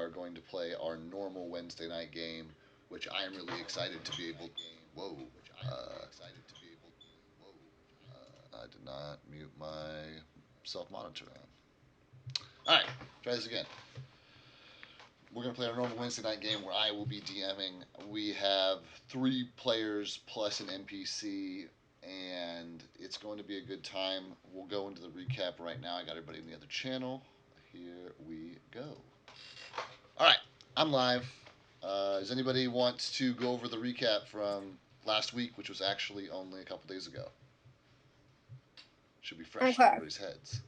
are going to play our normal Wednesday night game, which I am really excited to be able. Whoa! I did not mute my self monitor on. All right, try this again. We're going to play our normal Wednesday night game where I will be DMing. We have 3 players plus an NPC, and it's going to be a good time. We'll go into the recap right now. I got everybody in the other channel. Here we go. All right, I'm live. Does anybody want to go over the recap from last week, which was actually only a couple days ago? Should be fresh in Okay. everybody's heads.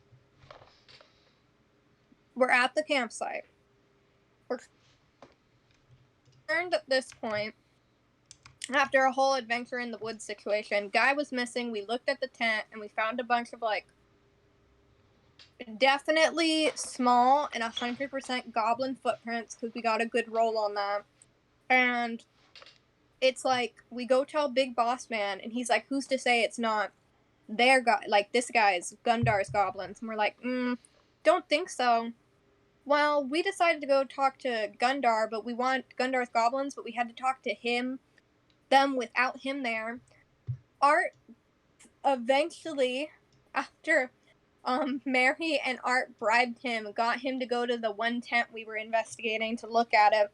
We're at the campsite. We're concerned at this point. After a whole adventure in the woods situation, Guy was missing. We looked at the tent and we found a bunch of definitely small and 100% goblin footprints because we got a good roll on that. And it's like we go tell Big Boss Man, and he's like, "Who's to say it's not their guy? Like this guy's Gundar's goblins?" And we're like, "Don't think so." Well, we decided to go talk to Gundar, but we want Gundar's goblins, but we had to talk to them without him there. Art eventually, after Mary and Art bribed him, got him to go to the one tent we were investigating to look at it.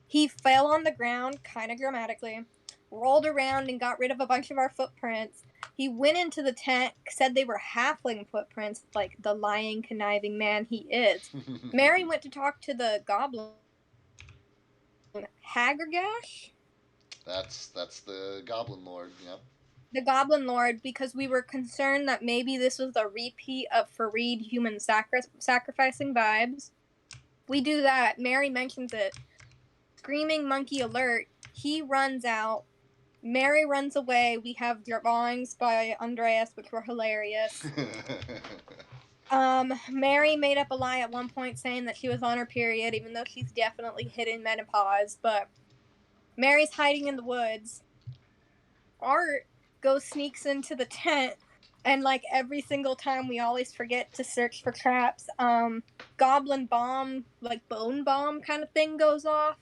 He fell on the ground, kind of dramatically, rolled around and got rid of a bunch of our footprints. He went into the tent, said they were halfling footprints, like the lying, conniving man he is. Mary went to talk to the goblin, Hagergash? That's the Goblin Lord. Yep. The Goblin Lord, because we were concerned that maybe this was a repeat of Fareed human sacrificing vibes. We do that. Mary mentions it. Screaming monkey alert. He runs out. Mary runs away. We have drawings by Andreas, which were hilarious. Mary made up a lie at one point saying that she was on her period, even though she's definitely hidden menopause. But Mary's hiding in the woods. Art sneaks into the tent, and like every single time we always forget to search for traps. Goblin bomb, like bone bomb kind of thing goes off.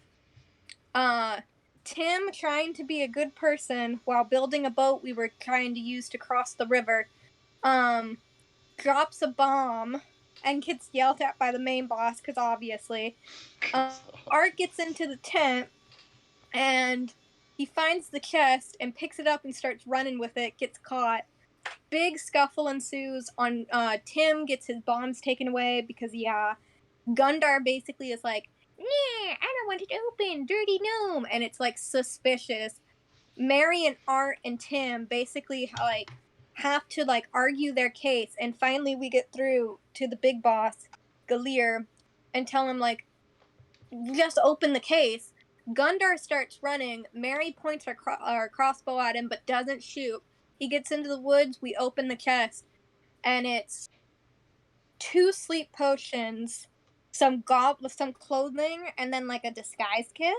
Tim, trying to be a good person while building a boat we were trying to use to cross the river, drops a bomb and gets yelled at by the main boss, because obviously. Art gets into the tent, and he finds the chest and picks it up and starts running with it, gets caught. Big scuffle ensues. On Tim gets his bombs taken away because, yeah, Gundar basically is like, "Nah, I don't want it open, dirty gnome," and it's like suspicious. Mary and Art and Tim basically like have to like argue their case, and finally we get through to the big boss, Galir, and tell him like, just open the case. Gundar starts running. Mary points her crossbow at him but doesn't shoot. He gets into the woods. We open the chest, and it's 2 sleep potions, some clothing, and then like a disguise kit.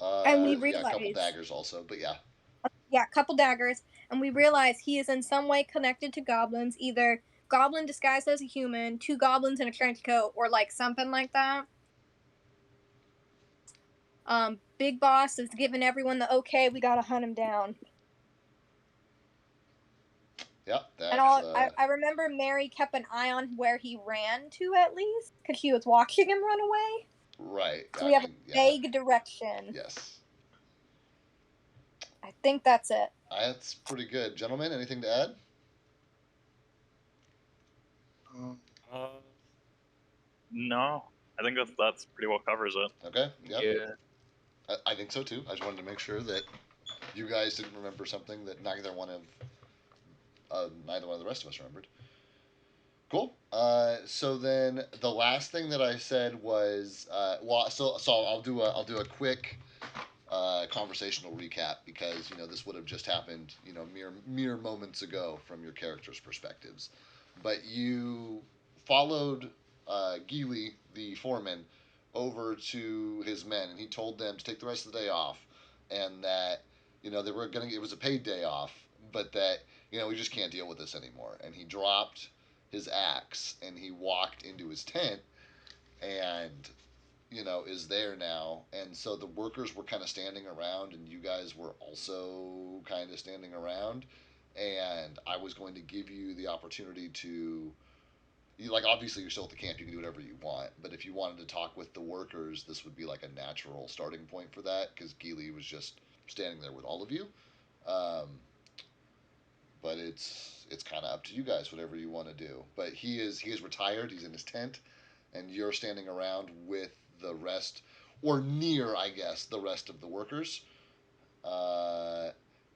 And we Yeah, a couple realize, daggers also, but yeah. yeah, a couple daggers, and we realize he is in some way connected to goblins, either goblin disguised as a human, 2 goblins in a trench coat, or like something like that. Big Boss is giving everyone the okay, we gotta hunt him down. Yep, And I remember Mary kept an eye on where he ran to, at least, because she was watching him run away. right. So we have a vague direction. Yes. I think that's it. That's pretty good. Gentlemen, anything to add? No, I think that's pretty well covers it. Okay. Yep. Yeah. I think so too. I just wanted to make sure that you guys didn't remember something that neither one of the rest of us remembered. Cool. So then the last thing that I said was so I'll do a quick conversational recap, because this would have just happened mere moments ago from your characters' perspectives, but you followed Geely, the foreman, over to his men, and he told them to take the rest of the day off, and that they were gonna it was a paid day off, but that we just can't deal with this anymore. And he dropped his axe and he walked into his tent, and is there now. And so the workers were kind of standing around, and you guys were also kind of standing around. And I was going to give you the opportunity to, like, obviously you're still at the camp, you can do whatever you want. But if you wanted to talk with the workers, this would be like a natural starting point for that, because Geely was just standing there with all of you. Um, but it's kind of up to you guys, whatever you want to do. But he is retired. He's in his tent, and you're standing around with the rest, or near, I guess, the rest of the workers. Uh,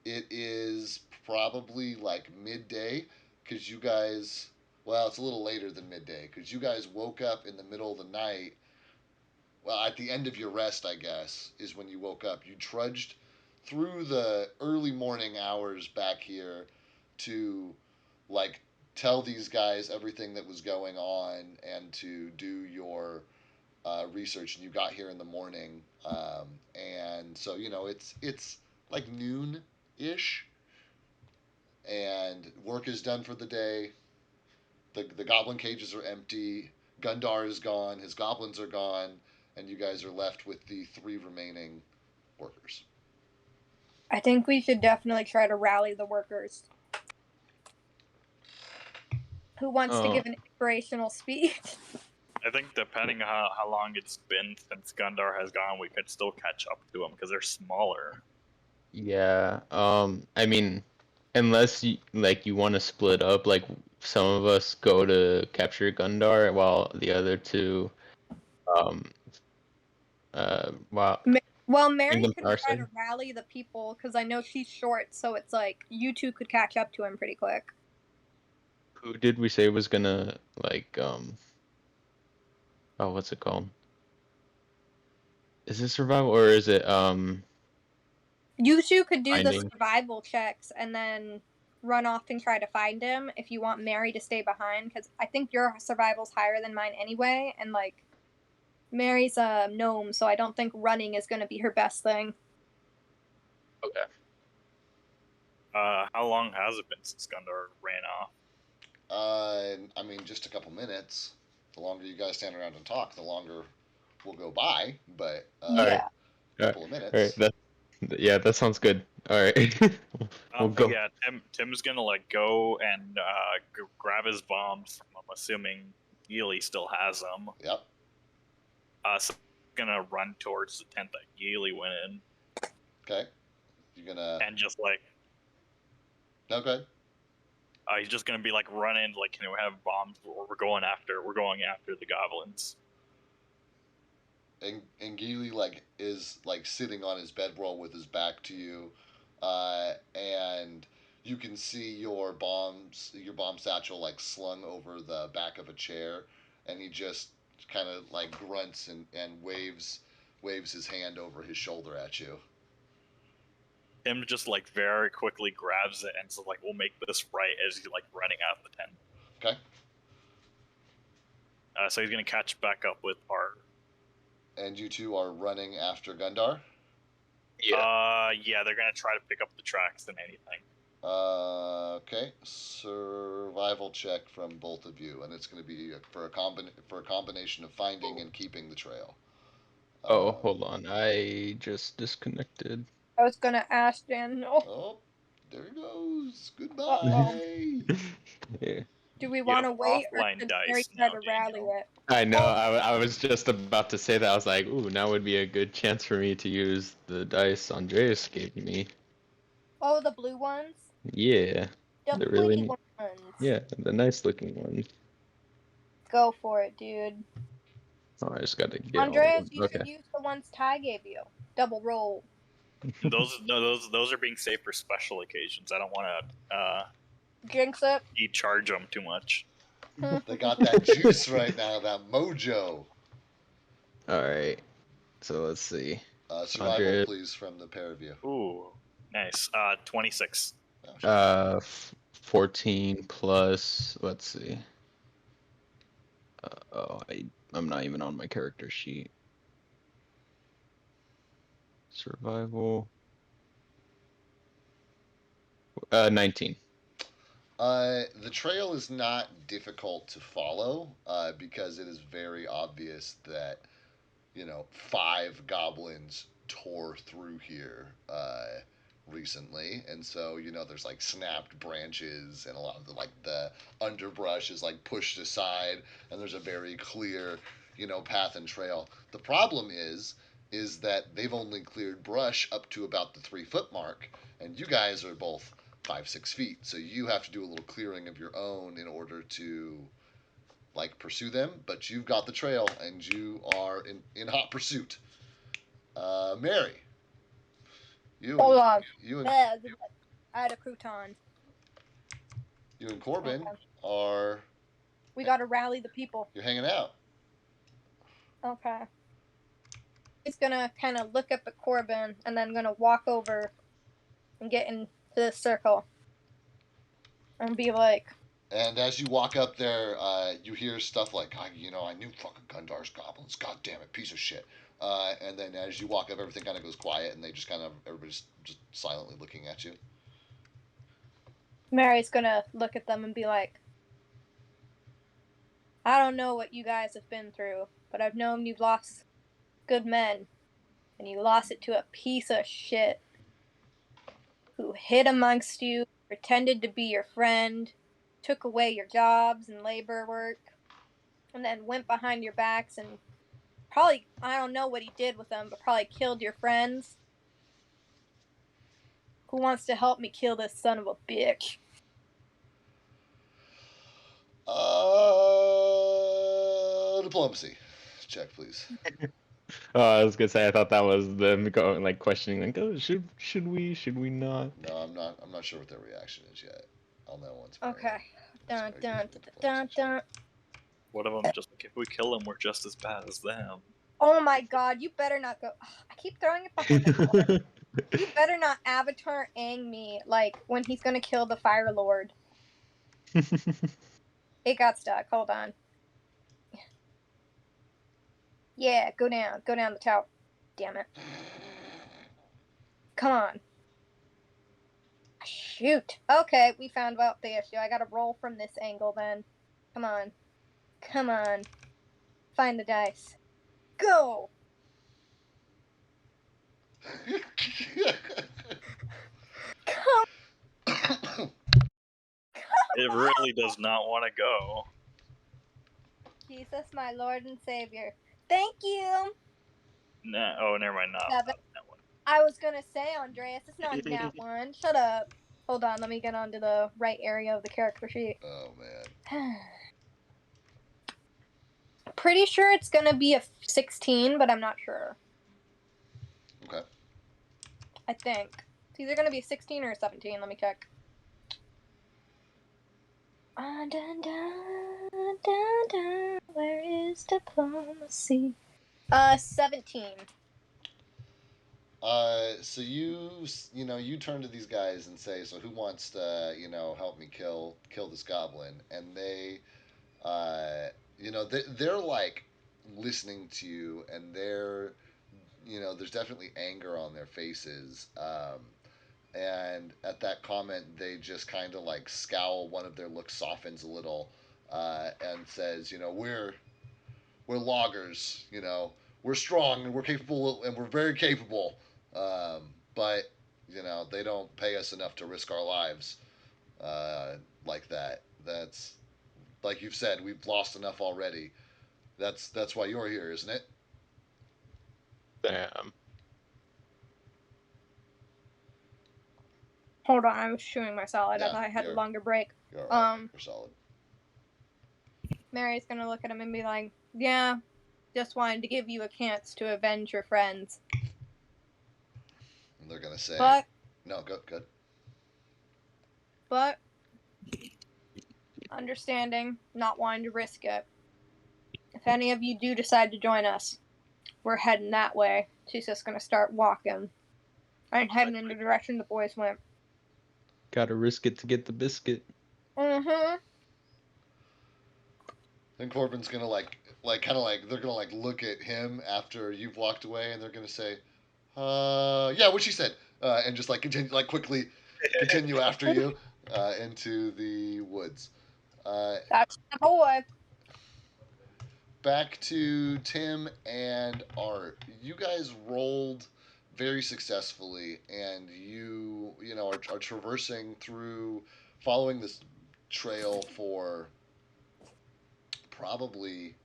it is probably like midday because you guys. Well, it's a little later than midday because you guys woke up in the middle of the night. Well, at the end of your rest, I guess, is when you woke up. You trudged through the early morning hours back here to, like, tell these guys everything that was going on and to do your research. And you got here in the morning, and so it's like noon ish, and work is done for the day. The goblin cages are empty. Gundar is gone. His goblins are gone, and you guys are left with the three remaining workers. I think we should definitely try to rally the workers. Who wants to Oh, give an inspirational speech? I think depending on how long it's been since Gundar has gone, we could still catch up to them because they're smaller. yeah. I mean, unless you want to split up, like some of us go to capture Gundar while the other two, um, while Well, bring Mary them to could our try side. to rally the people because I know she's short, so it's like you two could catch up to him pretty quick. Who did we say was gonna oh, what's it called? Is it survival or is it You two could do the finding? survival checks and then run off and try to find him if you want Mary to stay behind because I think your survival's higher than mine anyway, and like Mary's a gnome, so I don't think running is going to be her best thing. Okay. How long has it been since Gundar ran off? I mean, just a couple minutes. The longer you guys stand around and talk, the longer will go by. But All right. Yeah. a couple of All right. minutes. That sounds good. All right. We'll go. Yeah, Tim's gonna like go and grab his bombs. I'm assuming Yeely still has them. Yep. So gonna run towards the tent that Yeely went in. Okay. You're gonna. And just like. Okay. He's just gonna be like running, like we have bombs. We're going after the goblins. And Geely is sitting on his bedroll with his back to you, and you can see your bomb satchel slung over the back of a chair, and he just kind of grunts and waves his hand over his shoulder at you. Tim just very quickly grabs it and so we'll make this right as he's running out of the tent. Okay. So he's gonna catch back up with Art. And you two are running after Gundar? Yeah. Yeah, they're gonna try to pick up the tracks and anything. Okay. Survival check from both of you, and it's going to be for a combination of finding and keeping the trail. Oh, hold on. I just disconnected. I was going to ask Daniel. Oh, there he goes. Goodbye. Yeah. Do we want to wait or offline should dice Mary try now, to rally Daniel. it? I know. I was just about to say that. I was like, ooh, now would be a good chance for me to use the dice Andreas gave me. Oh, the blue ones? Yeah. The They're pretty really ones. Yeah, the nice looking ones. Go for it, dude. Oh, I just gotta get Andreas, you Okay. should use the ones Ty gave you. Double roll. Those are being saved for special occasions. I don't want to Jinx it. charge them too much. They got that juice right now, that mojo. All right. So let's see. Survival, Andreas. please, from the pair of you. Ooh, nice. 26. Oh, sure. 14 plus. Let's see. I'm not even on my character sheet. Survival. 19. The trail is not difficult to follow because it is very obvious that, 5 goblins tore through here recently. And so, there's like snapped branches and a lot of the underbrush is like pushed aside and there's a very clear, path and trail. The problem is that they've only cleared brush up to about the 3-foot mark, and you guys are both 5-6 feet, so you have to do a little clearing of your own in order to pursue them. But you've got the trail and you are in hot pursuit. Mary, you Hold and on. you and I had a crouton. you and Corbin Okay. are We gotta rally the people. you're hanging out. Okay. He's gonna kind of look up at Corbin and then gonna walk over and get into the circle and be like, And as you walk up there, you hear stuff like, I knew fucking Gundar's goblins. God damn it, piece of shit. And then as you walk up, everything kind of goes quiet, and they just everybody's just silently looking at you. Mary's gonna look at them and be like, I don't know what you guys have been through, but I've known you've lost good men, and you lost it to a piece of shit who hid amongst you, pretended to be your friend, took away your jobs and labor work, and then went behind your backs and probably, I don't know what he did with them, but probably killed your friends. Who wants to help me kill this son of a bitch? Diplomacy check, please. I was gonna say I thought that was them going like questioning like, oh, should we not? No, I'm not sure what their reaction is yet. I'll know once. Okay. Dun, Mary dun, gives me dun, diplomacy dun, check. dun. One of them just like, if we kill them, we're just as bad as them. Oh my god, you better not go. I keep throwing it back on the floor. You better not Avatar Aang me like when he's gonna kill the Fire Lord. It got stuck. Hold on. Yeah, go down the tower. Damn it. Come on. Shoot. Okay, we found out the issue. I gotta roll from this angle then. Come on. Come on. Find the dice. Go! Come. It really does not want to go. Jesus, my Lord and Savior. Thank you. Nah, oh, never mind. Not 7. that one. I was gonna say, Andreas, it's not that one. Shut up. Hold on, let me get onto the right area of the character sheet. Oh man. Pretty sure it's gonna be a 16, but I'm not sure. Okay. I think. It's either gonna be a 16 or a 17. Let me check. Dun, dun, dun, dun. Where is diplomacy? 17. So you turn to these guys and say, so who wants to, help me kill this goblin? And they, they're like listening to you, and there's definitely anger on their faces. And at that comment, they just kind of like scowl. One of their looks softens a little, and says, we're loggers, we're strong and we're capable and we're very capable. But they don't pay us enough to risk our lives like that. That's like you've said, we've lost enough already. That's why you're here, isn't it? Damn. Hold on, I was chewing my salad. Yeah, I thought I had a you're- longer break. You're all right. You're solid. Mary's gonna look at him and be like, yeah, just wanted to give you a chance to avenge your friends. And they're gonna say, But no, good. understanding, not wanting to risk it. If any of you do decide to join us, we're heading that way. She's just gonna start walking and heading in the direction the boys went. Gotta risk it to get the biscuit. Mm-hmm. Then Corbin's gonna they're gonna look at him after you've walked away, and they're gonna say, yeah, what she said, and just continue quickly continue after you. into the woods. Uh, That's the boy. back to Tim and Art. You guys rolled very successfully, and you know are traversing through, following this trail for probably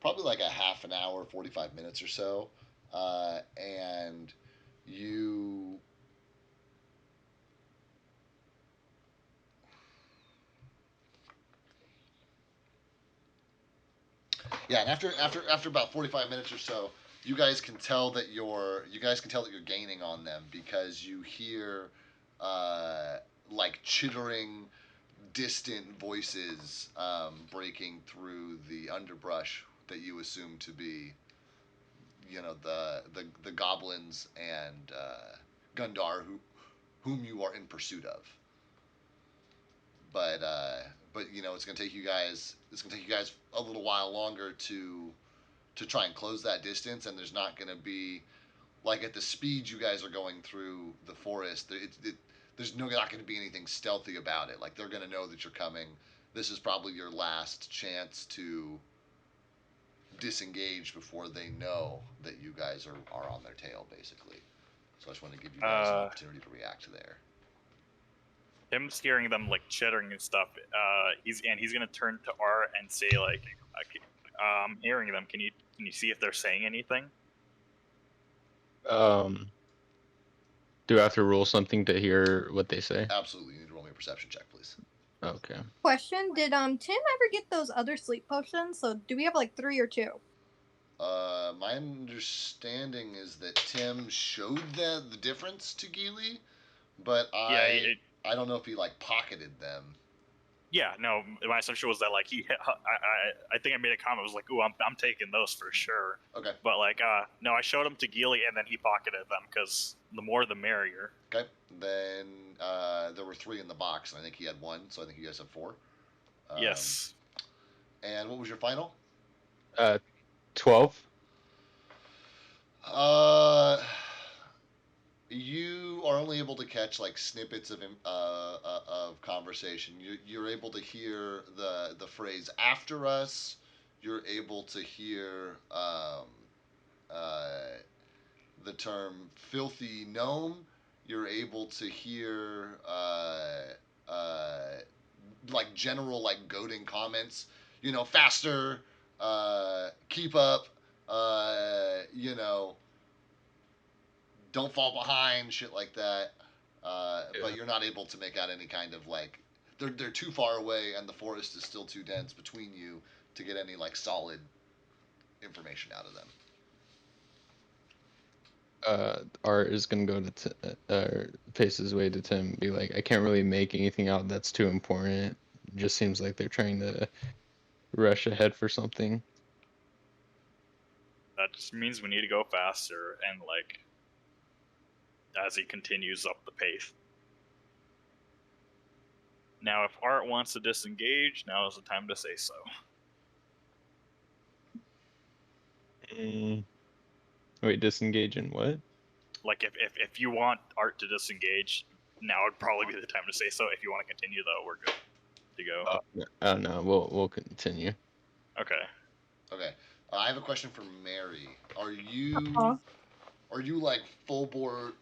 like a half an hour, 45 minutes or so, and you yeah, and after about 45 minutes or so, you guys can tell that you're gaining on them because you hear like chittering distant voices breaking through the underbrush that you assume to be the goblins and Gundar whom you are in pursuit of. But it's gonna take you guys a little while longer to try and close that distance, and there's not gonna be like at the speed you guys are going through the forest. There's not going to be anything stealthy about it. Like they're going to know that you're coming. This is probably your last chance to disengage before they know that you guys are on their tail, basically. So I just want to give you guys an opportunity to react there. Him hearing them like chittering and stuff. He's gonna turn to R and say like, "I'm hearing them. Can you see if they're saying anything?" Do I have to roll something to hear what they say? Absolutely. You need to roll me a perception check, please. Okay. Question: did Tim ever get those other sleep potions? So do we have like 3 or 2? My understanding is that Tim showed the difference to Geely, but I don't know if he like pocketed them. Yeah, no. My assumption was that like I think I made a comment. I was like, "Ooh, I'm taking those for sure." Okay. But like, no, I showed them to Geely and then he pocketed them because the more the merrier. Okay. Then there were 3 in the box, and I think he had 1, so I think you guys have 4. Yes. And what was your final? 12. You are only able to catch like snippets of conversation. You're able to hear the phrase "after us." You're able to hear the term "filthy gnome." You're able to hear like general like goading comments. Faster, keep up. You know, don't fall behind, shit like that. But you're not able to make out any kind of like they're too far away, and the forest is still too dense between you to get any like solid information out of them. Art is gonna go to face his way to Tim, and be like, I can't really make anything out that's too important. It just seems like they're trying to rush ahead for something. That just means we need to go faster and like as he continues up the pace. Now, if Art wants to disengage, now is the time to say so. Wait, disengage in what? Like, if you want Art to disengage, now would probably be the time to say so. If you want to continue, though, we're good to go. Oh no, we'll continue. Okay. Okay. I have a question for Mary. Are you Uh-huh. like full bore,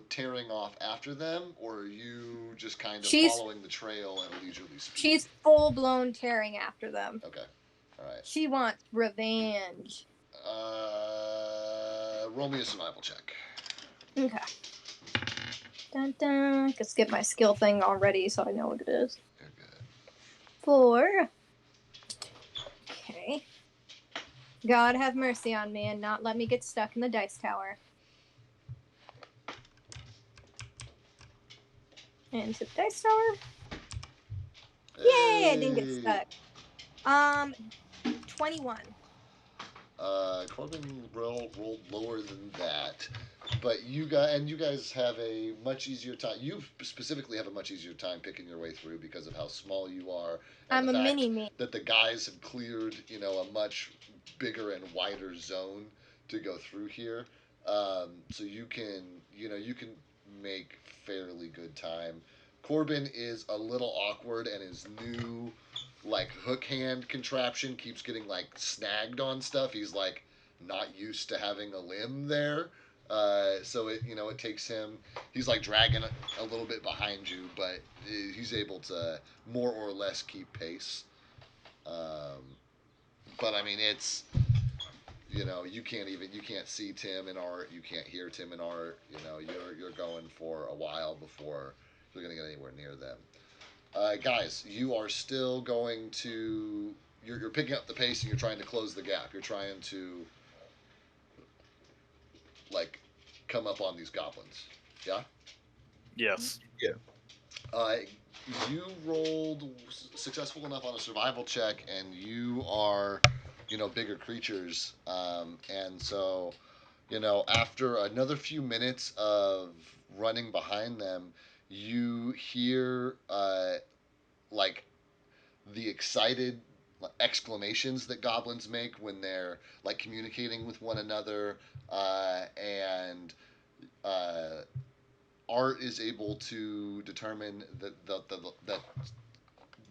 tearing off after them, or are you just kind of She's- following the trail at a leisurely speed? She's full blown tearing after them. Okay. All right. She wants revenge. Roll me a survival check. Okay. Dun dun. Could skip my skill thing already, so I know what it is. You're good. 4. Okay. God have mercy on me and not let me get stuck in the dice tower. Into the dice tower. Yay! I didn't get stuck. 21. Corbin rolled lower than that, but you guys have a much easier time. You specifically have a much easier time picking your way through because of how small you are, and I'm the a fact mini-me. that the guys have cleared, a much bigger and wider zone to go through here. So you can make fairly good time. Corbin is a little awkward, and his new like hook hand contraption keeps getting like snagged on stuff. He's like not used to having a limb there. So it takes him. He's like dragging a little bit behind you, but he's able to more or less keep pace. But I mean, it's you can't see Tim and Art, you can't hear Tim and Art. You're going for a while before you're gonna get anywhere near them. Guys, you are still going to you're picking up the pace and you're trying to close the gap. You're trying to like come up on these goblins. Yeah. Yes. Uh, you rolled successful enough on a survival check, and you are, bigger creatures, and so, after another few minutes of running behind them, you hear like the excited exclamations that goblins make when they're like communicating with one another, and uh, Art is able to determine that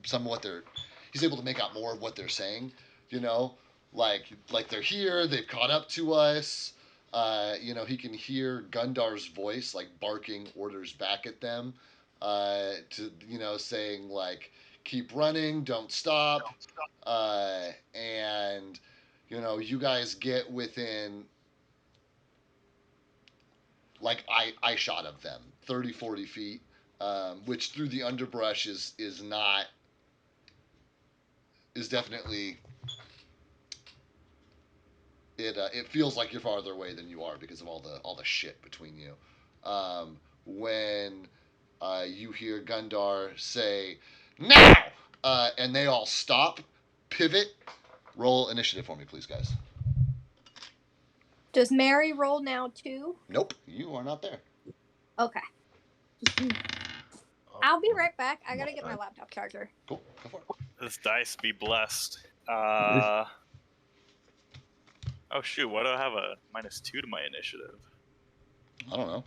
some of what they're he's able to make out more of what they're saying. You know, like they're here, they've caught up to us. He can hear Gundar's voice like barking orders back at them, to saying like keep running, don't stop, and you guys get within like eye shot of them, 30, 40 feet, which through the underbrush is not is definitely it feels like you're farther away than you are because of all the shit between you. When you hear Gundar say now, and they all stop, pivot, roll initiative for me, please, guys. Does Mary roll now too? Nope, you are not there. Okay. I'll be right back. I gotta get my laptop charger. Cool, go for it. This dice be blessed. Oh shoot, why do I have a -2 to my initiative? I don't know.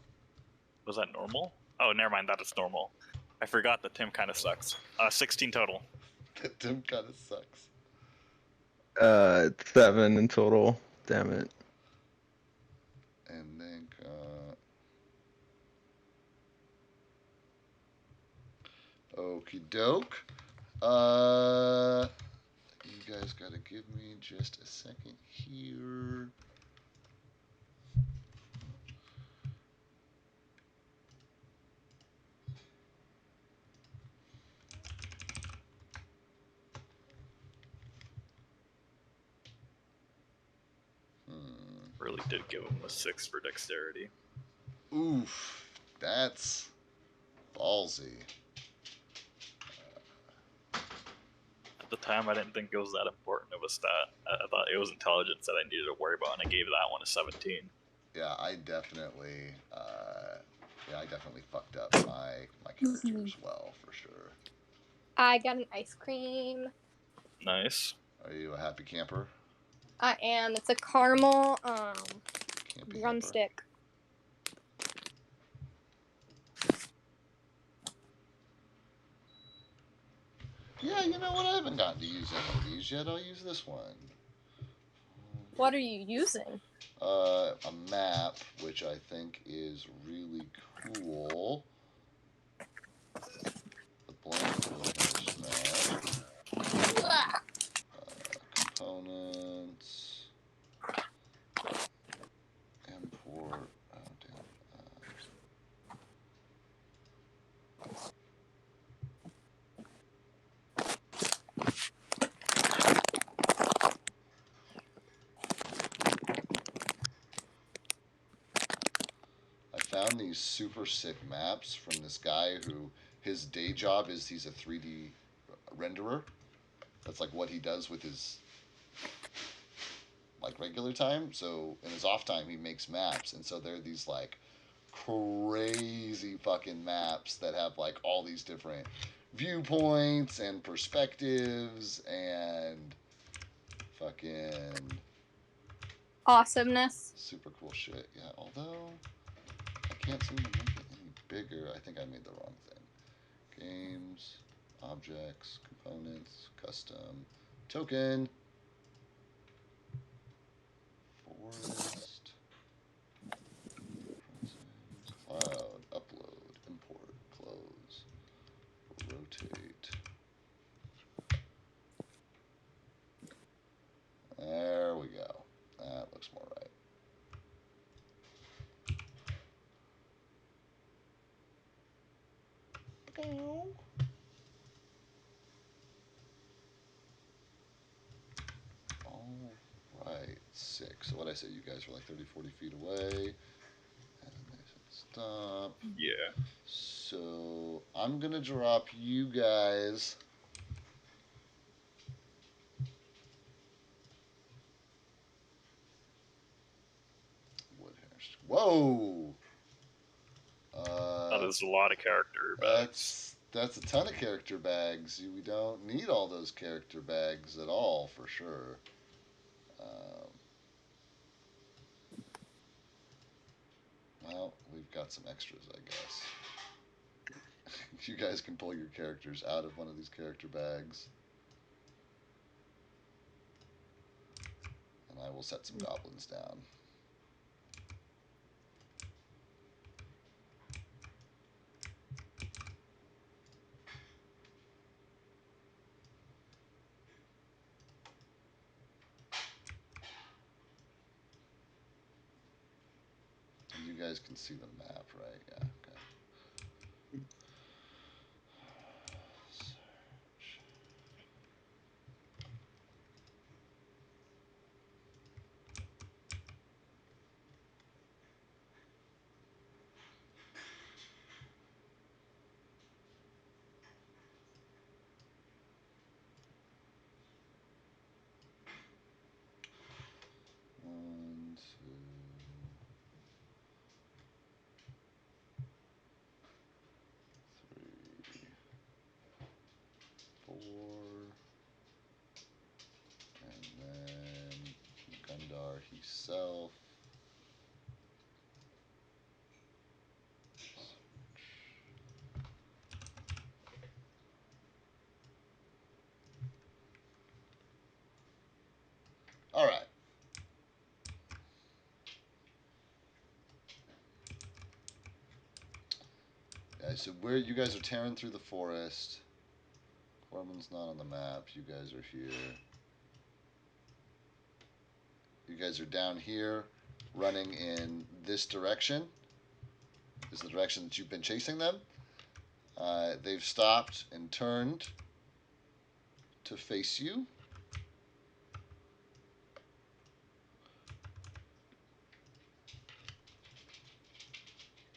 Was that normal? Oh, never mind, that is normal. I forgot that Tim kind of sucks. 16 total. Tim kind of sucks. 7 in total. Damn it. And then okie doke. You guys gotta give me just a second here. Really did give him a 6 for dexterity. Oof, that's ballsy. At the time, I didn't think it was that important of a stat. I thought it was intelligence that I needed to worry about, and I gave that one a 17. Yeah, I definitely fucked up my character as well, for sure. I got an ice cream. Nice. Are you a happy camper? I am. It's a caramel drumstick. Yeah, you know what? I haven't gotten to use any of these yet. I'll use this one. What are you using? A map, which I think is really cool. The blank wilderness map. Components. Import. Oh, damn. I found these super sick maps from this guy who his day job is he's a 3D renderer. That's like what he does with his like regular time. So in his off time he makes maps, and so they're these like crazy fucking maps that have like all these different viewpoints and perspectives and fucking Awesomeness. super cool shit. Yeah, although I can't seem to make it any bigger. I think I made the wrong thing. Games, objects, components, custom, token, forest, cloud, upload, import, close, rotate. There we go. That looks more right. All right, 6. So what I say, you guys were like 30, 40 feet away. And they said stop. Yeah. So I'm going to drop you guys. Woodhurst. Whoa! That is a lot of character bags. That's a ton of character bags. We don't need all those character bags at all, for sure. Well, we've got some extras, I guess. You guys can pull your characters out of one of these character bags. And I will set some goblins down. You guys can see the map, right? Yeah, okay. Search. One, two, three, 4, and then Gundar himself. All right. Yeah, so where you guys are tearing through the forest. Corman's not on the map. You guys are here. You guys are down here, running in this direction. This is the direction that you've been chasing them. They've stopped and turned to face you.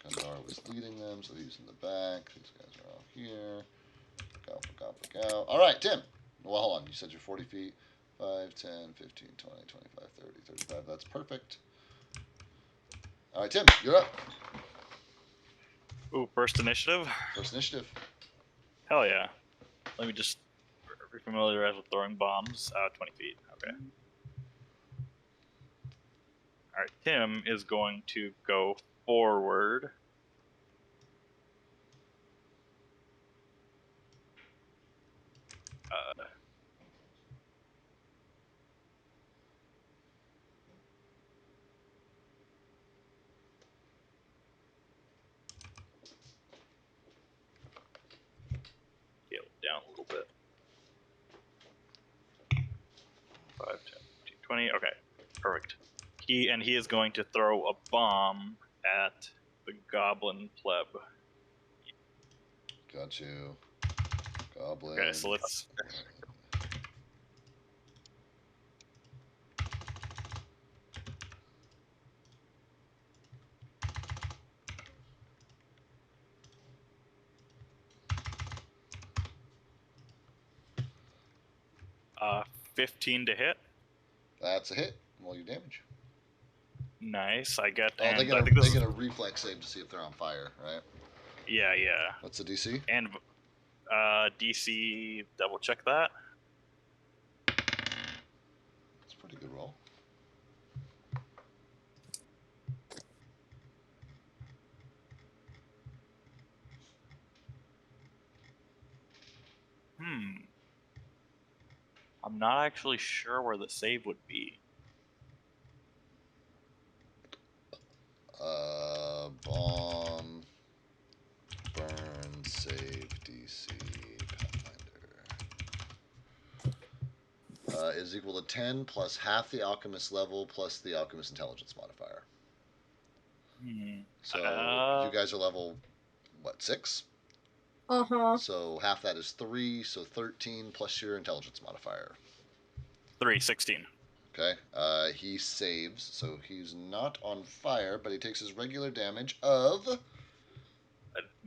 Gundar was leading them, so he's in the back. These guys are all here. Look out. All right, Tim. Well, hold on. You said you're 40 feet. 5, 10, 15, 20, 25, 30, 35. That's perfect. All right, Tim, you're up. Ooh, first initiative? First initiative. Hell yeah. Let me just refamiliarize with throwing bombs. 20 feet. Okay. Alright, Tim is going to go forward. Scale it down a little bit. 5, 10, 15, 20. Okay, perfect. He is going to throw a bomb at the goblin pleb. Got you. Goblin. Okay, so let's. 15 to hit. That's a hit. Roll your damage. Nice. I get. Oh, and they I get think this a reflex save to see if they're on fire, right? Yeah. What's the DC? And DC. Double check that. It's a pretty good roll. I'm not actually sure where the save would be. Bomb, burn, save, DC, Pathfinder. Is equal to 10 plus half the alchemist level plus the alchemist intelligence modifier. So you guys are level, what, 6? Uh-huh. So half that is 3, so 13 plus your intelligence modifier. 3, 16. Okay. He saves, so he's not on fire, but he takes his regular damage of...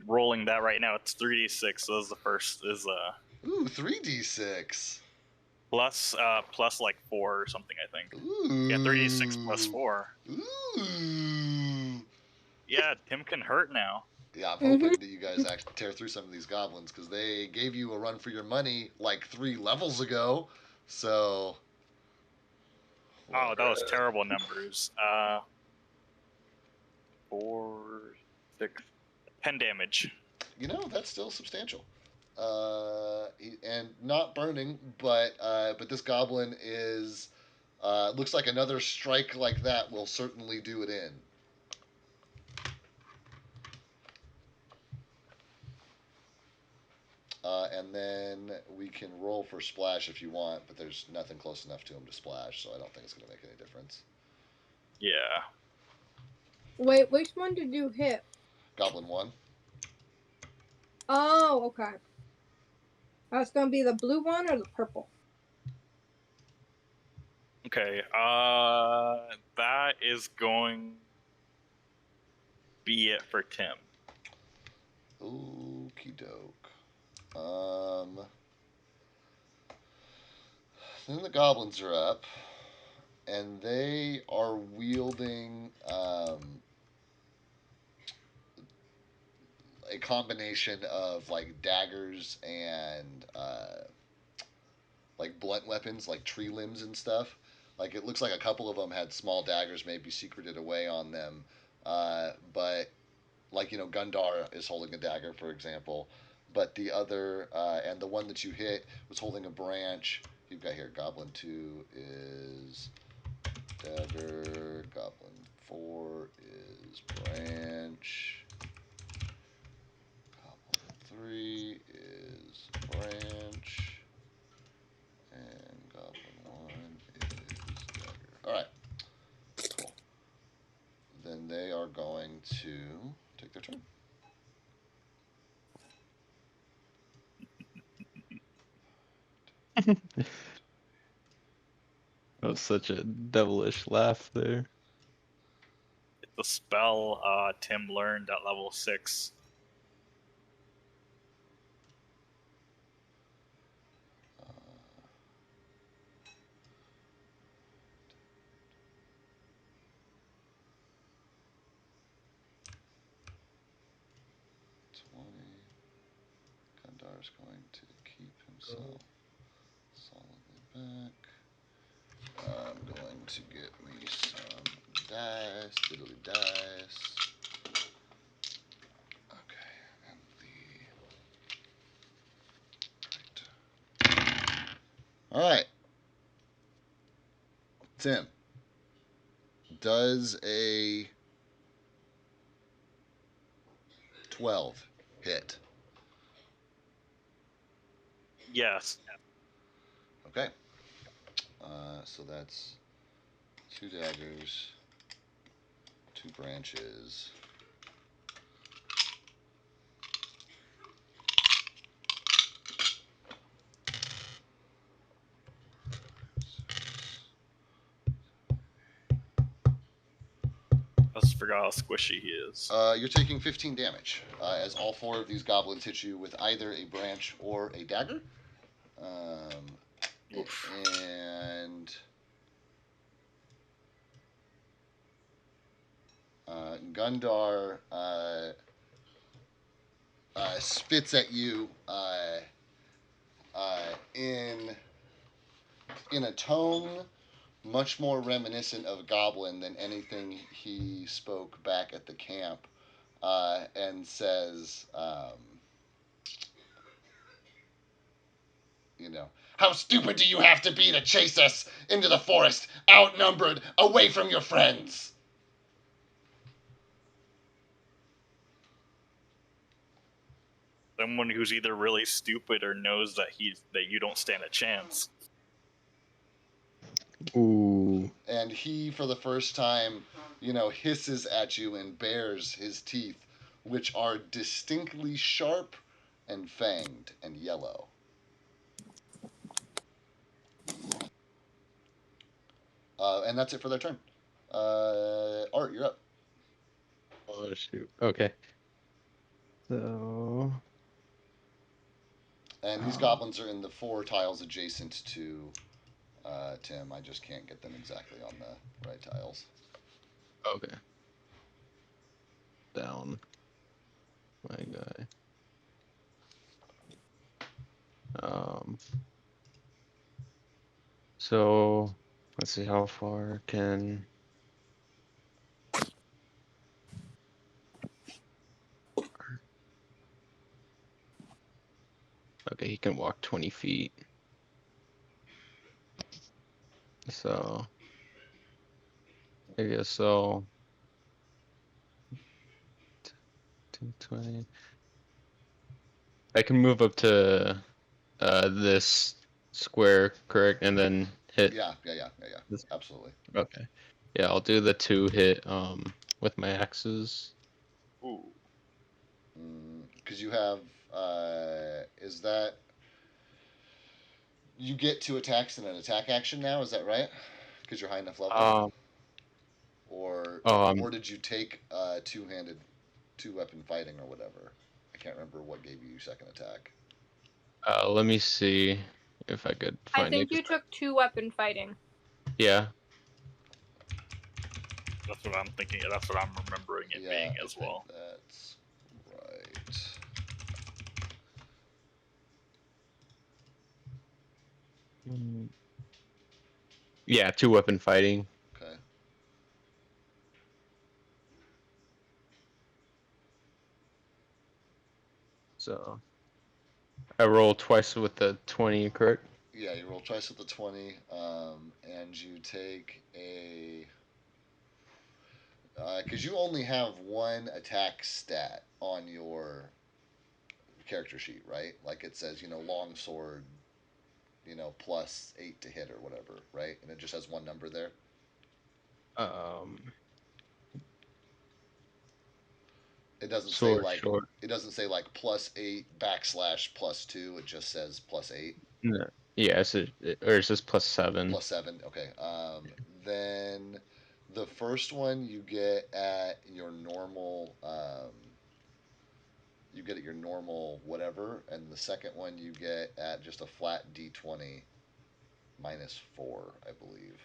Rolling that right now, it's 3d6. So this is the first Ooh, 3d6. plus like 4 or something, I think. Ooh. Yeah, 3d6 plus 4. Ooh. Yeah, Tim can hurt now. Yeah, I'm hoping that you guys actually tear through some of these goblins, because they gave you a run for your money like 3 levels ago. So... Oh, that was terrible numbers. 4, 6, 10 damage. You know, that's still substantial. And not burning, but this goblin is... looks like another strike like that will certainly do it in. And then we can roll for splash if you want, but there's nothing close enough to him to splash, so I don't think it's going to make any difference. Yeah. Wait, which one did you hit? Goblin 1. Oh, okay. That's gonna be the blue one or the purple? Okay. That is going to be it for Tim. Okie doke. Then the goblins are up, and they are wielding a combination of like daggers and like blunt weapons, like tree limbs and stuff. Like it looks like a couple of them had small daggers, maybe secreted away on them. But like Gundar is holding a dagger, for example. But the other and the one that you hit was holding a branch. You've got here Goblin 2 is dagger. Goblin 4 is branch. Goblin 3 is branch. And Goblin 1 is dagger. Alright. Cool. Then they are going to take their turn. That was such a devilish laugh there. It's a spell Tim learned at level 6. Gundar's going to keep himself solidly back. I'm going to get me some dice, diddly dice. Okay, and great. All right, Tim. Does a 12 hit? Yes. Okay. So that's 2 daggers, 2 branches. I just forgot how squishy he is. You're taking 15 damage as all 4 of these goblins hit you with either a branch or a dagger. And Gundar spits at you in a tone much more reminiscent of Goblin than anything he spoke back at the camp, and says, How stupid do you have to be to chase us into the forest, outnumbered, away from your friends? Someone who's either really stupid or knows that you don't stand a chance. Ooh. And he, for the first time, hisses at you and bares his teeth, which are distinctly sharp and fanged and yellow. And that's it for their turn. Art, you're up. Oh shoot. Okay. So. And these goblins are in the 4 tiles adjacent to Tim. I just can't get them exactly on the right tiles. Okay. Down. My guy. So let's see how far can. Okay, he can walk 20 feet. So I guess so. 220. I can move up to this square, correct, and then hit. Yeah. This. Absolutely. Okay. Yeah, I'll do the 2 hit with my axes. Ooh. Because you have, is that, you get 2 attacks in an attack action now, is that right? Because you're high enough level? Um. Or Um. or did you take two-handed, 2-weapon fighting or whatever? I can't remember what gave you second attack. Let me see if I could I find think it. you took 2-weapon fighting. Yeah. That's what I'm thinking. That's what I'm remembering it being as well. That's right. Yeah, 2-weapon fighting. Okay. So I roll twice with the 20, correct? Yeah, you roll twice with the 20, and you take a. Because you only have 1 attack stat on your character sheet, right? Like it says, long sword, +8 to hit or whatever, right? And it just has 1 number there. Um. It doesn't say Sword like short. it doesn't say like +8 / +2. It just says +8. No. Yeah, or it says +7. +7. Okay. Then the first one you get at your normal. You get at your normal whatever, and the second one you get at just a flat D20 -4, I believe.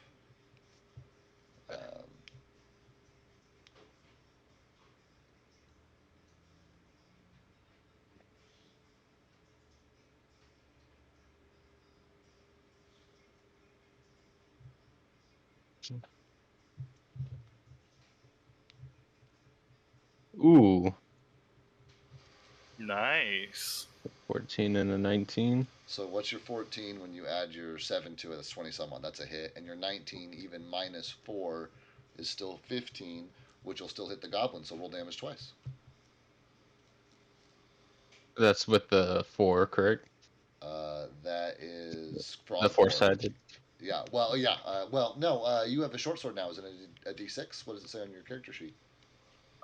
Um, Ooh, Nice. 14 and a 19. so what's your 14 when you add your 7 to it? That's 20 some odd. That's a hit. And your 19, even -4, is still 15, which will still hit the goblin. So roll damage twice. That's with the 4, correct? That is for The all 4. four-sided. Yeah. Well, yeah. Well, no. You have a short sword now. Is it a D6? What does it say on your character sheet?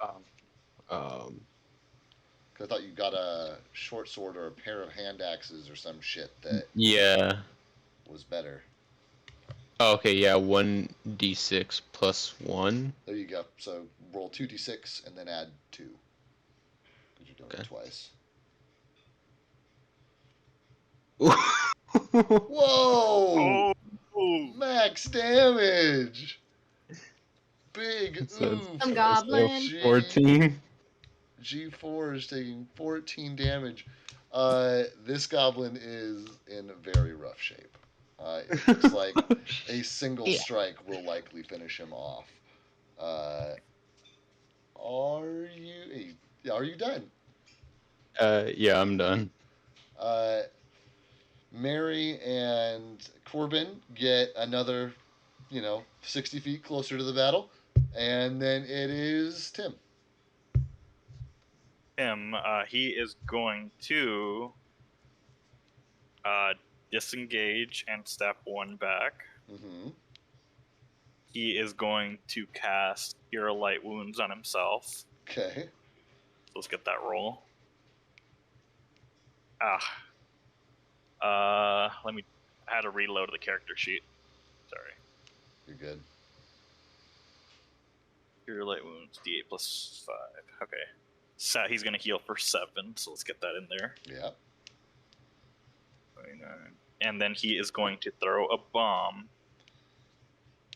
Um. Um. Because I thought you got a short sword or a pair of hand axes or some shit that Yeah. was better. Oh, okay. Yeah. 1d6 plus 1. There you go. So roll 2d6 and then add 2. Because you're doing it Okay. twice. Whoa! Whoa! Oh. Max damage! Big So Some oof! goblin. 14. G4 is taking 14 damage. This goblin is in very rough shape. It looks like a single Yeah. strike will likely finish him off. Uh, are you done? Yeah, I'm done. Uh, Mary and Corbin get another, 60 feet closer to the battle. And then it is Tim. Tim, he is going to disengage and step one back. Mm-hmm. He is going to cast Cure Light Wounds on himself. Okay. So let's get that roll. Let me. I had to reload the character sheet. Sorry. You're good. Cure Light Wounds, D8 plus 5. Okay. So he's gonna heal for 7, so let's get that in there. Yeah. 29. And then he is going to throw a bomb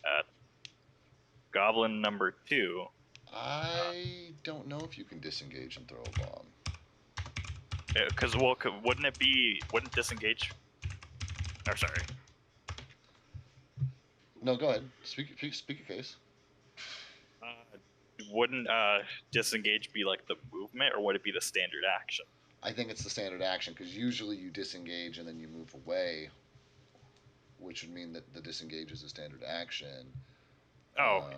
at Goblin number 2. I don't know if you can disengage and throw a bomb. Because, wouldn't disengage? Or, sorry. No, go ahead. Speak your case. Wouldn't disengage be like the movement, or would it be the standard action? I think it's the standard action because usually you disengage and then you move away, which would mean that the disengage is a standard action. Oh,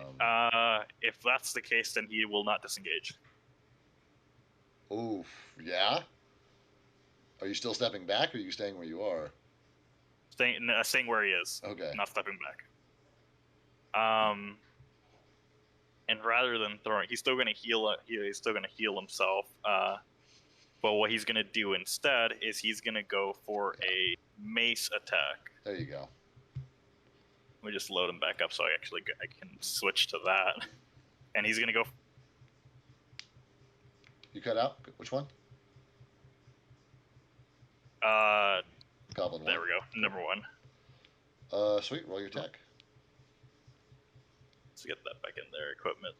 if that's the case, then he will not disengage. Oof, yeah? Are you still stepping back or are you staying where you are? Staying where he is. Okay. Not stepping back. And rather than throwing, he's still gonna heal. He's still gonna heal himself. But what he's gonna do instead is he's gonna go for a mace attack. There you go. Let me just load him back up so I can switch to that. And he's gonna go. You cut out? Which one? Goblin one. There we go. Number 1. Sweet. Roll your attack. Let's get that back in there. Equipment.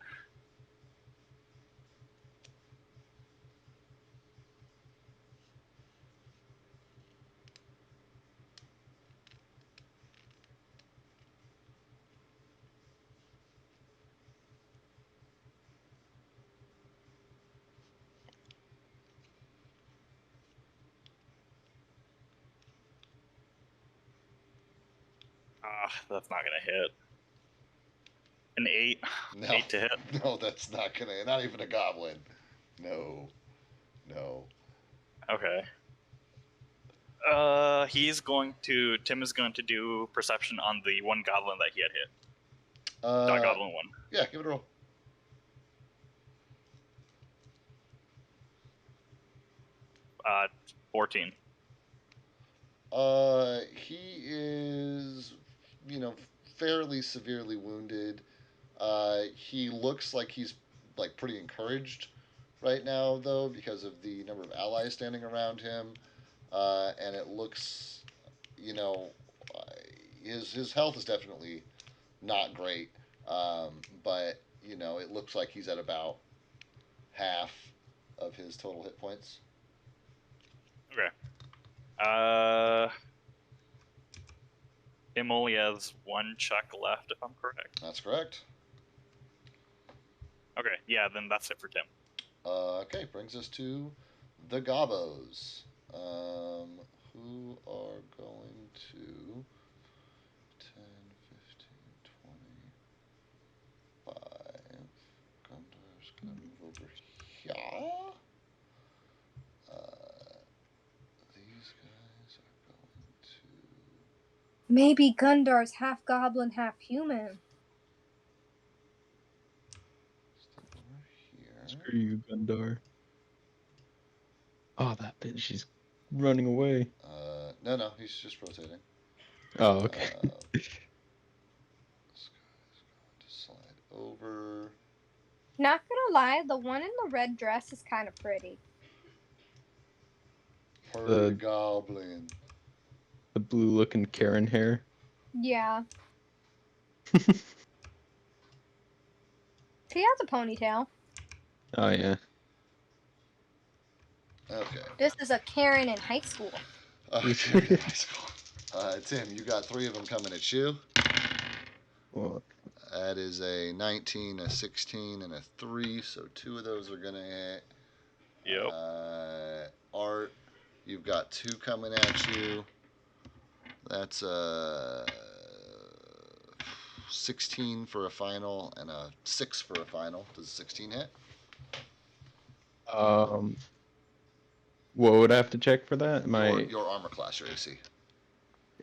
That's not gonna hit. An 8. No. 8 to hit. No, that's not gonna. Not even a goblin. No. Okay. Tim is going to do perception on the one goblin that he had hit. Goblin 1. Yeah, give it a roll. Uh, 14. He is, fairly severely wounded. He looks like he's pretty encouraged right now, though, because of the number of allies standing around him. And it looks, his health is definitely not great. But it looks like he's at about half of his total hit points. Okay. Tim only has 1 check left, if I'm correct. That's correct. Okay, yeah, then that's it for Tim. Okay, brings us to the Gobos, who are going to 10, 15, 25. Gundar's going to move over here. These guys are going to... Maybe Gundar's half goblin, half human. Step over here. Screw you, Gundar. Oh, that bitch, she's running away. No, he's just rotating. Oh, okay. This guy's going to slide over. Not gonna lie, the one in the red dress is kind of pretty. Per goblin. The blue-looking Karen hair. Yeah. She has a ponytail. Oh, yeah. Okay. This is a Karen in high school. Okay. Tim, you got 3 of them coming at you. Well, That is a 19, a 16, and a 3, so 2 of those are going to hit. Yep. Art, you've got 2 coming at you. That's 16 for a final and a 6 for a final. Does 16 hit? What would I have to check for that? My Your armor class, your AC.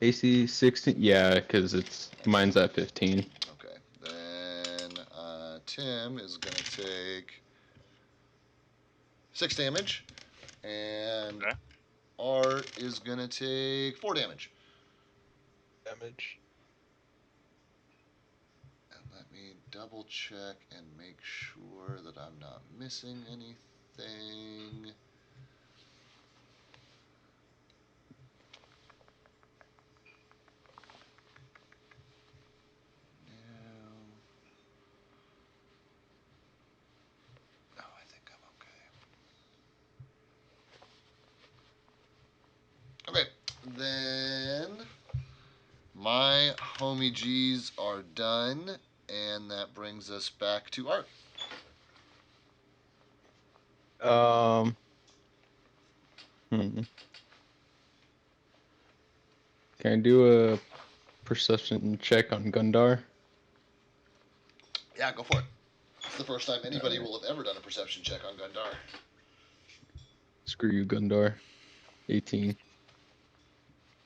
AC 16. Yeah, because mine's at 15. Okay. Then Tim is going to take 6 damage, and Okay. Art is going to take 4 damage. Damage. And let me double check and make sure that I'm not missing anything. No, I think I'm okay. Okay, then my homie G's are done, and that brings us back to Art. Hmm. Can I do a perception check on Gundar? Yeah, go for it. It's the first time anybody Alright. will have ever done a perception check on Gundar. Screw you, Gundar. 18.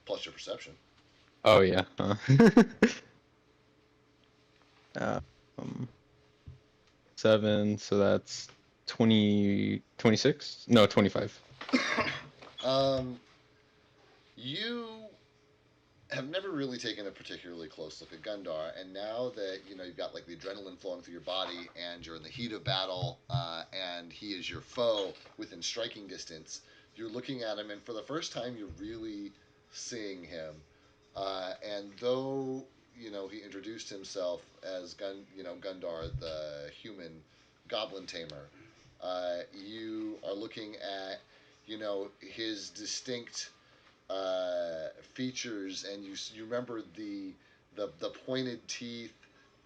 Plus your perception. Oh yeah. Huh? uh, um, 7. So that's 20. 26? No, 25. You have never really taken a particularly close look at Gundar, and now that you've got like the adrenaline flowing through your body, and you're in the heat of battle, and he is your foe within striking distance, you're looking at him, and for the first time, you're really seeing him. And though he introduced himself as Gundar, the human goblin tamer, you are looking at his distinct features, and you remember the pointed teeth,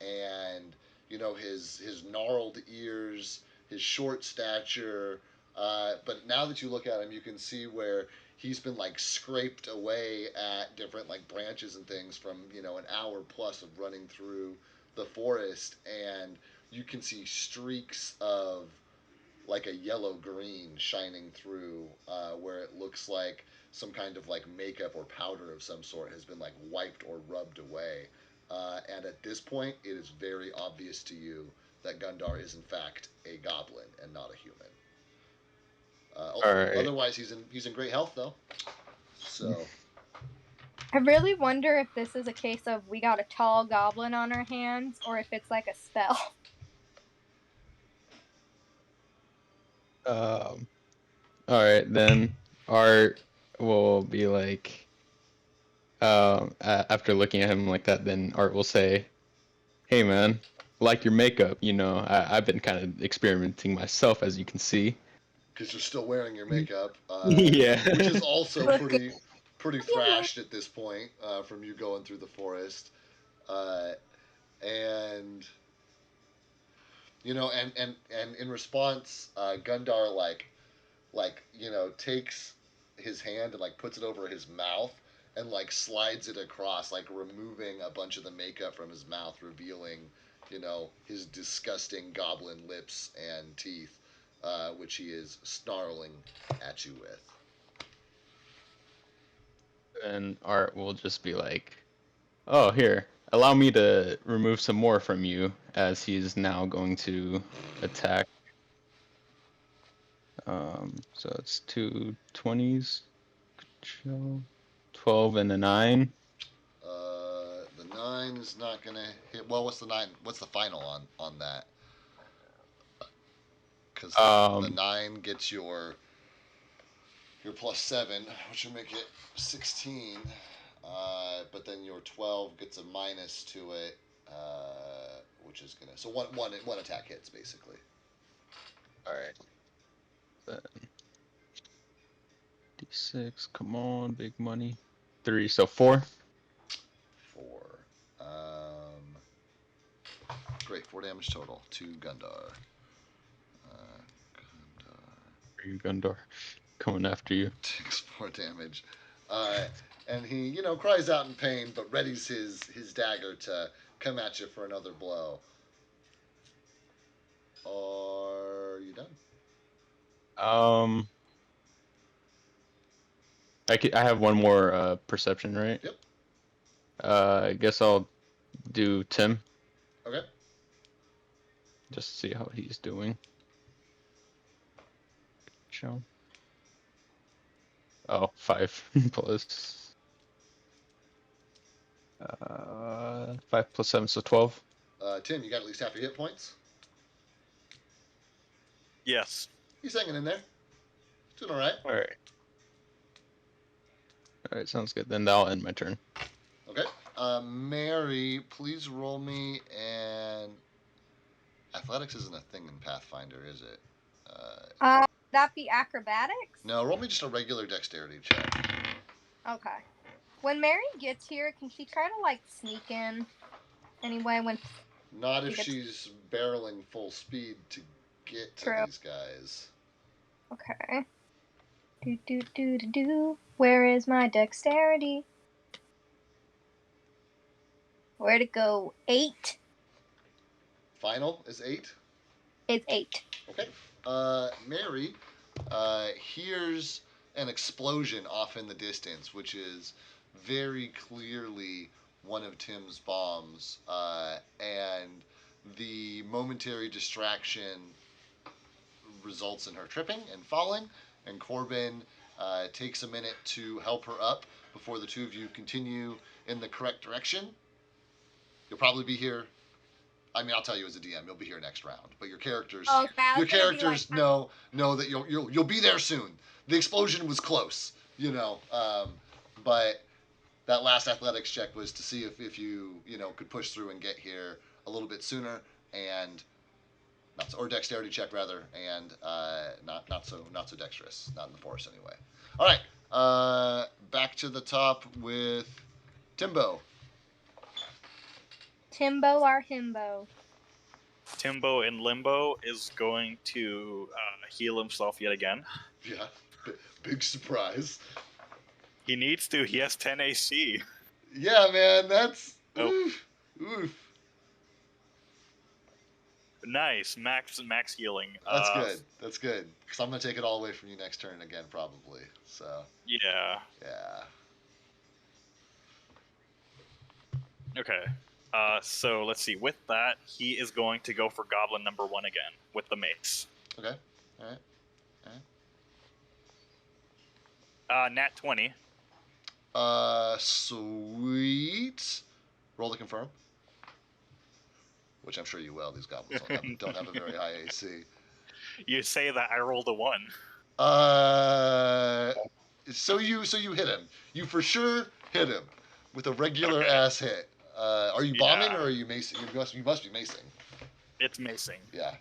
and his gnarled ears, his short stature. But now that you look at him, you can see where he's been like scraped away at different like branches and things from an hour plus of running through the forest, and you can see streaks of like a yellow green shining through, where it looks like some kind of like makeup or powder of some sort has been like wiped or rubbed away. And at this point, it is very obvious to you that Gundar is in fact a goblin and not a human. Alright. Otherwise, he's in great health though. So I really wonder if this is a case of we got a tall goblin on our hands, or if it's like a spell. Alright, then Art will be like, after looking at him like that, then Art will say, "Hey man, like your makeup, I've been kind of experimenting myself, as you can see." because you're still wearing your makeup, Yeah. which is also Look pretty thrashed at this point, from you going through the forest. Uh, and and in response, Gundar takes his hand and like puts it over his mouth and like slides it across, like removing a bunch of the makeup from his mouth, revealing his disgusting goblin lips and teeth, which he is snarling at you with. And Art will just be like, "Oh, here, allow me to remove some more from you," as he's now going to attack. So it's two 20s, 12 and a 9. The 9 is not gonna hit. Well, what's the 9? What's the final on that? Because the Um, 9 gets your +7, which will make it 16. But then your 12 gets a minus to it, which is gonna. So one attack hits basically. all right. Then D6, come on, big money. 3, so 4. 4. Great, 4 damage total to Gundar. Gundar For you, Gundar, coming after you. takes 4 damage. Uh, and he, cries out in pain, but readies his dagger to come at you for another blow. Are you done? I have one more perception, right? Yep. I guess I'll do Tim. Okay. Just to see how he's doing. Show. Oh, 5 plus 5 plus 7, so 12. Tim, you got at least half your hit points. Yes. He's hanging in there. Doing all right. All right, sounds good. Then that'll end my turn. Okay. Mary, please roll me and athletics isn't a thing in Pathfinder, is it? That be acrobatics? No, roll me just a regular dexterity check. Okay. When Mary gets here, can she try to sneak in? Anyway, when Not if she's barreling full speed to get to these guys. Okay. Where is my dexterity? Where'd it go? 8. Final is 8. It's 8. Okay. Mary hears an explosion off in the distance, which is very clearly one of Tim's bombs, and the momentary distraction results in her tripping and falling, and Corbin takes a minute to help her up before the two of you continue in the correct direction. You'll probably be here. I mean, I'll tell you as a DM, you'll be here next round. But your characters, know that you'll be there soon. The explosion was close, but that last athletics check was to see if you could push through and get here a little bit sooner, and or dexterity check rather, and not so dexterous, not in the forest anyway. All right, back to the top with Timbo. Timbo our himbo. Timbo in limbo is going to heal himself yet again. Yeah, big surprise. He needs to. He has 10 AC. Yeah, man, that's oof. Nice, max healing. That's good. Because I'm gonna take it all away from you next turn again, probably. So. Yeah. Okay. So let's see. With that, he is going to go for Goblin number 1 again with the mace. Okay. All right. Nat 20. Sweet. Roll to confirm. Which I'm sure you will. These goblins don't have a very high AC. You say that, I rolled a 1. So you hit him. You for sure hit him with a regular ass hit. Are you bombing or are you macing? You must be macing. It's macing. Yeah.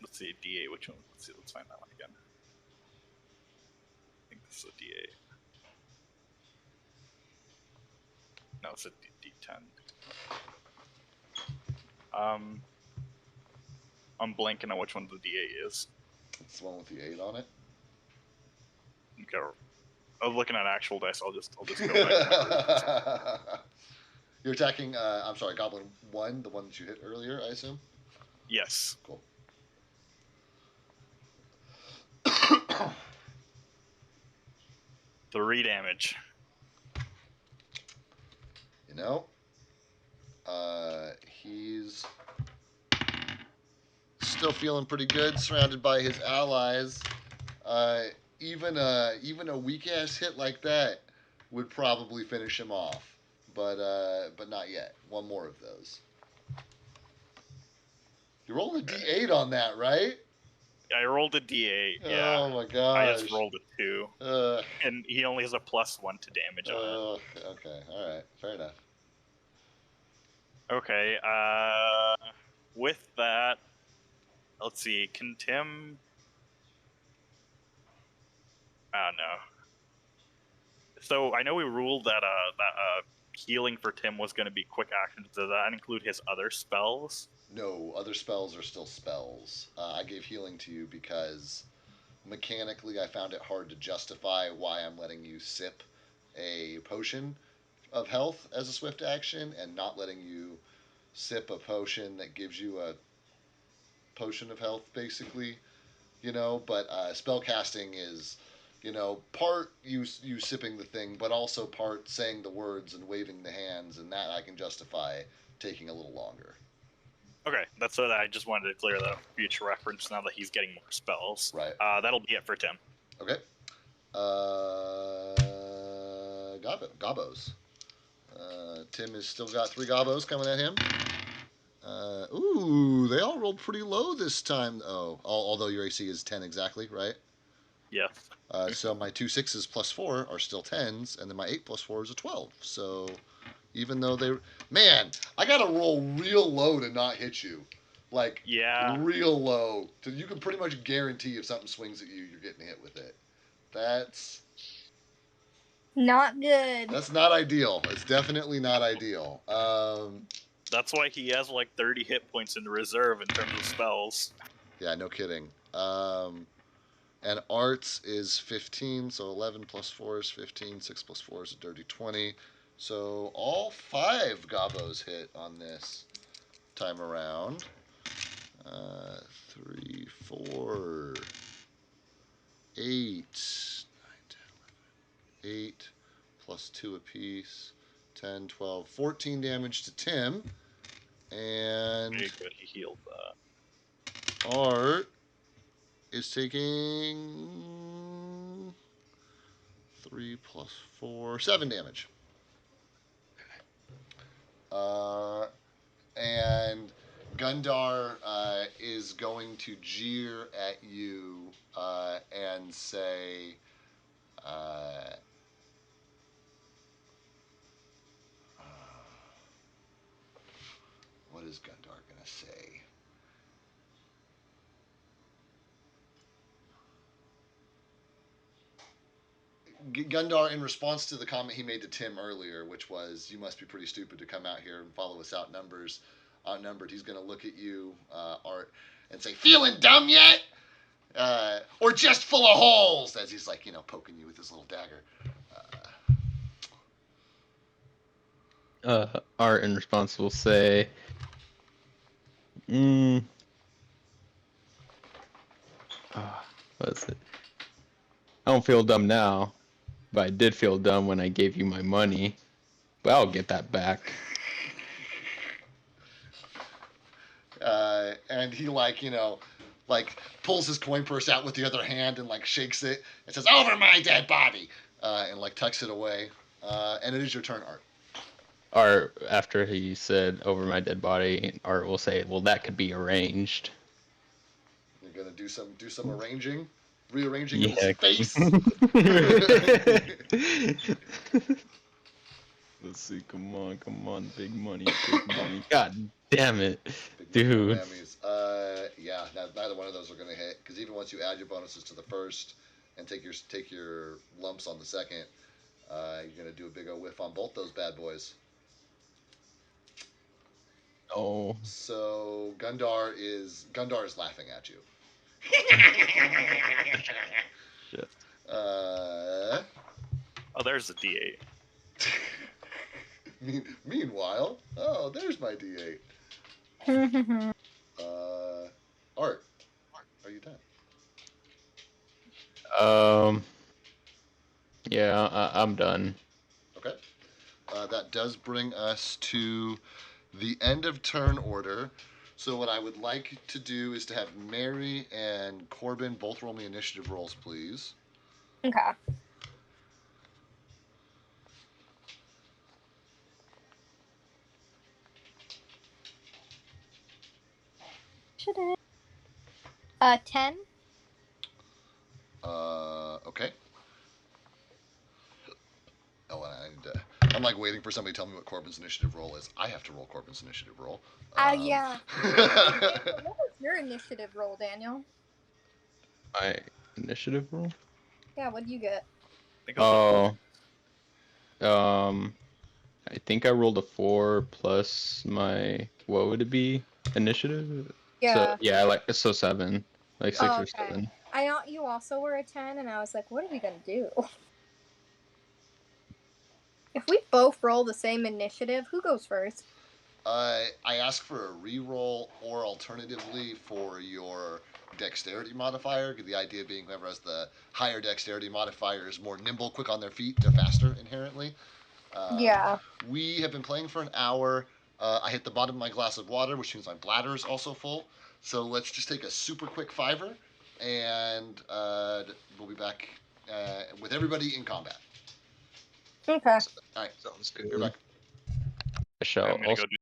Let's see, D8. Which one? Let's see. Let's find that one again. I think this is a D8. No, it's a D10. I'm blanking on which one the D8 is. It's the one with the 8 on it. Okay. I was looking at actual dice. I'll just go back. You're attacking. I'm sorry, Goblin 1, the one that you hit earlier, I assume. Yes. Cool. 3 damage. He's still feeling pretty good, surrounded by his allies. Even a weak ass hit like that would probably finish him off, but not yet. One more of those. You rolled a D8 on that, right? I rolled a D8. Yeah. Oh my gosh. I just rolled a 2, and he only has a +1 to damage on it. Okay. All right. Fair enough. Okay. With that, let's see. Can Tim? I don't know. So I know we ruled that healing for Tim was going to be quick actions. Does that include his other spells? No, other spells are still spells. I gave healing to you because mechanically, I found it hard to justify why I'm letting you sip a potion of health as a swift action and not letting you sip a potion that gives you a potion of health, basically. But spell casting is, part you sipping the thing, but also part saying the words and waving the hands, and that I can justify taking a little longer. Okay, that's what I just wanted to clear that up for future reference now that he's getting more spells. Right. That'll be it for Tim. Okay. Gobos. Tim has still got 3 gobos coming at him. They all rolled pretty low this time. Oh, although your AC is 10 exactly, right? Yes. So my 2 6s plus 4 are still 10s, and then my 8 plus 4 is a 12. So even though man, I gotta roll real low to not hit you. Like, yeah, real low. So you can pretty much guarantee if something swings at you, you're getting hit with it. That's not good. That's not ideal. It's definitely not ideal. That's why he has like 30 hit points in reserve in terms of spells. Yeah, no kidding. And arts is 15, so 11 plus 4 is 15. 6 plus 4 is a dirty 20. So all 5 gobos hit on this time around. 3, 4, 8, 9, 10, 11. 8 plus 2 apiece. 10, 12, 14 damage to Tim. And Very good, he healed that. Art is taking 3 plus 4, 7 damage. And Gundar is going to jeer at you and say, what is Gundar going to say? Gundar, in response to the comment he made to Tim earlier, which was, "You must be pretty stupid to come out here and follow us outnumbered," he's going to look at you, Art, and say, "Feeling dumb yet? Or just full of holes?" As he's like, poking you with his little dagger. Art in response will say, what is it? I don't feel dumb now, but I did feel dumb when I gave you my money. But I'll get that back. And he pulls his coin purse out with the other hand and shakes it and says, "Over my dead body," and tucks it away. And it is your turn, Art. Art, after he said "over my dead body," Art will say, "Well, that could be arranged." You're gonna do some arranging, rearranging of his face. Let's see. Come on, big money. God damn it, dude. Yeah, neither one of those are gonna hit because even once you add your bonuses to the first and take your lumps on the second, you're gonna do a big old whiff on both those bad boys. Oh. So Gundar is laughing at you. Shit. Oh, there's the D8. Meanwhile, there's my D8. Art, are you done? Yeah, I'm done. Okay. That does bring us to the end of turn order. So what I would like to do is to have Mary and Corbin both roll me initiative rolls, please. Okay. Should it? 10. Okay. Oh, I'm waiting for somebody to tell me what Corbin's initiative roll is. I have to roll Corbin's initiative roll. Yeah. What was your initiative roll, Daniel? My initiative roll? Yeah, what did you get? I think I rolled a 4 plus my, what would it be? Initiative? Yeah. So 7. 6 or 7. You also were a 10, and I was like, what are we gonna do? If we both roll the same initiative, who goes first? I ask for a reroll, or alternatively for your dexterity modifier. The idea being whoever has the higher dexterity modifier is more nimble, quick on their feet. They're faster inherently. Yeah. We have been playing for an hour. I hit the bottom of my glass of water, which means my bladder is also full. So let's just take a super quick fiver, and we'll be back with everybody in combat. Okay. All right, Sounds be right good. back. I shall I'm gonna also go do.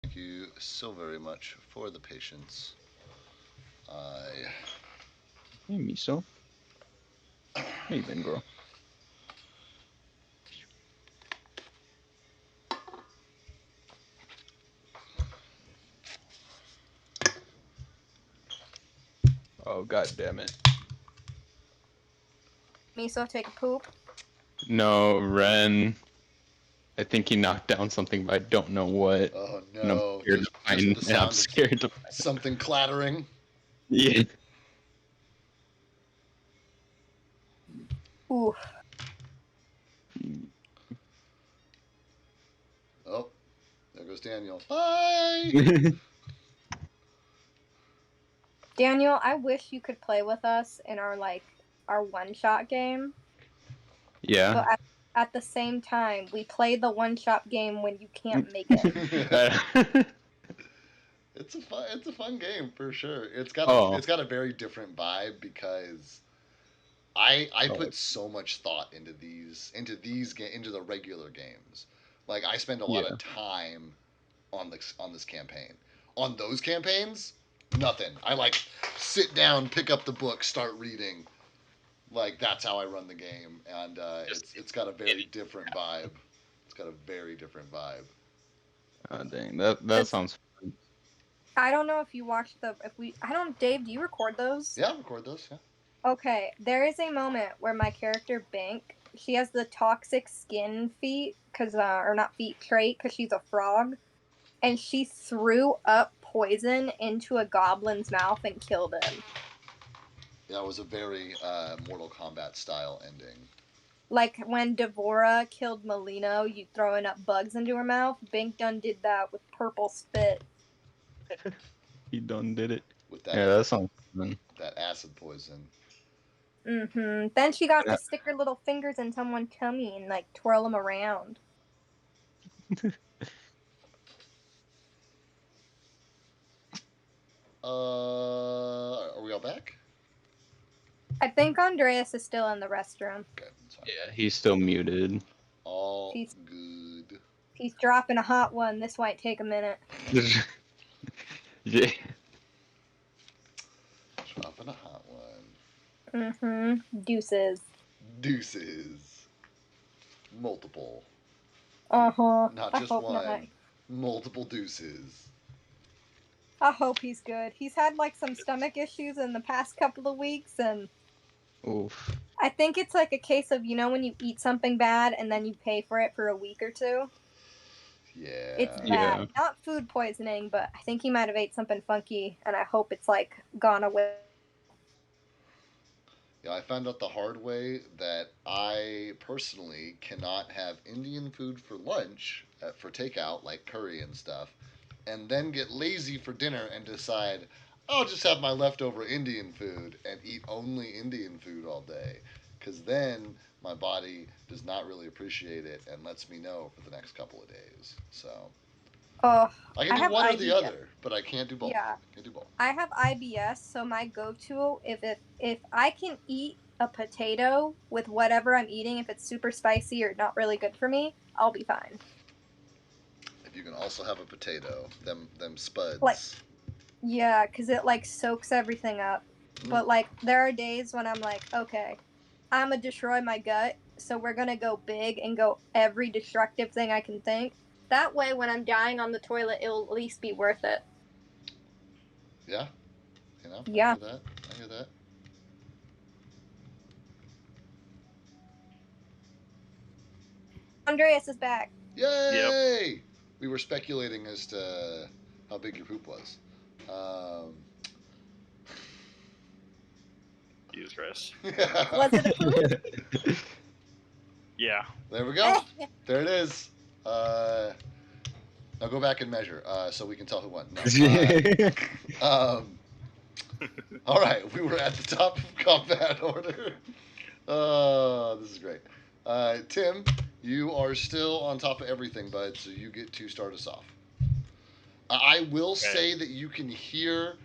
Thank you so very much for the patience. I Hey, Miso. How you been, girl? Oh, god damn it. Miso, take a poop. No, Ren. I think he knocked down something, but I don't know what. oh And I'm no, scared just to find. the And I'm sound of scared to find. something clattering. Yeah. Ooh. Oh, there goes Daniel. Bye. Daniel, I wish you could play with us in our one-shot game. Yeah. But at the same time, we play the one-shot game when you can't make it. It's a fun game for sure. It's got Oh. a very different vibe because I put so much thought into into the regular games. Like I spend a lot Yeah. of time on this campaign. On those campaigns, nothing. I like sit down, pick up the book, start reading. Like that's how I run the game, and it's got a very different vibe. It's got a very different vibe. Oh, dang. That sounds fun. I don't know if you watched Dave, do you record those? Yeah, I'll record those. Yeah. Okay, there is a moment where my character Bink, she has the toxic skin feat, or not feat trait, because she's a frog, and she threw up poison into a goblin's mouth and killed him. That was a very Mortal Kombat style ending. Like when Devora killed Molino, you throwing up bugs into her mouth. Bink done did that with purple spit. He done did it. With that Yeah, that sounds fun. that acid poison. Mm-hmm. Then she got to stick her little fingers in someone's tummy and like twirl them around. Are we all back? I think Andreas is still in the restroom. Okay, that's fine. Yeah, he's still muted. All He's- good. He's dropping a hot one. This might take a minute. Yeah. Dropping a hot one. Mm-hmm. Deuces. Deuces. Multiple. Uh-huh. Not I just hope one. not. Multiple deuces. I hope he's good. He's had like some stomach issues in the past couple of weeks, and Oof. I think it's like a case of, you know, when you eat something bad and then you pay for it for a week or two. Yeah. It's bad. Yeah. Not food poisoning, but I think he might have ate something funky, and I hope it's like gone away. Yeah, I found out the hard way that I personally cannot have Indian food for lunch, for takeout, like curry and stuff, and then get lazy for dinner and decide, I'll just have my leftover Indian food and eat only Indian food all day. Because then my body does not really appreciate it and lets me know for the next couple of days. So Oh, I can I do have one or the IBS. other, but I can't do both. Yeah. Can't do both. I have IBS, so my go-to if I can eat a potato with whatever I'm eating, if it's super spicy or not really good for me, I'll be fine. If you can also have a potato, them spuds. Like, yeah, because it like soaks everything up. But like, there are days when I'm like, okay, I'm gonna destroy my gut, so we're gonna go big and go every destructive thing I can think. That way, when I'm dying on the toilet, it'll at least be worth it. Yeah, you know, Yeah. I hear that. I hear that. Andreas is back. Yay! We were speculating as to how big your poop was. Jesus Christ. Was it a poop? Yeah. There we go. There it is. Now go back and measure so we can tell who won. No. All right, we were at the top of combat order. This is great. Tim, you are still on top of everything, bud, so you get to start us off. I will say that you can hear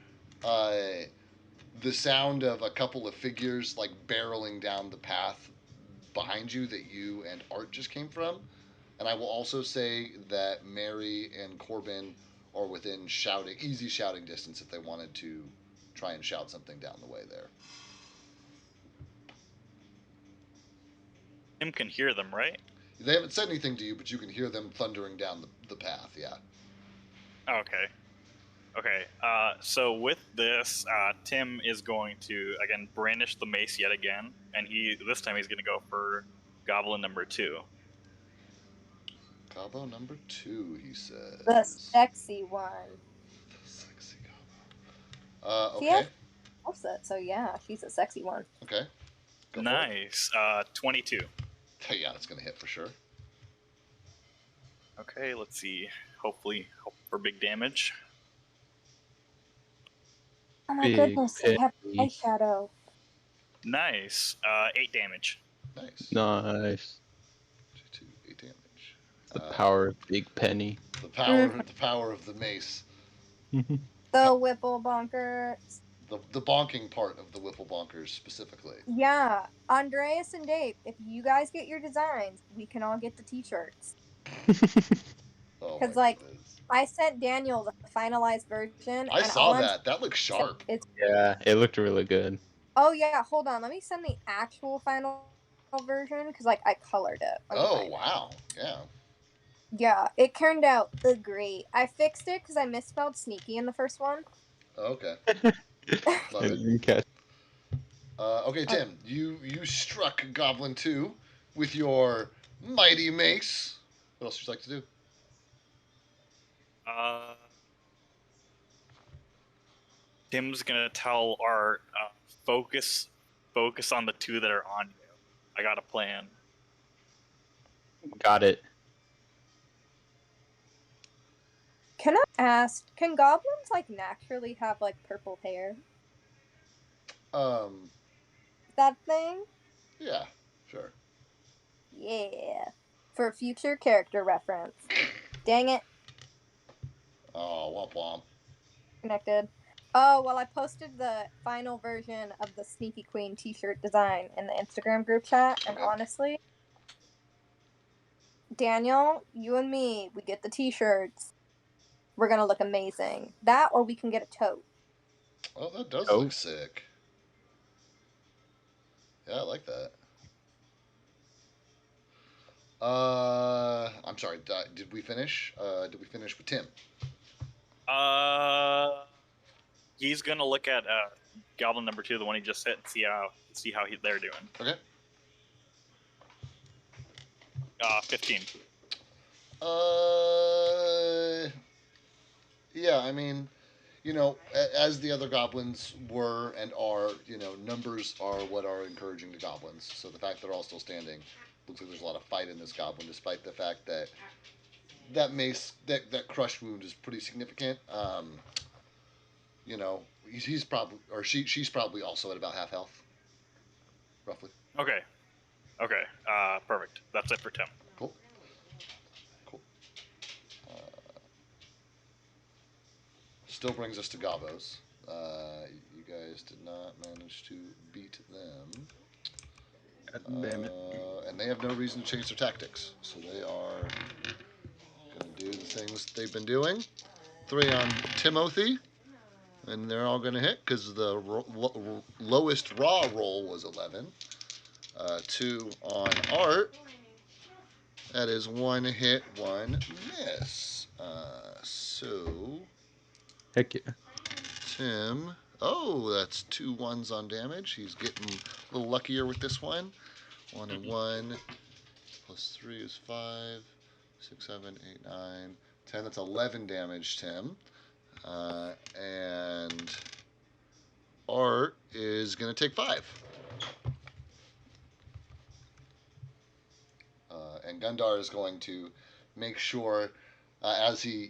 the sound of a couple of figures like barreling down the path behind you that you and Art just came from. And I will also say that Mary and Corbin are within easy shouting distance if they wanted to try and shout something down the way there. Tim can hear them, right? They haven't said anything to you, but you can hear them thundering down the path, yeah. Okay. Okay. So with this, Tim is going to again brandish the mace yet again, and this time he's going to go for Goblin number 2. Gobbo number 2, he says. The sexy one. The sexy Gobbo. Okay. So yeah, she's a sexy one. Okay. Go Nice. 22. For it. Yeah, that's gonna hit for sure. Okay, let's see. Hopefully, hope for big damage. Oh my Big goodness, they have petty. eyeshadow. Nice. 8 damage. Nice. Nice. 8 damage. The power of Big Penny. The power of the mace. The Whipple Bonkers. The bonking part of the Whipple Bonkers specifically. Yeah, Andreas and Dave, if you guys get your designs, we can all get the t-shirts. Because I sent Daniel the finalized version. I saw that. That looks sharp. Yeah, it looked really good. Oh yeah, hold on. Let me send the actual final version because like I colored it. Oh wow, yeah. Yeah, it turned out great. I fixed it because I misspelled sneaky in the first one. Okay. Love it. Okay. Okay, Tim, you struck Goblin 2 with your mighty mace. What else would you like to do? Tim's gonna tell Art, focus on the 2 that are on you. I got a plan. Got it. Can I ask, can goblins like naturally have like purple hair? That thing? Yeah, sure. Yeah. For future character reference. Dang it, Oh, womp womp. connected. Oh, well, I posted the final version of the Sneaky Queen t shirt design in the Instagram group chat, and Okay. honestly, Daniel, you and me, we get the t shirts. We're gonna look amazing. That, or we can get a tote. Oh, that does Oh, look sick. Yeah, I like that. I'm sorry. Did we finish? Did we finish with Tim? Uh, he's gonna look at Goblin number 2, the one he just hit, and see how they're doing. Okay. 15. Yeah. I mean, as the other goblins were and are, numbers are what are encouraging the goblins. So the fact they're all still standing looks like there's a lot of fight in this goblin, despite the fact that that crush wound is pretty significant. He's probably or she's probably also at about half health, roughly. Okay. Okay. Perfect. That's it for Tim. Cool. Cool. Uh, Still brings us to Gavos. You guys did not manage to beat them. God damn it. And they have no reason to change their tactics. So they are going to do the things they've been doing. 3 on Timothy. And they're all going to hit because the lowest raw roll was 11. 2 on Art. That is 1 hit, 1 miss. So Heck yeah. Tim. Oh, that's 2 ones on damage. He's getting a little luckier with this one. 1 and 1 plus 3 is 5. 6, 7, 8, 9, 10. That's 11 damage, Tim. And Art is going to take 5. And Gundar is going to make sure as he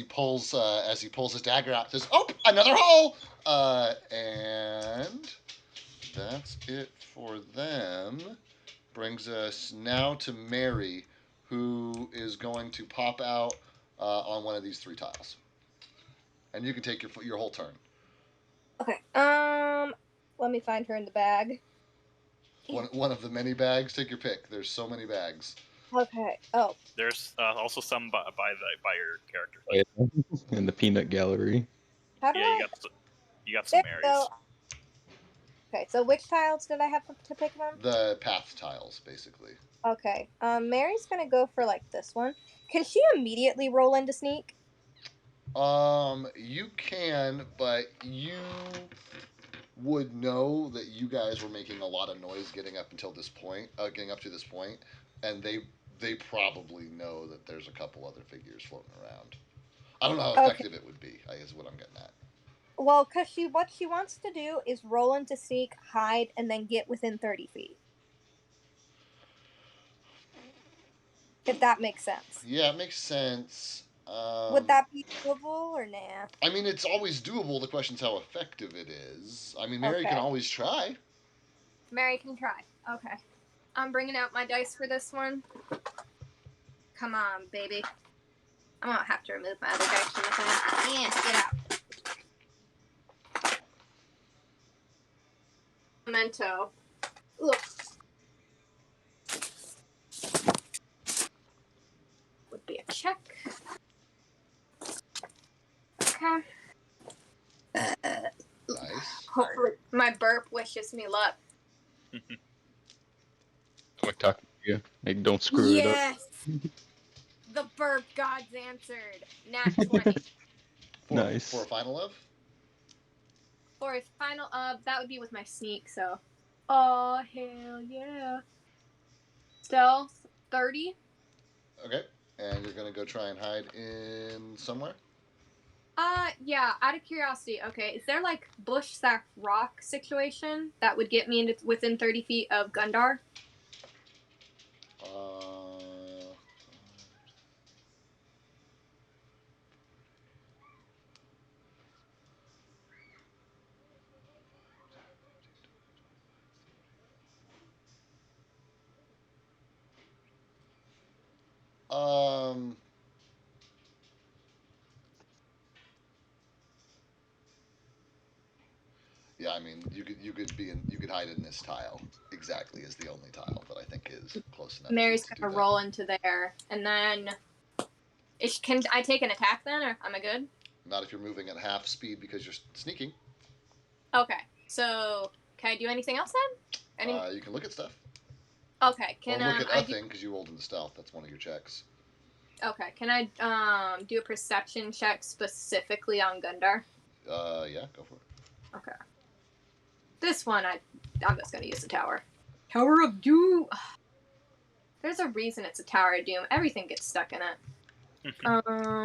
pulls his dagger out, says, "Oh, another hole!" And that's it for them. Brings us now to Mary, who is going to pop out on one of these 3 tiles, and you can take your whole turn. Okay. Let me find her in the bag. One of the many bags. Take your pick. There's so many bags. Okay. Oh. There's also some by your character. Oh, yeah. In the peanut gallery. How do Yeah, I? you got some There we go. Marys. Okay, so which tiles did I have to pick from? The path tiles, basically. Okay. Mary's gonna go for like this one. Can she immediately roll into sneak? You can, but you would know that you guys were making a lot of noise getting up to this point, and they probably know that there's a couple other figures floating around. I don't know how Okay. effective it would be, I guess is what I'm getting at. Well, cause what she wants to do is roll into sneak, hide, and then get within 30 feet. If that makes sense. Yeah, it makes sense. Would that be doable or nah? I mean, it's always doable. The question's how effective it is. I mean, Mary can Okay. always try. Mary can try. Okay. I'm bringing out my dice for this one. Come on, baby. I'm gonna have to remove my other dice from the thing. Yeah, get out. Memento. Ugh. Would be a check. Okay. Nice. Hopefully, my burp wishes me luck. I'm talking to you. Like, don't screw it up. Yes! The burp gods answered. Nat 20. Nice. For a final of? For a final of, that would be with my sneak, so. Oh, hell yeah. Stealth 30. Okay. And you're going to go try and hide in somewhere? Yeah, out of curiosity, okay, is there like bush sack rock situation that would get me into within 30 feet of Gundar? Yeah, I mean, you could hide in this tile. Exactly is the only tile that I think is close enough Mary's to do gonna that. roll into there, and then can I take an attack then, or am I good? Not if you're moving at half speed because you're sneaking. Okay, so can I do anything else then? You can look at stuff. Okay, Or can look at I a do? thing because you rolled into stealth. That's one of your checks. Okay, can I do a perception check specifically on Gundar? Yeah, go for it. Okay. This one, I'm just gonna use the tower. Tower of Doom. There's a reason it's a Tower of Doom. Everything gets stuck in it. I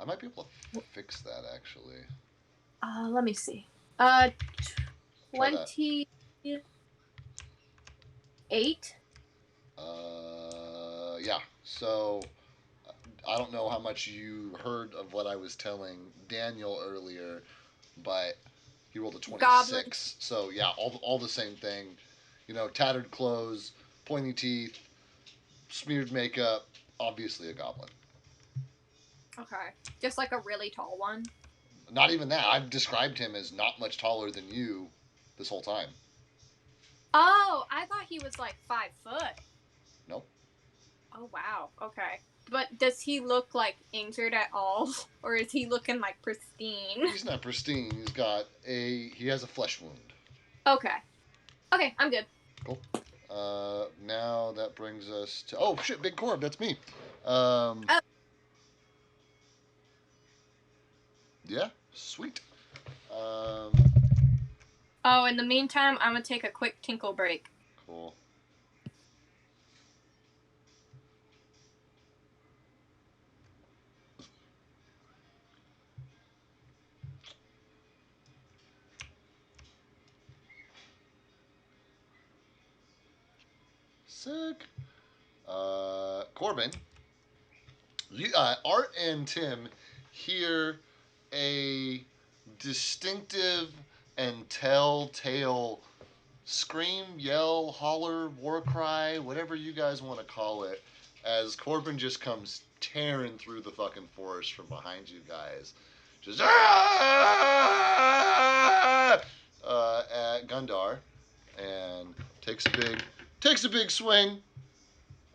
might be able to fix that actually. Let me see. Try that. 28. Yeah. So I don't know how much you heard of what I was telling Daniel earlier, but he rolled a 26. Goblin. So yeah, all the same thing. You know, tattered clothes, pointy teeth, smeared makeup. Obviously a goblin. Okay, just like a really tall one. Not even that. I've described him as not much taller than you this whole time. Oh, I thought he was like 5 foot. Nope. Oh wow. Okay. But does he look like injured at all, or is he looking like pristine? He's not pristine. He has a flesh wound. Okay. Okay, I'm good. Cool. Now that brings us to shit, Big Corb. That's me. Yeah, sweet. Oh, in the meantime, I'm gonna take a quick tinkle break. Cool. Sick. Corbin, Art and Tim hear a distinctive and telltale scream, yell, holler, war cry, whatever you guys want to call it, as Corbin just comes tearing through the fucking forest from behind you guys. Just at Gundar, and takes a big swing,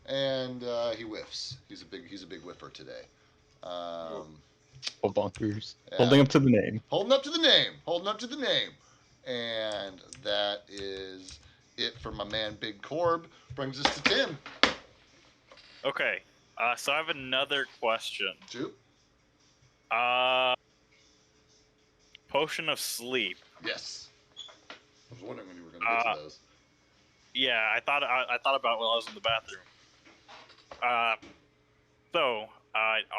and he whiffs. He's a big whiffer today. Oh, bonkers. Yeah. Holding up to the name. Holding up to the name. Holding up to the name. And that is it for my man Big Corb. Brings us to Tim. Okay. So I have another question. Shoot. Potion of sleep. Yes. I was wondering when you were going to get to those. Yeah, I thought about it while I was in the bathroom.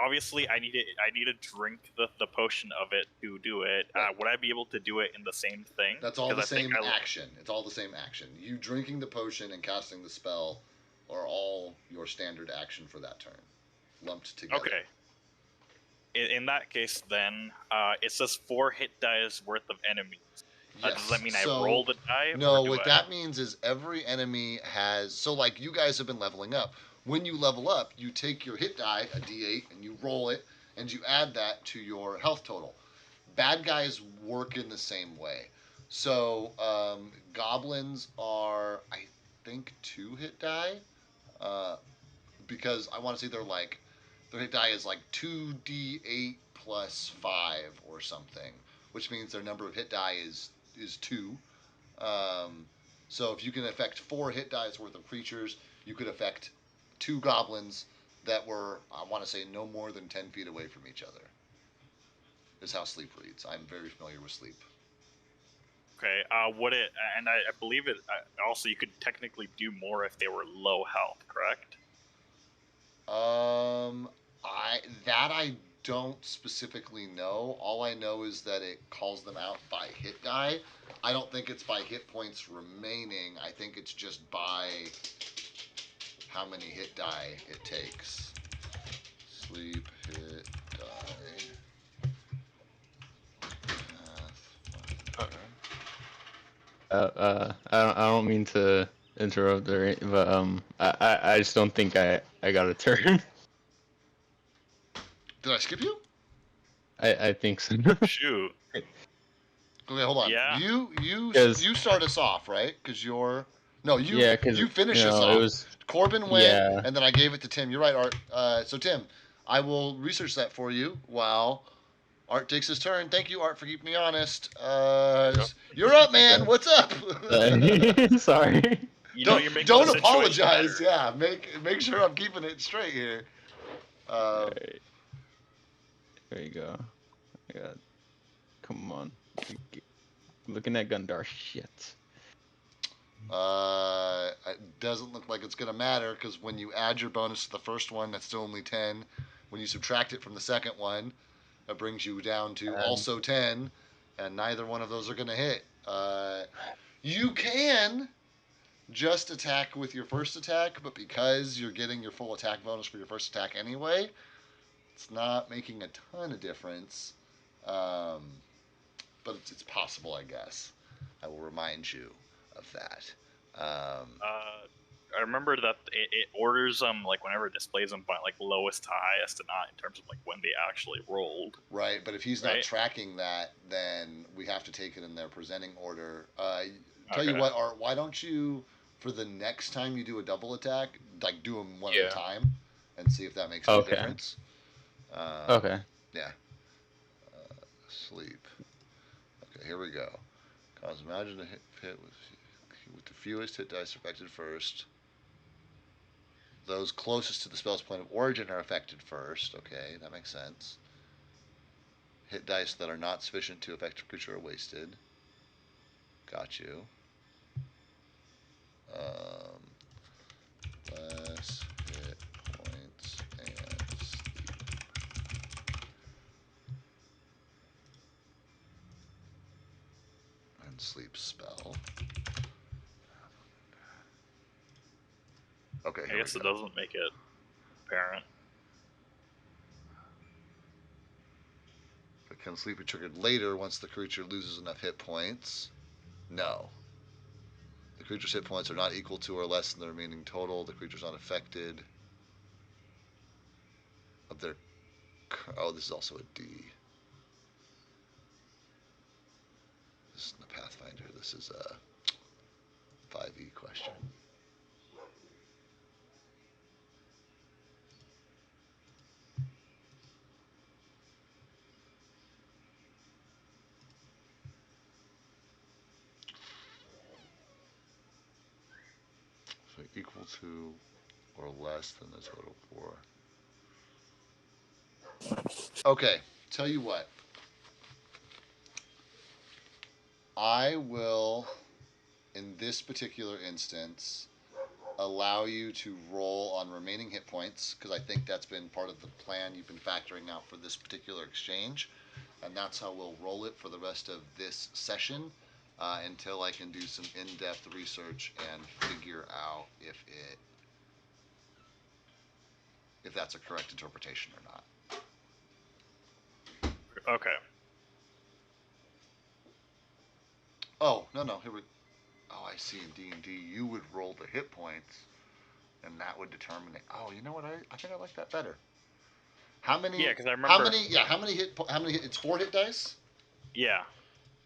Obviously I need to drink the potion of it to do it. Right. Would I be able to do it in the same thing? That's all the same action. It's all the same action. You drinking the potion and casting the spell are all your standard action for that turn, lumped together. Okay. In that case, then, it says 4 hit dice worth of enemies. Yes. Does that mean I roll the die? No, what that means is every enemy has... So, like, you guys have been leveling up. When you level up, you take your hit die, a d8, and you roll it, and you add that to your health total. Bad guys work in the same way. So, goblins are, I think, 2 hit die. Because I want to say their hit die is like 2d8 plus 5 or something, which means their number of hit die is 2. So if you can affect 4 hit dice worth of creatures, you could affect 2 goblins that were, I want to say, no more than 10 feet away from each other. Is how sleep reads. I'm very familiar with sleep. Okay, would it, and I believe it, also you could technically do more if they were low health, correct? I don't specifically know. All I know is that it calls them out by hit die. I don't think it's by hit points remaining. I think it's just by how many hit die it takes. Sleep hit die. I don't mean to interrupt there, but I just don't think I got a turn. Did I skip you? I think so. Shoot. Okay, hold on. Yeah. You start us off, right? Because you're no, Yeah, because you finish us it off. was Corbin went, yeah. and then I gave it to Tim. You're right, Art. So Tim, I will research that for you while Art takes his turn. Thank you, Art, for keeping me honest. You're up, man. What's up? Sorry. You know, you're making the Don't situation apologize. better. Yeah, make sure I'm keeping it straight here. Alright, there you go. I got. Come on. Looking at Gundar. Shit. It doesn't look like it's going to matter because when you add your bonus to the first one, that's still only 10. When you subtract it from the second one, that brings you down to also 10, and neither one of those are going to hit. You can just attack with your first attack, but because you're getting your full attack bonus for your first attack anyway, it's not making a ton of difference. But it's possible, I guess. I will remind you of that. I remember that it orders like whenever it displays them by like lowest to highest and not in terms of like when they actually rolled. Right, but if he's not Right. tracking that, then we have to take it in their presenting order. Tell you Okay. what, Art, why don't you, for the next time you do a double attack, like do them one at Yeah. a time and see if that makes any Okay. difference. Okay. Yeah. Sleep. Okay, here we go. Cause imagine a hit with the fewest hit dice affected first. Those closest to the spell's point of origin are affected first. Okay, that makes sense. Hit dice that are not sufficient to affect a creature are wasted. Got you. Less hit points and sleep. And sleep spell. Okay, I guess it doesn't make it apparent. But can sleep be triggered later once the creature loses enough hit points? No. The creature's hit points are not equal to or less than the remaining total. The creature's not affected of their. Oh, this is also a D. This is the Pathfinder. This is a 5e question. So equal to or less than the total for. Okay, tell you what. I will, in this particular instance, allow you to roll on remaining hit points because I think that's been part of the plan you've been factoring out for this particular exchange, and that's how we'll roll it for the rest of this session until I can do some in-depth research and figure out if that's a correct interpretation or not. Okay. Oh no, here we. Oh, I see. In D&D, you would roll the hit points, and that would determine it. Oh, you know what? I think I like that better. How many? Yeah, because I remember. How many? Yeah, how many hit? It's 4 hit dice. Yeah.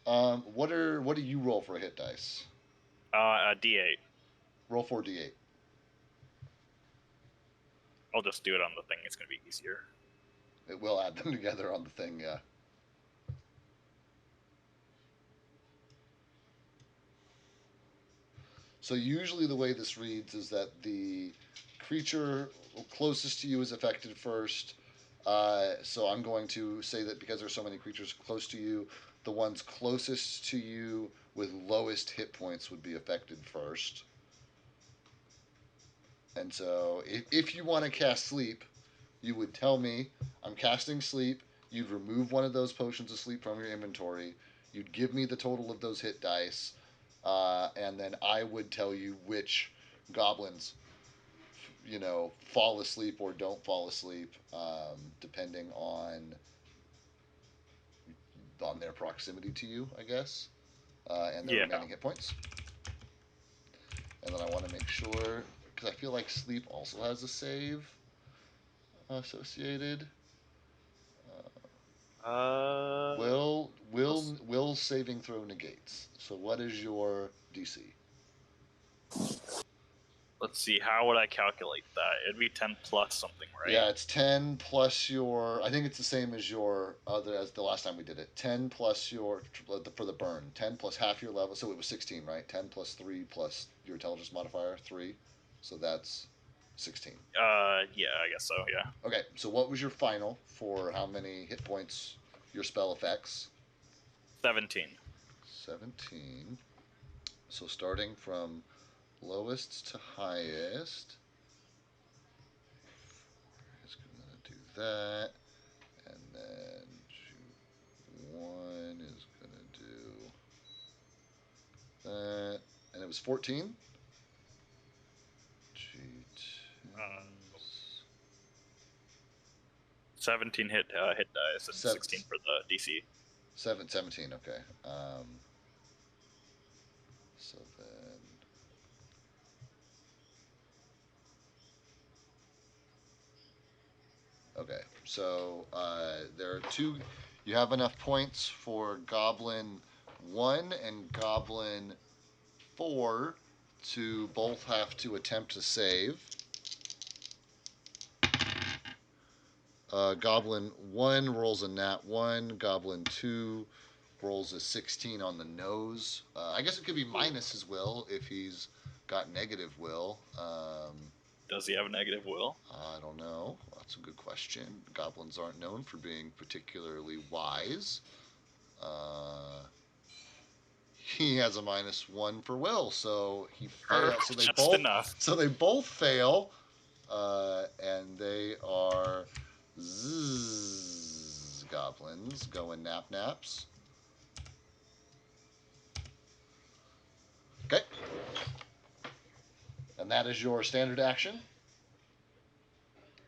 What do you roll for a hit dice? A D8. Roll 4d8. I'll just do it on the thing. It's gonna be easier. It will add them together on the thing. Yeah. So usually the way this reads is that the creature closest to you is affected first. So I'm going to say that because there's so many creatures close to you, the ones closest to you with lowest hit points would be affected first. And so if you want to cast sleep, you would tell me, I'm casting sleep. You'd remove one of those potions of sleep from your inventory. You'd give me the total of those hit dice. And then I would tell you which goblins, fall asleep or don't fall asleep, depending on their proximity to you, I guess, and their remaining hit points. And then I want to make sure, because I feel like sleep also has a save associated. Will saving throw negates. So what is your DC? Let's see. How would I calculate that? It'd be 10 plus something, right? Yeah, it's 10 plus your. I think it's the same as your other as the last time we did it. 10 plus your for the burn. 10 plus half your level. So it was 16, right? 10 plus 3 plus your intelligence modifier 3. So that's 16. Yeah, I guess so. Yeah. Okay, so what was your final for how many hit points your spell affects? 17. 17. So starting from lowest to highest, it's going to do that, and then G1 is going to do that, and it was 14. G2. 17 hit dice and 16 for the DC. 17, okay. So then. Okay, so there are two. You have enough points for Goblin 1 and Goblin 4 to both have to attempt to save. Goblin 1 rolls a nat 1. Goblin 2 rolls a 16 on the nose. I guess it could be minus his will if he's got negative will. Does he have negative will? I don't know. That's a good question. Goblins aren't known for being particularly wise. He has a -1 for will, so he fails. So they Just both. enough. So they both fail, and they are goblins going nap naps. Okay. And that is your standard action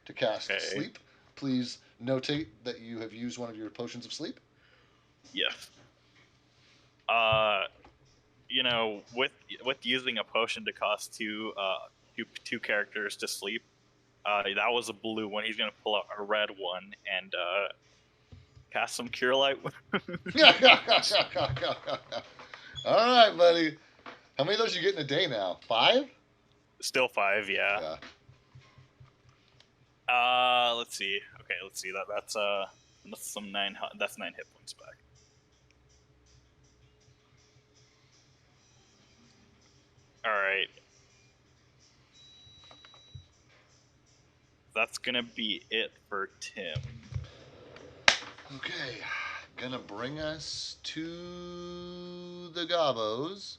to cast sleep. Please notate that you have used one of your potions of sleep. Yes. With using a potion to cost two characters to sleep, that was a blue one. He's gonna pull out a red one and cast some Cure Light. All right, buddy. How many of those you get in a day now? 5? Still 5, yeah. Let's see. Okay, let's see. That's some 9. That's 9 hit points back. All right. That's gonna be it for Tim. Okay, gonna bring us to the Gobos.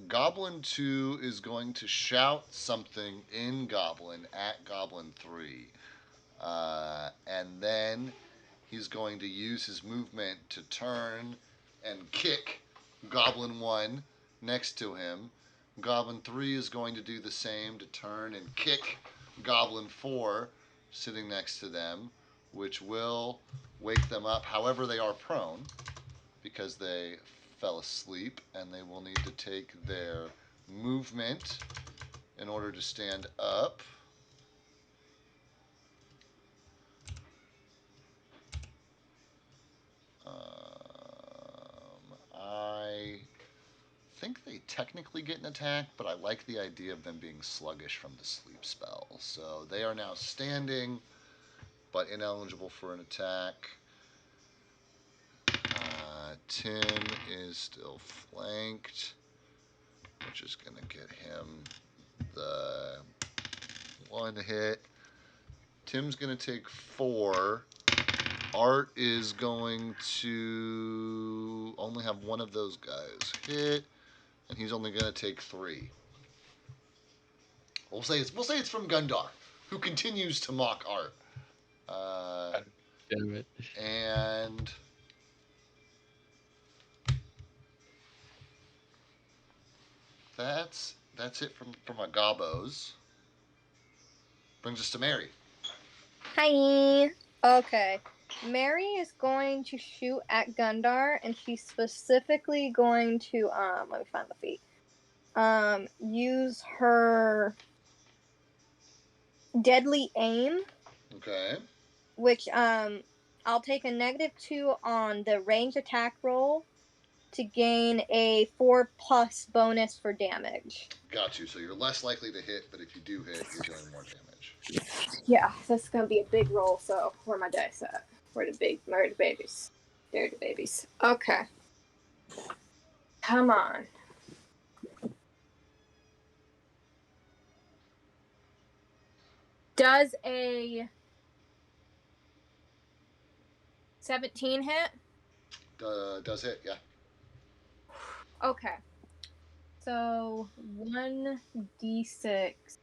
Goblin 2 is going to shout something in Goblin at Goblin 3. And then he's going to use his movement to turn and kick Goblin 1 next to him. Goblin 3 is going to do the same to turn and kick Goblin 4 sitting next to them, which will wake them up. However, they are prone because they fell asleep, and they will need to take their movement in order to stand up. I think they technically get an attack, but I like the idea of them being sluggish from the sleep spell. So they are now standing, but ineligible for an attack. Tim is still flanked, which is going to get him the 1 hit. Tim's going to take 4. Art is going to only have one of those guys hit, and he's only going to take 3. We'll say it's from Gundar, who continues to mock Art. Damn it. And that's it from my Gobos. Brings us to Mary. Hi. Okay. Mary is going to shoot at Gundar, and she's specifically going to let me find the feat. Use her deadly aim. Okay. Which I'll take a -2 on the range attack roll to gain a 4+ bonus for damage. Got you. So you're less likely to hit, but if you do hit, you're dealing more damage. Yeah, that's gonna be a big roll. So where are my dice at? Where the babies? There the babies. Okay. Come on. Does a 17 hit? Does hit, yeah. Okay. So 1d6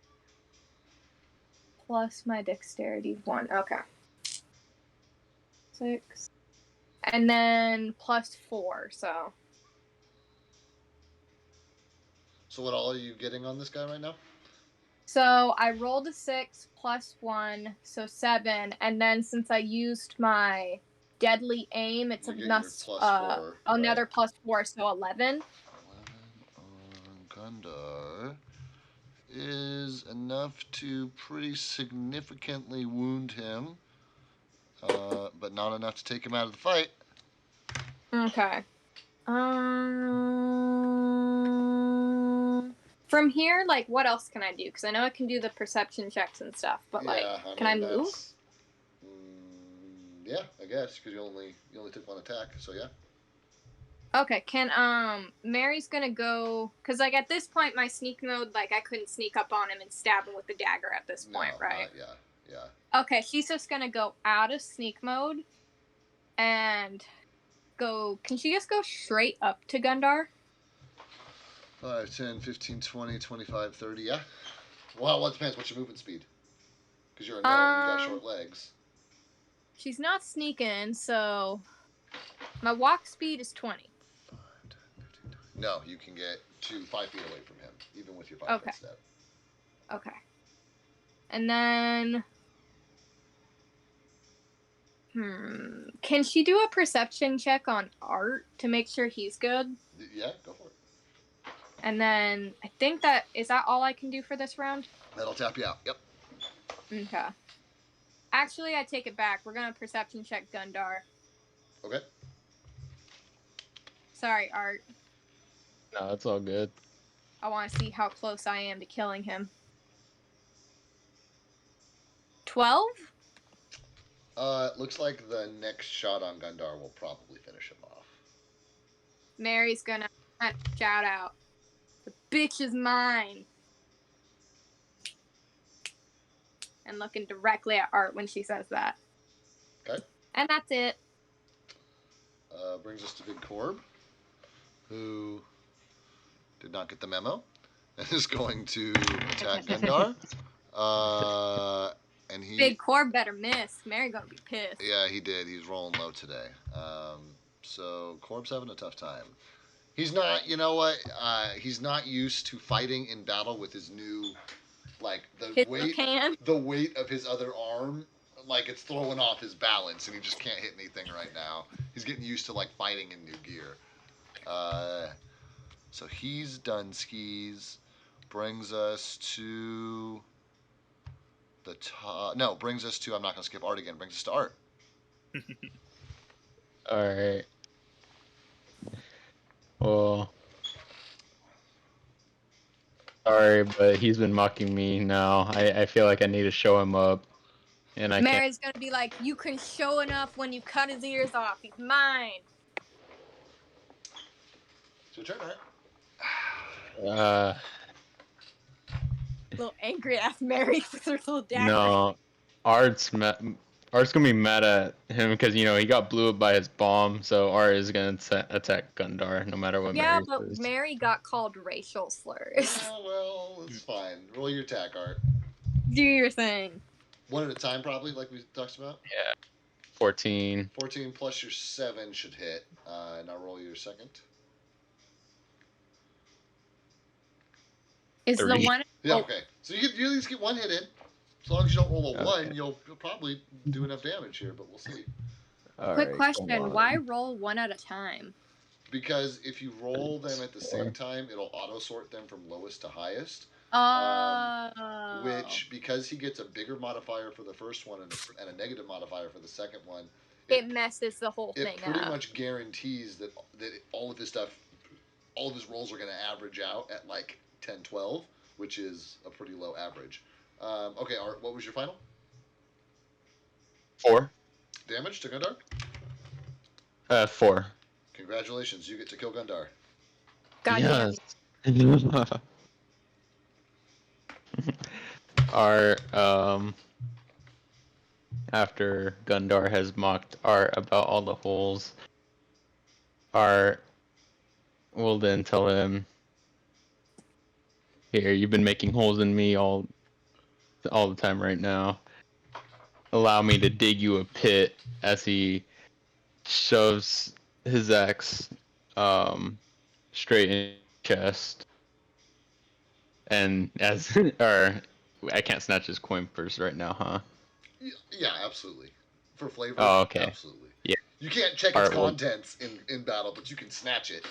plus my dexterity 1. Okay. 6. And then +4, so. So what all are you getting on this guy right now? So I rolled a 6 plus 1, so 7. And then since I used my deadly aim, it's another +4, so 11. 11 on Gundar is enough to pretty significantly wound him, but not enough to take him out of the fight. Okay. From here, like, what else can I do? Because I know I can do the perception checks and stuff, but can I move? Yeah, I guess because you only took one attack, so yeah. Okay, can Mary's gonna go because like at this point my sneak mode like I couldn't sneak up on him and stab him with the dagger at this point, right? Yeah. Okay, she's just gonna go out of sneak mode and go. Can she just go straight up to Gundar? 5, 10, 15, 20, 25, 30, yeah. Well, it depends. What's your movement speed? Because you're a gnome, you got short legs. She's not sneaking, so my walk speed is 20. 5, 10, 15, 20. No, you can get to 5 feet away from him, even with your 5-foot step. Okay. And then, can she do a perception check on Art to make sure he's good? Yeah, go for it. And then I think is that all I can do for this round? That'll tap you out. Yep. Okay. Actually, I take it back. We're gonna perception check Gundar. Okay. Sorry, Art. No, it's all good. I want to see how close I am to killing him. 12? It looks like the next shot on Gundar will probably finish him off. Mary's gonna shout out, "The bitch is mine!" And looking directly at Art when she says that. Okay. And that's it. Brings us to Big Corb, who did not get the memo and is going to attack Gundar. And Big Corb better miss. Mary gonna be pissed. Yeah, he did. He's rolling low today. So Corb's having a tough time. He's not, you know what? He's not used to fighting in battle with his new, like the weight of his other arm. Like it's throwing off his balance, and he just can't hit anything right now. He's getting used to like fighting in new gear. So he's done skis. Brings us to the top. No, brings us to. I'm not gonna skip Art again. Brings us to Art. All right. Well, sorry, but he's been mocking me now. I feel like I need to show him up. And Mary's gonna be like, "You can show enough when you cut his ears off. He's mine." It's your turn, Art. A little angry ass Mary with her little dagger. No, Art's gonna be mad at him because he got blew up by his bomb. So Art is gonna attack Gundar no matter what. Yeah, Mary but says. Mary got called racial slurs. Well, it's fine. Roll your attack, Art. Do your thing. One at a time, probably, like we talked about. Yeah. 14. 14 plus your 7 should hit. Now roll your second. Is 3. the one? Yeah, okay. So you at least get one hit in. As long as you don't roll a 1, you'll probably do enough damage here, but we'll see. Quick question, why roll one at a time? Because if you roll them at the same time, it'll auto-sort them from lowest to highest. Which, because he gets a bigger modifier for the first one and a negative modifier for the second one, it messes the whole it thing pretty up. much guarantees that all of his stuff, all of his rolls are going to average out at like 10, 12, which is a pretty low average. Okay, Art, what was your final 4. damage to Gundar? 4. Congratulations, you get to kill Gundar. Goddamn. Yes. Our after Gundar has mocked Art about all the holes, Art will then tell him, "Here, you've been making holes in me all the time right now. Allow me to dig you a pit," as he shoves his axe straight in his chest. And as or I can't snatch his coin purse right now, huh? Yeah, absolutely. For flavor, Oh, okay. absolutely. Yeah. You can't check its Art will, contents in battle, but you can snatch it.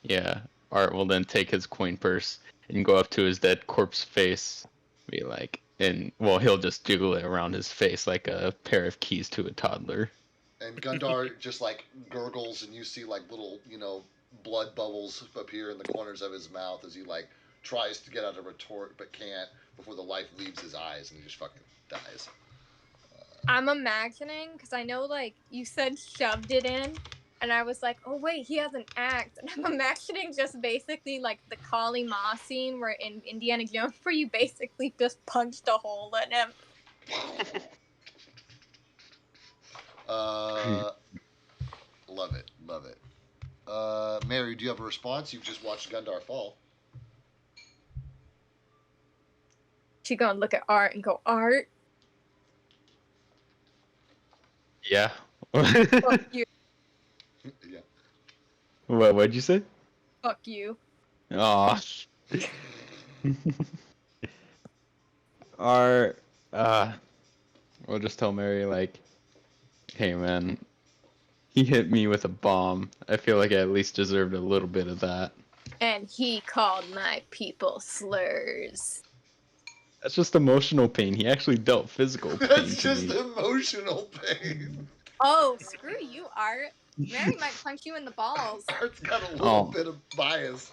yeah. Art will then take his coin purse and go up to his dead corpse face, be like, and well, he'll just jiggle it around his face like a pair of keys to a toddler. And Gundar just like gurgles, and you see like little, blood bubbles appear in the corners of his mouth as he like tries to get out a retort but can't before the life leaves his eyes, and he just fucking dies. I'm imagining, because I know, like, you said shoved it in, and I was like, oh, wait, he has an axe. And I'm imagining just basically, like, the Kali Ma scene where in Indiana Jones, where you basically just punched a hole in him. Love it, love it. Mary, do you have a response? You've just watched Gundar fall. She gonna look at Art and go, Art, Yeah. fuck you, Yeah. What'd you say? fuck you. Aw. Our we'll just tell Mary like, hey man, he hit me with a bomb. I feel like I at least deserved a little bit of that. And he called my people slurs. That's just emotional pain. He actually dealt physical pain That's to just me. emotional pain. Oh, screw you, Art. Mary might punch you in the balls. Art's got a little Oh. bit of bias.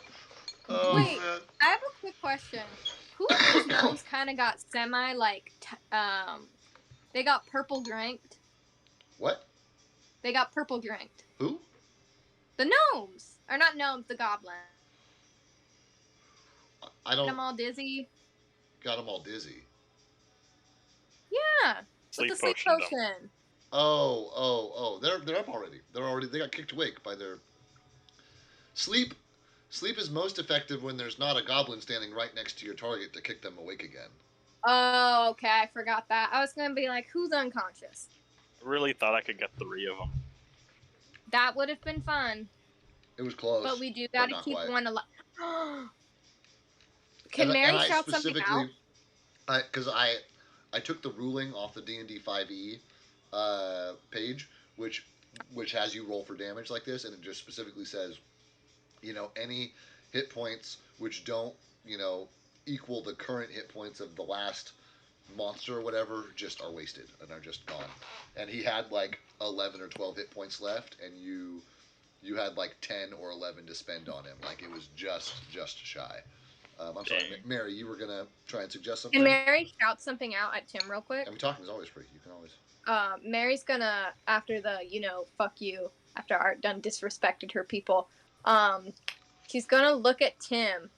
Oh, Wait, man. I have a quick question. Who of these gnomes kind of got semi like they got purple dranked? What? They got purple dranked. Who? The gnomes, or not gnomes, the goblin. I Got them don't. all dizzy. Got them all dizzy. Yeah, Sleep with the sleep potion. potion. Oh. They're up already. They got kicked awake by their sleep. Sleep is most effective when there's not a goblin standing right next to your target to kick them awake again. Oh, okay, I forgot that. I was gonna be like, who's unconscious? I really thought I could get 3 of them. That would have been fun. It was close. But we do gotta keep quite. one alive. Can Mary I shout something out? Because I took the ruling off the D&D 5e page, which has you roll for damage like this, and it just specifically says, any hit points which don't, equal the current hit points of the last monster or whatever, just are wasted and are just gone. And he had like 11 or 12 hit points left, and you had like 10 or 11 to spend on him. Like it was just shy. I'm sorry, Mary, you were gonna try and suggest something. Can Mary shout something out at Tim real quick? I mean, talking is always free. You can always. Mary's gonna, after the fuck you, after Art done disrespected her people, she's gonna look at Tim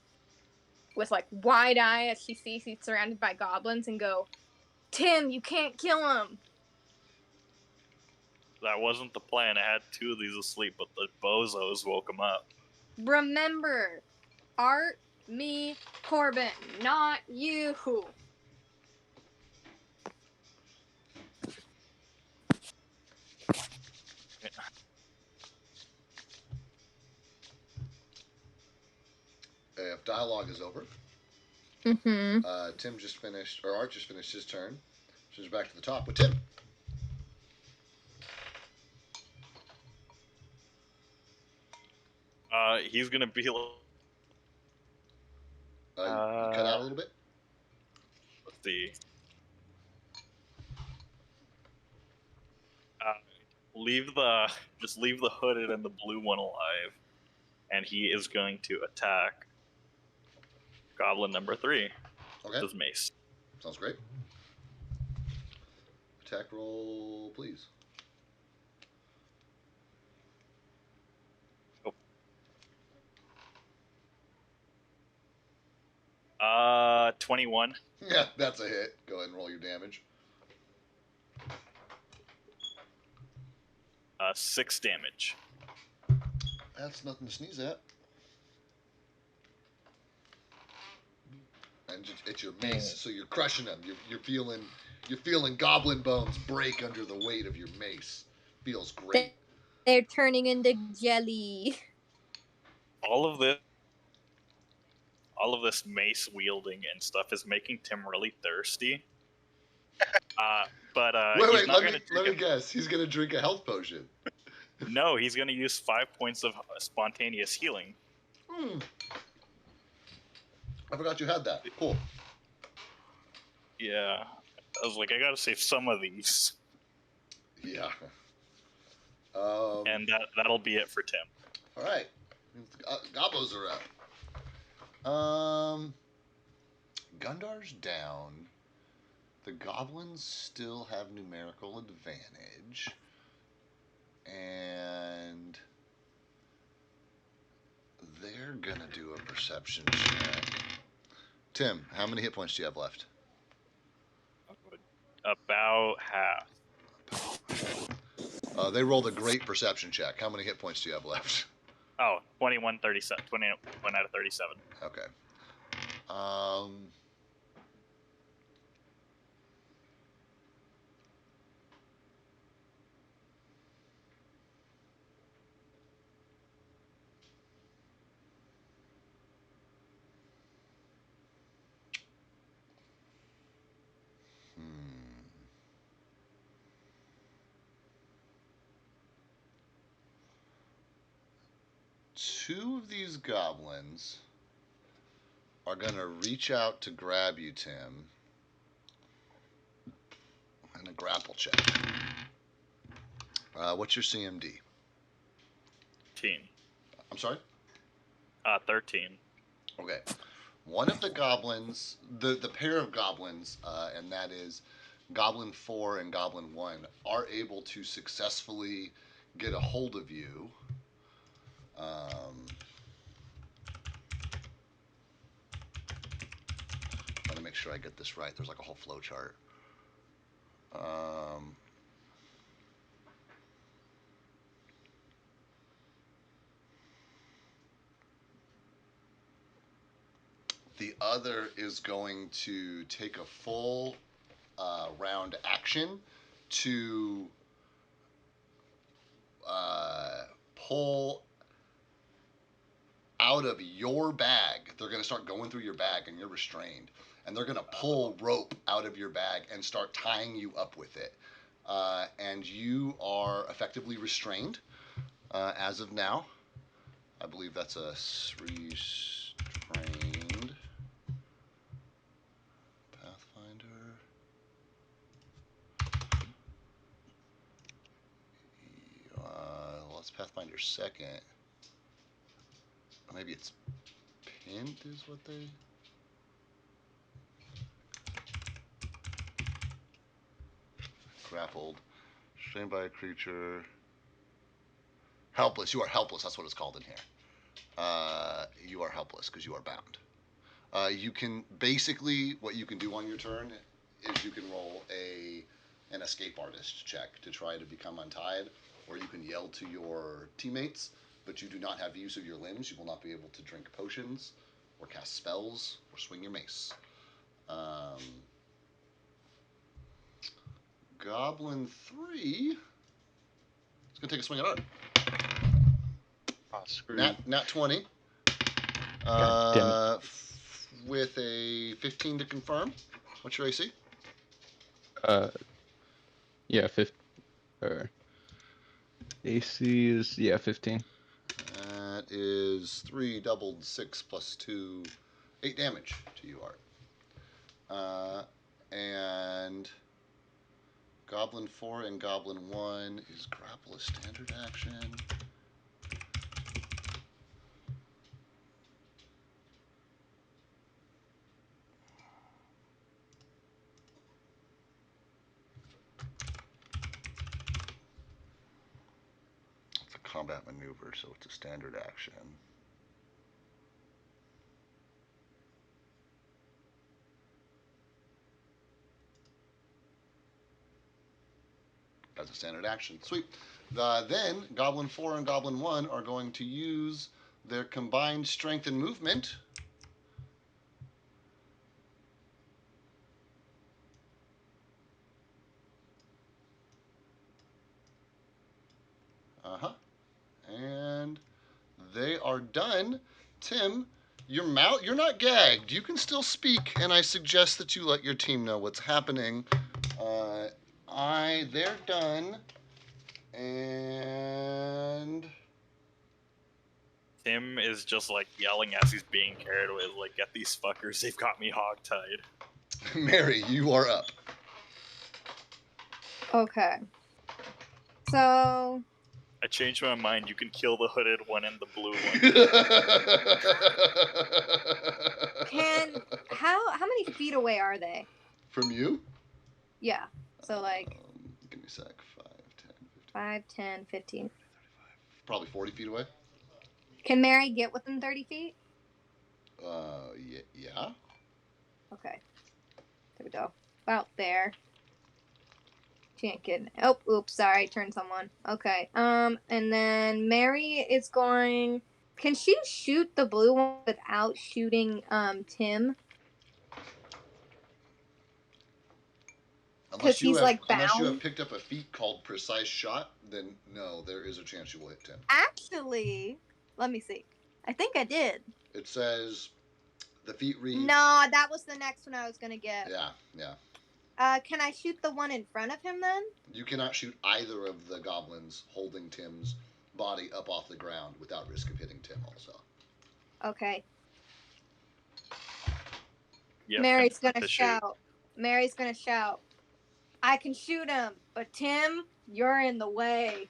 with like wide eye as she sees he's surrounded by goblins and go, Tim, you can't kill him. That wasn't the plan. I had 2 of these asleep, but the bozos woke them up. Remember, Art, me, Corbin, not you. If dialogue is over, Mm-hmm. Tim just finished, or Art just finished his turn. So it's back to the top with Tim. He's gonna be. You cut out a little bit. Let's see. leave the hooded and the blue one alive, and he is going to attack Goblin number 3 with Okay. his mace. Sounds great. Attack roll, please. 21. Yeah, that's a hit. Go ahead and roll your damage. 6 damage. That's nothing to sneeze at. And it's your mace, so you're crushing them. You're feeling goblin bones break under the weight of your mace. Feels great. They're turning into jelly. All of this mace wielding and stuff is making Tim really thirsty. But Wait, not let me guess. He's gonna drink a health potion. No, he's gonna use 5 points of spontaneous healing. I forgot you had that. Cool. Yeah, I was like, I gotta save some of these. Yeah. And that'll be it for Tim. All right. Gobos are up. Gundar's down. The goblins still have numerical advantage. And they're gonna do a perception check. Tim, how many hit points do you have left? About half. They rolled a great perception check. How many hit points do you have left? Oh, 21 out of 37. Okay. Two of these goblins are going to reach out to grab you, Tim, and a grapple check. What's your CMD? 13. I'm sorry? 13. Okay. One of the goblins, the pair of goblins, and that is Goblin 4 and Goblin 1, are able to successfully get a hold of you. Let me make sure I get this right. There's like a whole flow chart. The other is going to take a full round action to pull out of your bag. They're going to start going through your bag, and you're restrained. And they're going to pull rope out of your bag and start tying you up with it. And you are effectively restrained as of now. I believe that's a restrained Pathfinder. Let's Pathfinder second. Or maybe it's pinned is what they... Grappled. Restrained by a creature. Helpless. You are helpless. That's what it's called in here. You are helpless because you are bound. You can basically, what you can do on your turn is you can roll an escape artist check to try to become untied, or you can yell to your teammates, but you do not have the use of your limbs. You will not be able to drink potions or cast spells or swing your mace. Goblin 3 is going to take a swing at Art. Oh, screw. Nat 20. God With a 15 to confirm. What's your AC? Yeah, 15. AC is 15. That is 3 doubled 6 plus 2, 8 damage to you, Art. And Goblin 4 and Goblin 1 is grapple a standard action. It's a combat maneuver, so it's a standard action. As a standard action. Sweet. Then Goblin 4 and Goblin 1 are going to use their combined strength and movement. And they are done. Tim, you're not gagged. You can still speak, and I suggest that you let your team know what's happening. They're done. And Tim is just like yelling as he's being carried away, like, get these fuckers, they've got me hogtied. Mary, you are up. Okay. So I changed my mind, you can kill the hooded one and the blue one. how many feet away are they? From you? Yeah. So like give me a sec. 5, 10, 15. Probably 40 feet away. Can Mary get within 30 feet? Yeah. Okay. There we go. About there. Can't get. Oh, oops. Sorry. Turned someone. Okay. And then Mary is going. Can she shoot the blue one without shooting Tim? Because he's like bound. Unless you have picked up a feat called Precise Shot, then no, there is a chance you will hit Tim. Actually, let me see. I think I did. It says the feat reads. No, that was the next one I was gonna get. Yeah. Can I shoot the one in front of him then? You cannot shoot either of the goblins holding Tim's body up off the ground without risk of hitting Tim also. Okay. Yep, Mary's gonna shout. Mary's gonna shout. I can shoot him, but Tim, you're in the way.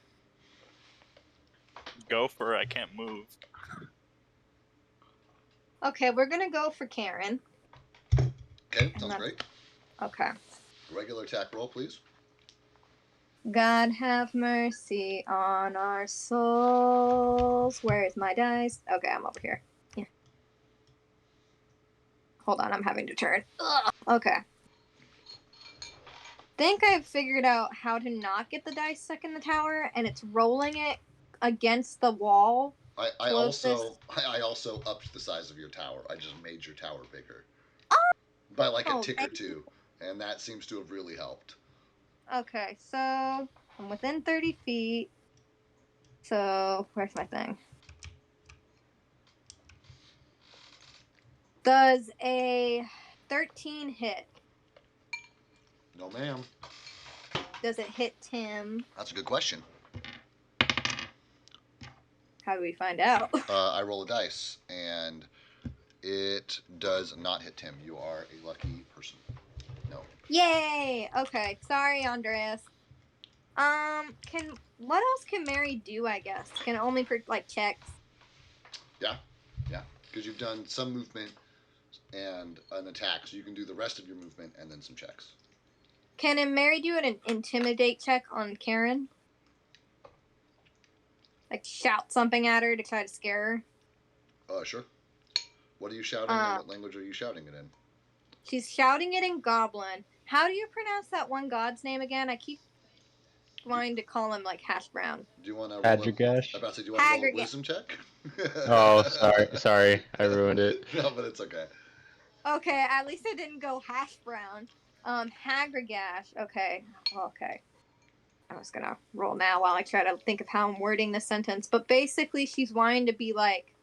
Go for it, I can't move. Okay, we're gonna go for Karen. Okay, sounds great. Okay. Regular attack roll, please. God have mercy on our souls. Where is my dice? Okay, I'm over here. Yeah. Hold on, I'm having to turn. Ugh. Okay. Think I've figured out how to not get the dice stuck in the tower, and it's rolling it against the wall. I also upped the size of your tower. I just made your tower bigger. By like a tick or two. And that seems to have really helped. Okay, so I'm within 30 feet. So, where's my thing? Does a 13 hit? No, ma'am. Does it hit Tim? That's a good question. How do we find out? I roll a dice, and it does not hit Tim. You are a lucky person. No. Yay! Okay, sorry, Andreas. What else can Mary do? I guess can it only for like checks. Yeah, because you've done some movement and an attack, so you can do the rest of your movement and then some checks. Can Mary do an intimidate check on Karen? Like shout something at her to try to scare her? Sure. What are you shouting and what language are you shouting it in? She's shouting it in Goblin. How do you pronounce that one god's name again? I keep wanting to call him like Hash Brown. Do you want to Hadragash? I'm about to say, do you want to roll a wisdom check? Oh, sorry, I ruined it. No, but it's okay. Okay, at least I didn't go Hash Brown. Hadragash. Okay. I was gonna roll now while I try to think of how I'm wording the sentence. But basically, she's wanting to be like,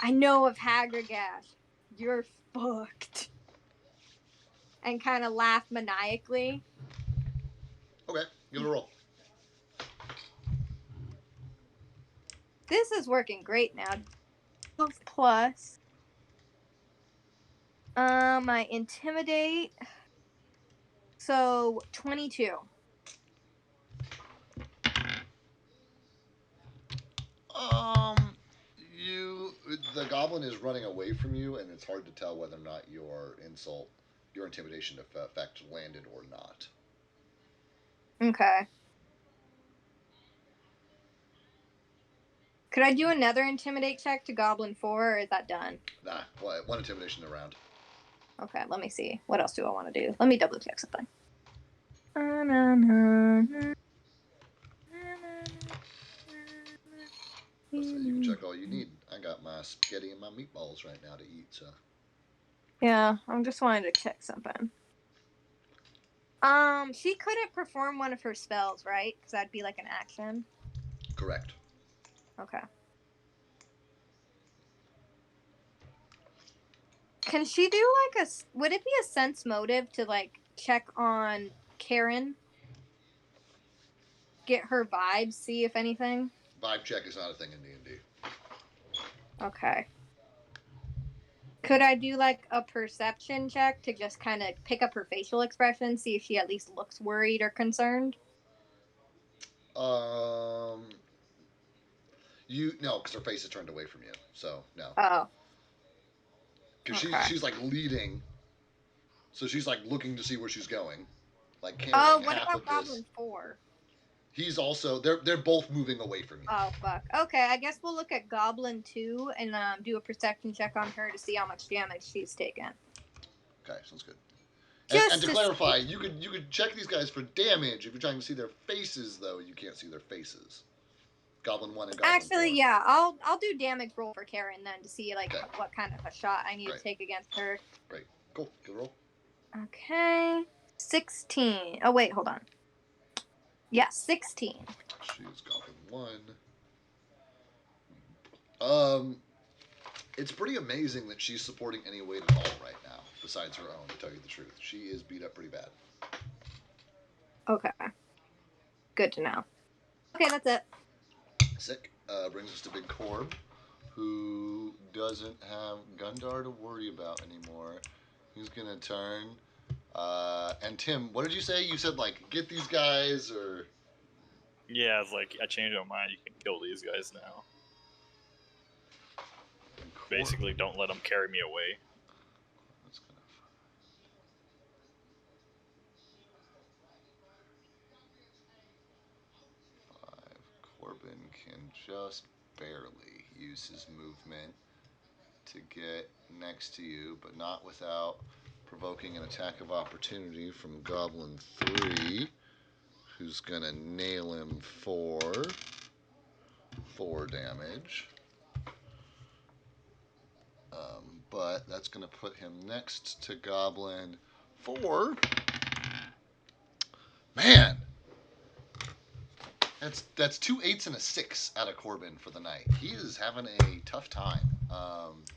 I know of Hadragash. You're fucked. And kind of laugh maniacally. Okay, give it a roll. This is working great now. 12 plus. My intimidate. So 22. The goblin is running away from you, and it's hard to tell whether or not your intimidation effect landed or not. Okay. Could I do another intimidate check to Goblin 4, or is that done? Nah, one intimidation around. Okay, let me see. What else do I want to do? Let me double check something. So you can check all you need. I got my spaghetti and my meatballs right now to eat, so. Yeah, I'm just wanting to check something. She couldn't perform one of her spells, right? Because that'd be like an action. Correct. Okay. Can she do like a? Would it be a sense motive to like check on Karen? Get her vibes, see if anything. Vibe check is not a thing in D&D. Okay. Could I do like a perception check to just kind of pick up her facial expression, see if she at least looks worried or concerned? No, because her face is turned away from you, so no. Oh. Because Okay. she's like leading, so she's like looking to see where she's going, like carrying Oh, what half about of this. Goblin 4? He's also they're both moving away from you. Oh, fuck. Okay, I guess we'll look at Goblin 2 and do a perception check on her to see how much damage she's taken. Okay, sounds good. And to Just clarify, you could check these guys for damage if you're trying to see their faces, though you can't see their faces. Goblin 1 and Goblin 4. Actually, yeah, I'll do damage roll for Karen then to see like Okay. what kind of a shot I need Right. to take against her. Great. Cool. Good roll. Okay. 16. Oh, wait, hold on. Yeah, 16. She's Goblin 1. It's pretty amazing that she's supporting any weight at all right now, besides her own, to tell you the truth. She is beat up pretty bad. Okay. Good to know. Okay, that's it. Sick. Brings us to Big Corb, who doesn't have Gundar to worry about anymore. He's gonna turn. And Tim, what did you say? You said like get these guys, or Yeah, it's like I changed my mind. You can kill these guys now. Basically, don't let them carry me away. That's gonna... Corbin can just barely use his movement to get next to you, but not without provoking an attack of opportunity from Goblin 3, who's gonna nail him for 4 damage. But that's gonna put him next to Goblin 4. Man! That's 2 8s and a 6 out of Corbin for the night. He is having a tough time.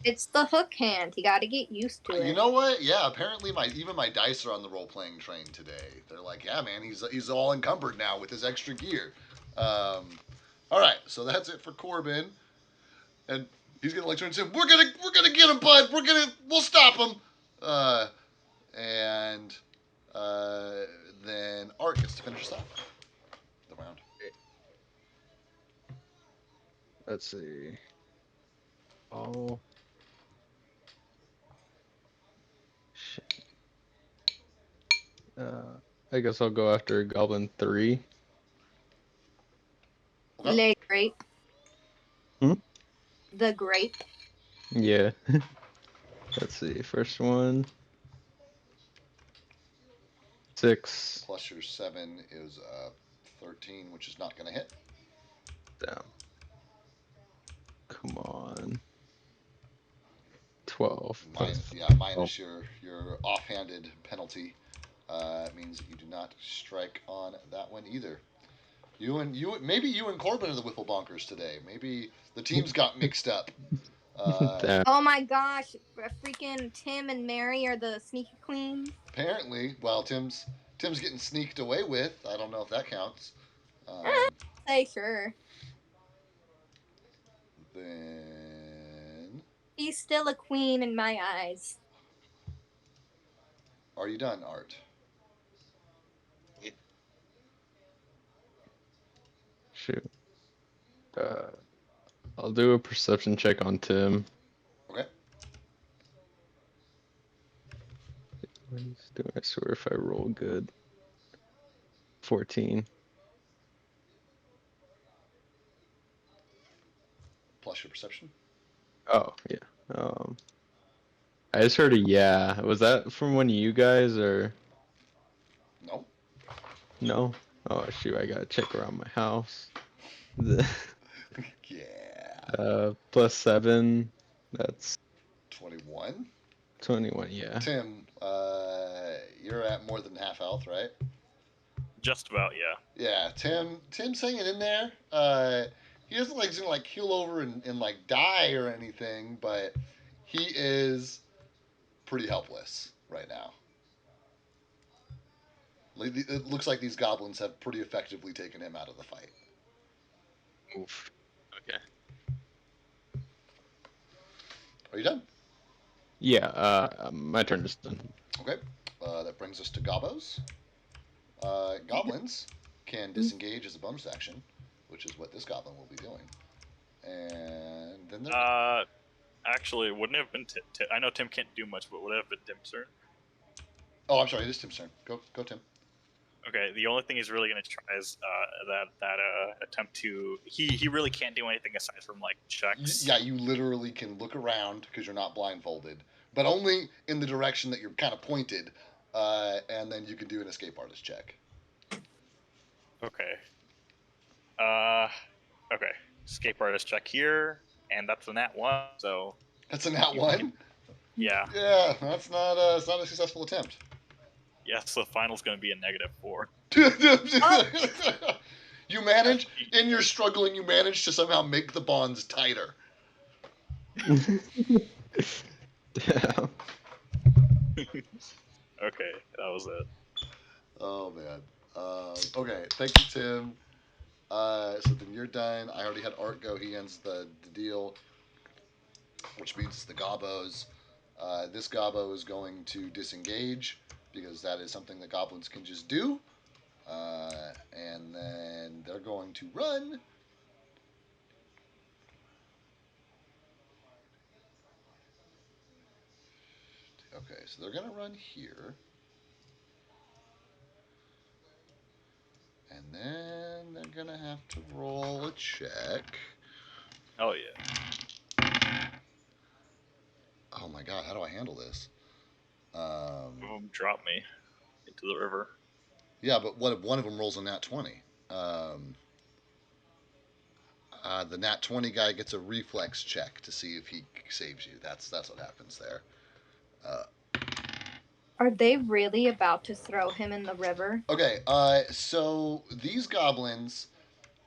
It's the hook hand. You got to get used to it. You know what? Yeah, apparently even my dice are on the role playing train today. They're like, yeah, man, he's all encumbered now with his extra gear. All right, so that's it for Corbin, and he's gonna like turn to him. We're gonna get him, bud. We'll stop him. And then Art gets to finish us off the round. Let's see. Oh. Shit. I guess I'll go after Goblin 3. Okay. Le grape. Hmm? The grape. Yeah. Let's see. First one. 6. Plus your 7 is 13, which is not gonna hit. Damn. Come on. 12. Minus your offhanded penalty means that you do not strike on that one either. Maybe you and Corbin are the Whipple Bonkers today. Maybe the teams got mixed up. Damn. Oh my gosh, freaking Tim and Mary are the sneaky queens. Apparently, well, Tim's getting sneaked away with. I don't know if that counts. Say sure. Then, He's still a queen in my eyes. are you done, Art? I'll do a perception check on Tim. Okay. What he's doing, I swear if I roll good. 14. Plus your perception. Oh, yeah. I just heard a yeah. Was that from one of you guys or No. no? Oh shoot, I gotta check around my house. Yeah. +7. That's 21. 21, yeah. Tim, you're at more than half health, right? Just about, yeah. Yeah, Tim's hanging in there. He doesn't like to like keel over and like die or anything, but he is pretty helpless right now. It looks like these goblins have pretty effectively taken him out of the fight. Oof. Okay. Are you done? Yeah, my turn is done. Okay. That brings us to gobos. Goblins can disengage as a bonus action, which is what this goblin will be doing. And then they're... Actually, wouldn't it have been I know Tim can't do much, but would it have been Tim's turn? Oh, I'm sorry. It is Tim's turn. Go, Tim. Okay, the only thing he's really gonna try is that attempt to he really can't do anything aside from like checks. Yeah, you literally can look around because you're not blindfolded, but only in the direction that you're kind of pointed, and then you can do an escape artist check. Okay. Okay. Escape artist check here, and that's a nat 1. So That's a nat 1. yeah. Yeah, that's not it's not a successful attempt. Yeah, so the final's gonna be a -4. You manage in your struggling. You manage to somehow make the bonds tighter. Damn. Okay, that was it. Oh man. Okay, thank you, Tim. So then you're done. I already had Art go. He ends the deal, which means the gobos. This gobbo is going to disengage because that is something that goblins can just do. And then they're going to run. Okay, so they're going to run here. And then they're going to have to roll a check. Oh yeah. Oh my god, how do I handle this? Drop me into the river. Yeah, but what if one of them rolls a nat 20? The nat 20 guy gets a reflex check to see if he saves you. That's what happens there. Are they really about to throw him in the river? Okay, so these goblins,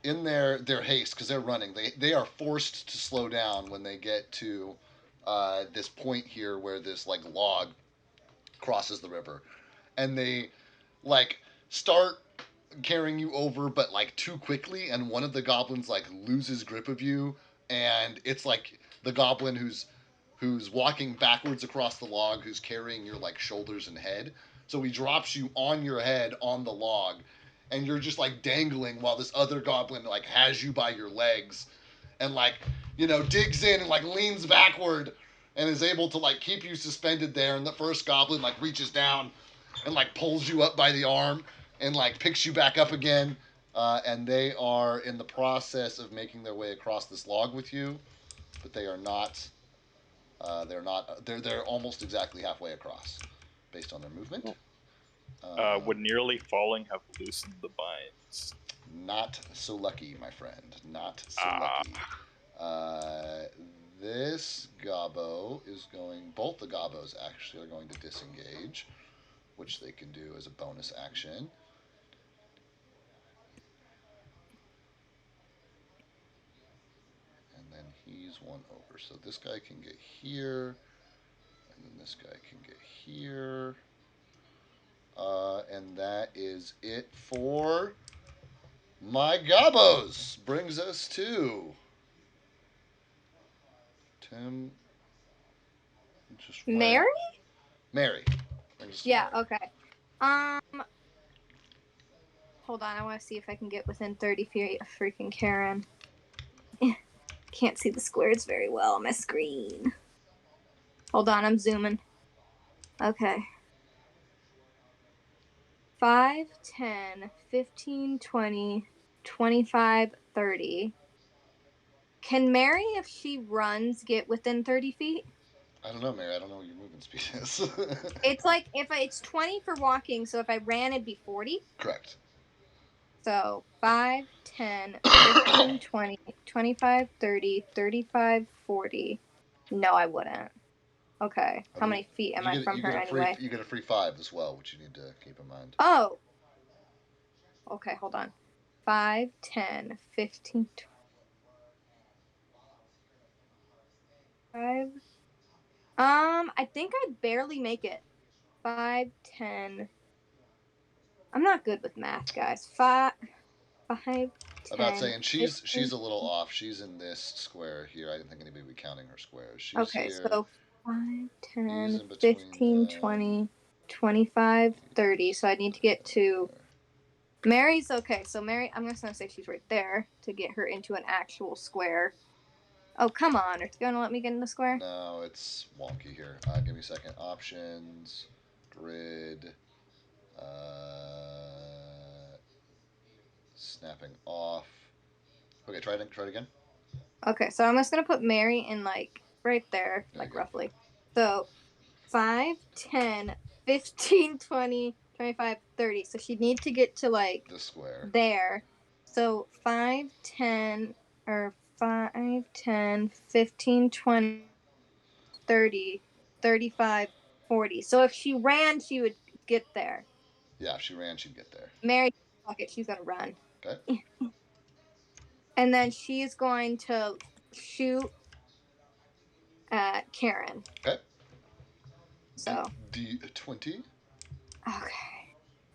in their haste, because they're running, they are forced to slow down when they get to this point here where this like log crosses the river, and they like start carrying you over, but like too quickly, and one of the goblins like loses grip of you, and it's like the goblin who's walking backwards across the log, who's carrying your like shoulders and head. So he drops you on your head on the log, and you're just like dangling while this other goblin like has you by your legs, and like digs in and like leans backward, and is able to like keep you suspended there. And the first goblin like reaches down and like pulls you up by the arm and like picks you back up again. And they are in the process of making their way across this log with you, but they are not. They're not. They're almost exactly halfway across, based on their movement. Would nearly falling have loosened the binds? Not so lucky, my friend. Not so lucky. This gobbo is going. Both the gobbos actually are going to disengage, which they can do as a bonus action. And then he's one over. So this guy can get here, and then this guy can get here. And that is it for my gobbos. Brings us to Tim. Mary? Mary. Yeah, okay. Hold on, I want to see if I can get within 30 feet of freaking Karen. can't see the squares very well on my screen. Hold on, I'm zooming. Okay. 5, 10, 15, 20, 25, 30. Can Mary, if she runs, get within 30 feet? I don't know, Mary. I don't know what your movement speed is. It's like it's 20 for walking, so if I ran, it'd be 40. Correct. So 5, 10, 15, 20, 25, 30, 35, 40. No, I wouldn't. Okay. I How mean, many feet am I from her a anyway? you get a free 5 as well, which you need to keep in mind. Oh. Okay, hold on. 5, 10, 15, 25. I think I'd barely make it. 5, 10. I'm not good with math, guys. 5, 10, About saying 15. she's a little off. She's in this square here. I didn't think anybody would be counting her squares. She's Okay, here. so 5, He's 10, in between 15, them. 20, 25, 30. So I need to get to Mary's. Okay, so Mary, I'm just going to say she's right there to get her into an actual square. Oh, come on. It's going to let me get in the square? No, it's wonky here. Give me a second. Options, grid, snapping off. Okay, try it again. Okay, so I'm just going to put Mary in like right there, There you like go. roughly. So 5, 10, 15, 20, 25, 30. So she'd need to get to like The square. there. So 5, 10, or 5, 10, 15, 20, 30, 35, 40. So if she ran, she would get there. Yeah, if she ran, she'd get there. Mary, fuck it, she's going to run. Okay. And then she's going to shoot at Karen. Okay. So, D20. okay.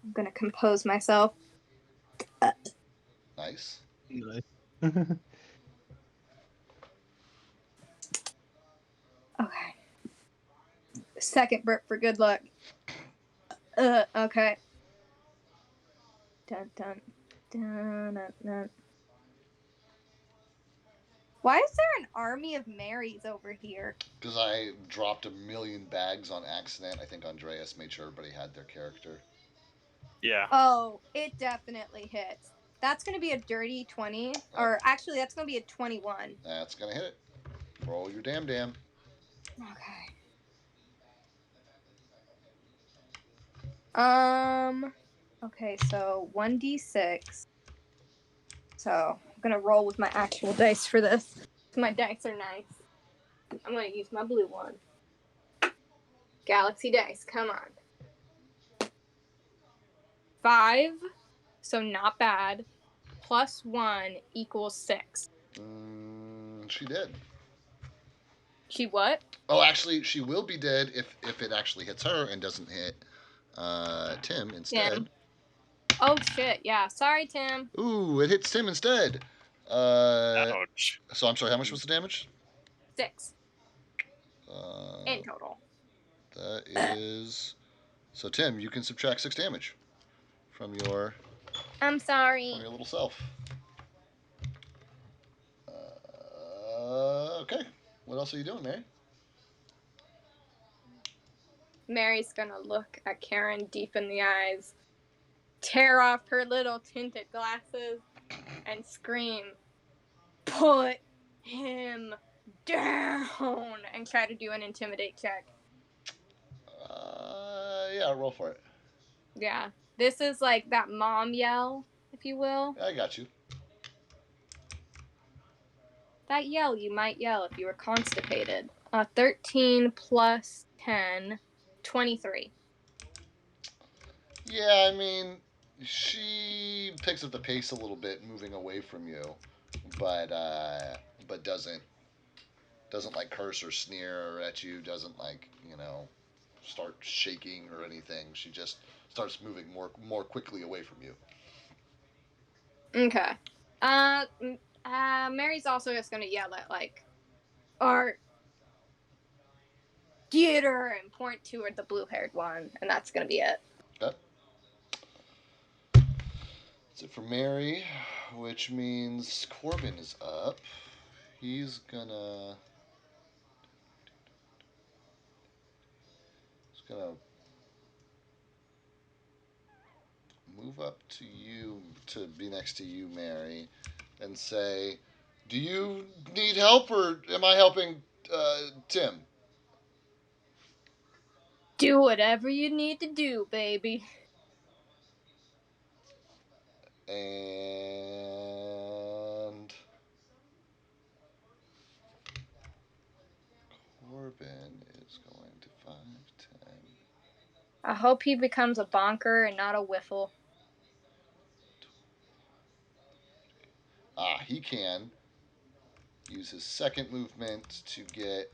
I'm going to compose myself. Nice. Nice. Okay. Second burp for good luck. Okay. Dun, dun, dun, dun, dun. Why is there an army of Marys over here? Because I dropped a million bags on accident. I think Andreas made sure everybody had their character. Yeah. Oh, it definitely hits. That's going to be a dirty 20. Or actually, that's going to be a 21. That's going to hit it. Roll your damn. Okay. Okay, so 1d6. So I'm going to roll with my actual dice for this. My dice are nice. I'm going to use my blue one. Galaxy dice, come on. 5, so not bad. Plus 1 equals 6. She did. She what? Oh, actually, she will be dead if it actually hits her and doesn't hit Tim instead. Tim. Oh shit! Yeah, sorry, Tim. Ooh, it hits Tim instead. Ouch. So I'm sorry. How much was the damage? 6 in Uh, total. that is. So Tim, you can subtract 6 damage from your I'm sorry. little self. Okay. What else are you doing, Mary? Mary's gonna look at Karen deep in the eyes, tear off her little tinted glasses, and scream, "Put him down!" and try to do an intimidate check. Yeah, roll for it. Yeah, this is like that mom yell, if you will. I got you. That yell you might yell if you were constipated. 13 plus 10, 23. Yeah, I mean, she picks up the pace a little bit, moving away from you, but doesn't like curse or sneer at you. Doesn't like start shaking or anything. She just starts moving more quickly away from you. Okay. Mary's also just gonna yell at like Art, get her, and point to her, the blue-haired one, and that's gonna be it. Okay. That's it for Mary, which means Corbin is up. he's gonna move up to you to be next to you, Mary, and say, "Do you need help, or am I helping Tim?" Do whatever you need to do, baby. And Corbin is going to 5, 10. I hope he becomes a bonker and not a whiffle. He can use his second movement to get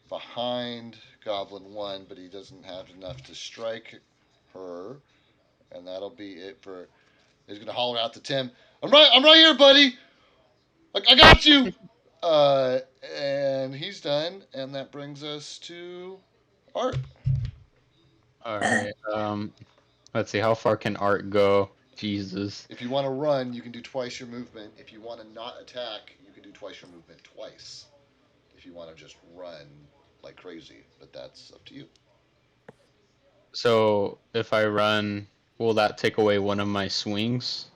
behind Goblin 1, but he doesn't have enough to strike her. And that'll be it for. He's going to holler out to Tim, I'm right here, buddy! I got you! And he's done, and that brings us to Art. All right. Let's see. How far can Art go? Jesus. If you want to run, you can do twice your movement. If you want to not attack, you can do twice your movement twice. If you want to just run like crazy, but that's up to you. So if I run, will that take away one of my swings?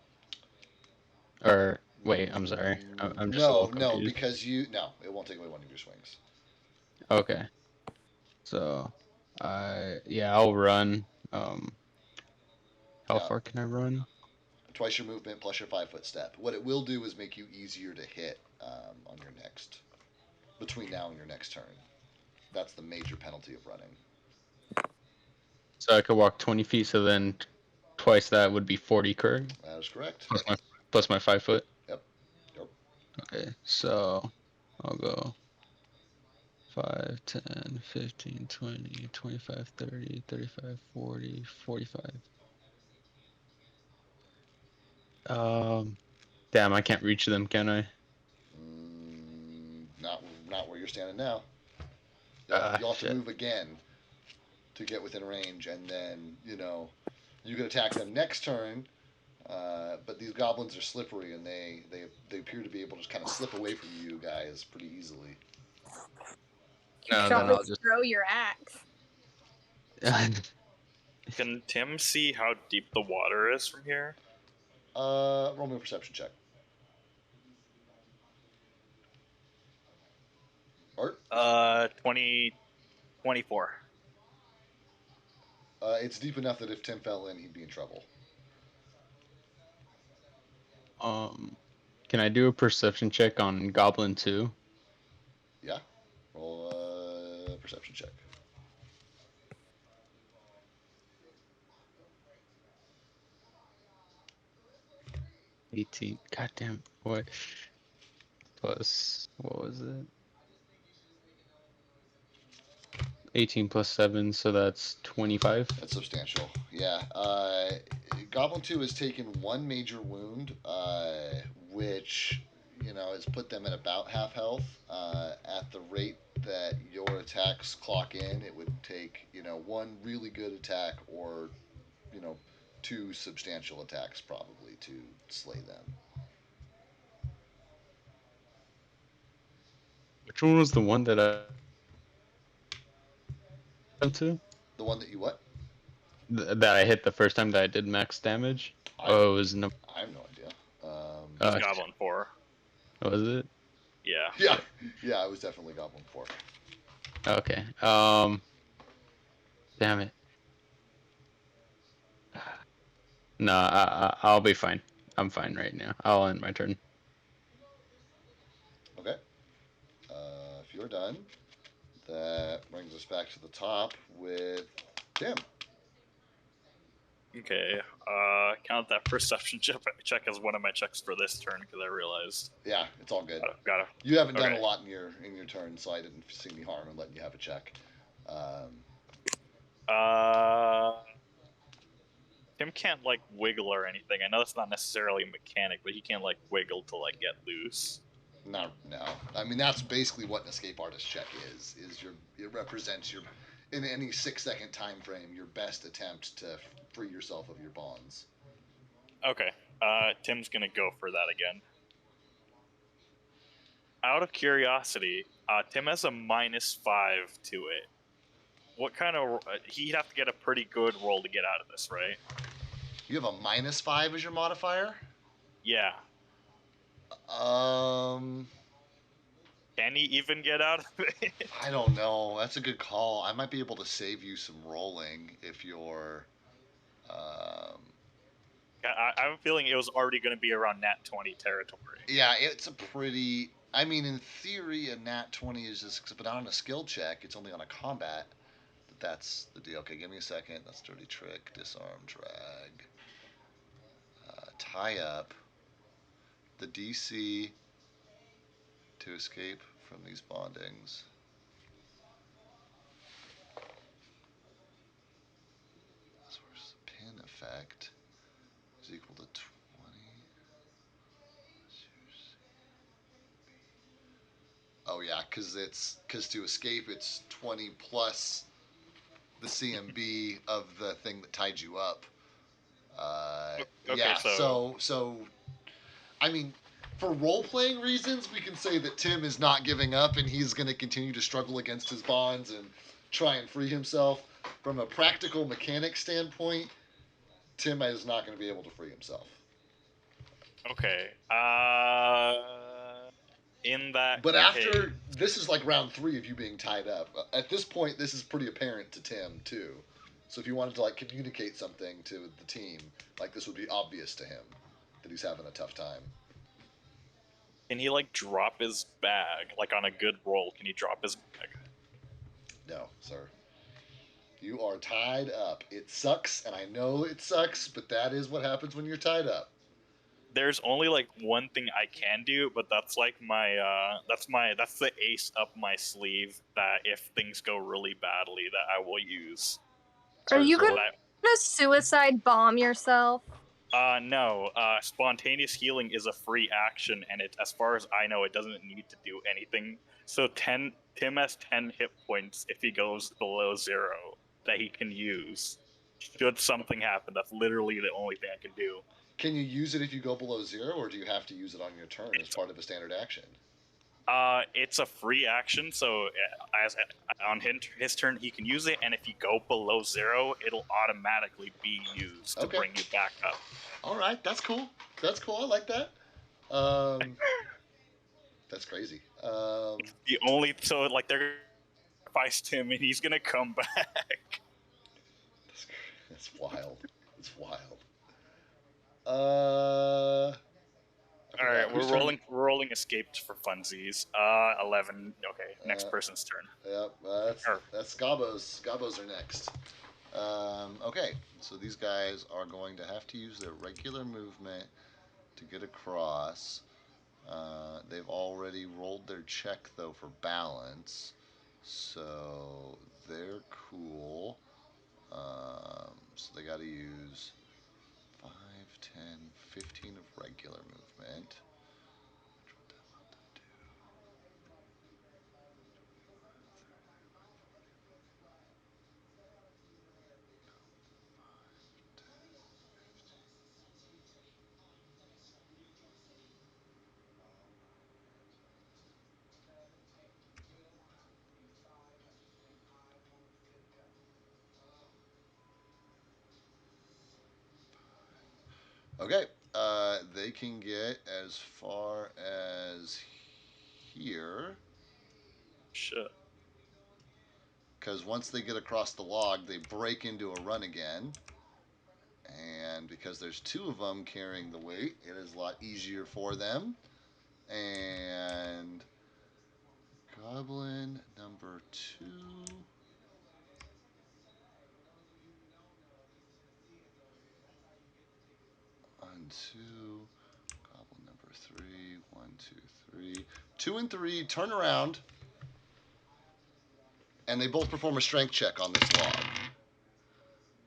Or wait, I'm sorry. I'm just a little No, confused. because it won't take away one of your swings. Okay. So, I'll run. How Now, far can I run? twice your movement plus your 5-foot step. What it will do is make you easier to hit on your next, between now and your next turn. That's the major penalty of running. So I could walk 20 feet. So then twice that would be 40, correct? That is correct. Plus my 5 foot. Yep. Yep. Okay. So I'll go 5, 10, 15, 20, 25, 30, 35, 40, 45. Damn, I can't reach them, can I? Not where you're standing now. You'll have to Shit. move again to get within range, and then you can attack them next turn. But these goblins are slippery, and they appear to be able to just kind of slip away from you guys pretty easily. No, Shall then we I'll just. throw your axe? Can Tim see how deep the water is from here? Roll me a perception check. Art? 24. It's deep enough that if Tim fell in, he'd be in trouble. Can I do a perception check on Goblin 2? Yeah. Roll a perception check. 18. Goddamn. What? Plus, what was it? 18 plus 7, so that's 25. That's substantial. Yeah. Goblin 2 has taken one major wound, which, has put them at about half health. At the rate that your attacks clock in, it would take, one really good attack or, you know, two substantial attacks probably to slay them. Which one was the one that I went to? The one that you what? That I hit the first time that I did max damage? I It was no. I have no idea. Goblin 4. Was it? Yeah. Yeah, it was definitely Goblin 4. Okay. Damn it. No, I'll be fine. I'm fine right now. I'll end my turn. Okay. If you're done, that brings us back to the top with Tim. Okay. Count that perception check as one of my checks for this turn because I realized. Yeah, it's all good. Gotta. You haven't done Okay. a lot in your turn, so I didn't see any harm in letting you have a check. Tim can't wiggle or anything. I know that's not necessarily a mechanic, but he can't wiggle to get loose. No. I mean, that's basically what an escape artist check is. It represents your, in any 6-second time frame, your best attempt to free yourself of your bonds. Okay. Tim's gonna go for that again. Out of curiosity, Tim has a -5 to it. What kind of he'd have to get a pretty good roll to get out of this, right? You have a -5 as your modifier. Yeah. Um, Can he even get out of it? I don't know. That's a good call. I might be able to save you some rolling if you're. I have a feeling it was already going to be around nat 20 territory. Yeah, it's a pretty. I mean, in theory, a nat 20 is just, but on a skill check, it's only on a combat. That's the deal. Okay, give me a second. That's dirty trick, disarm, drag, tie up. The DC to escape from these bondings. Source pin effect is equal to 20. Oh yeah, because to escape it's 20 plus the CMB of the thing that tied you up. Okay, Yeah, so so I mean, for role playing reasons, we can say that Tim is not giving up and he's going to continue to struggle against his bonds and try and free himself. From a practical mechanic standpoint, Tim is not going to be able to free himself. okay. In that But case, after this is like round 3 of you being tied up. At this point, this is pretty apparent to Tim too. So if you wanted to like communicate something to the team, like this would be obvious to him that he's having a tough time. can he like drop his bag? Like on a good roll, can he drop his bag? No, sir. You are tied up. It sucks, and I know it sucks, but that is what happens when you're tied up. There's only like one thing I can do, but that's like that's the ace up my sleeve that if things go really badly that I will use. Are you So gonna suicide bomb yourself? No. Spontaneous healing is a free action, and it, as far as I know, it doesn't need to do anything. So Tim has 10 hit points if he goes below 0 that he can use. Should something happen, that's literally the only thing I can do. can you use it if you go below 0, or do you have to use it on your turn as part of a standard action? It's a free action, so as on his turn he can use it, and if you go below 0, it'll automatically be used to bring you back up. All right, that's cool. That's cool. I like that. That's crazy. The only so like they're sacrificed him, and he's gonna come back. That's wild. It's wild. I All forgot. right, Who's we're turn? rolling escaped for funsies. 11. Okay, next person's turn. Yep, that's Gabos. Gabos are next. Okay, so these guys are going to have to use their regular movement to get across. They've already rolled their check though for balance, so they're cool. So they got to use 5, 10, 15 of regular movement. Okay, they can get as far as here. Shit. Because once they get across the log, they break into a run again. And because there's 2 of them carrying the weight, it is a lot easier for them. And goblin number 2. On 2. Goblin number 3. 1, 2, 3. 2 and 3 turn around. And they both perform a strength check on this log.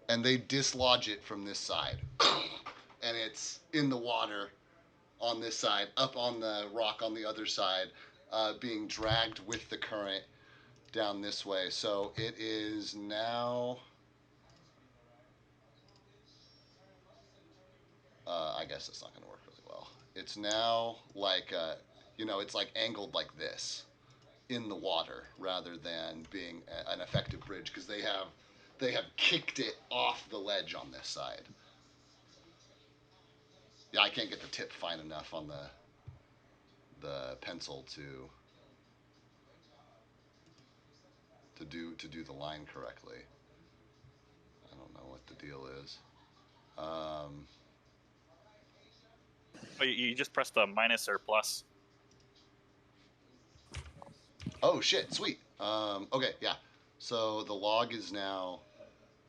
And they dislodge it from this side. And it's in the water on this side, up on the rock on the other side, being dragged with the current down this way. So it is now. I guess it's not going to work really well. It's now like It's like angled like this in the water rather than being an effective bridge because they have kicked it off the ledge on this side. Yeah, I can't get the tip fine enough on the pencil to do the line correctly. I don't know what the deal is. Oh, you just press the minus or plus. Oh shit, sweet. Okay, yeah. So the log is now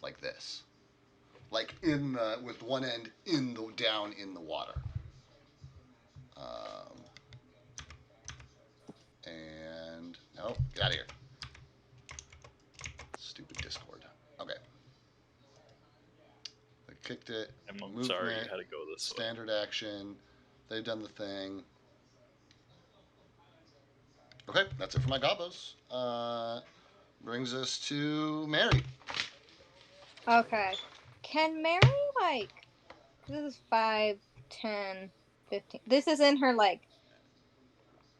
like this, like with one end down in the water. Um, and no, get out of here. Stupid Discord. Okay. They kicked it. I'm Movement. sorry, you had to go this way. Standard action. They've done the thing. Okay, that's it for my gobos. Brings us to Mary. Okay. Can Mary, like, this is 5, 10, 15. This is in her, like,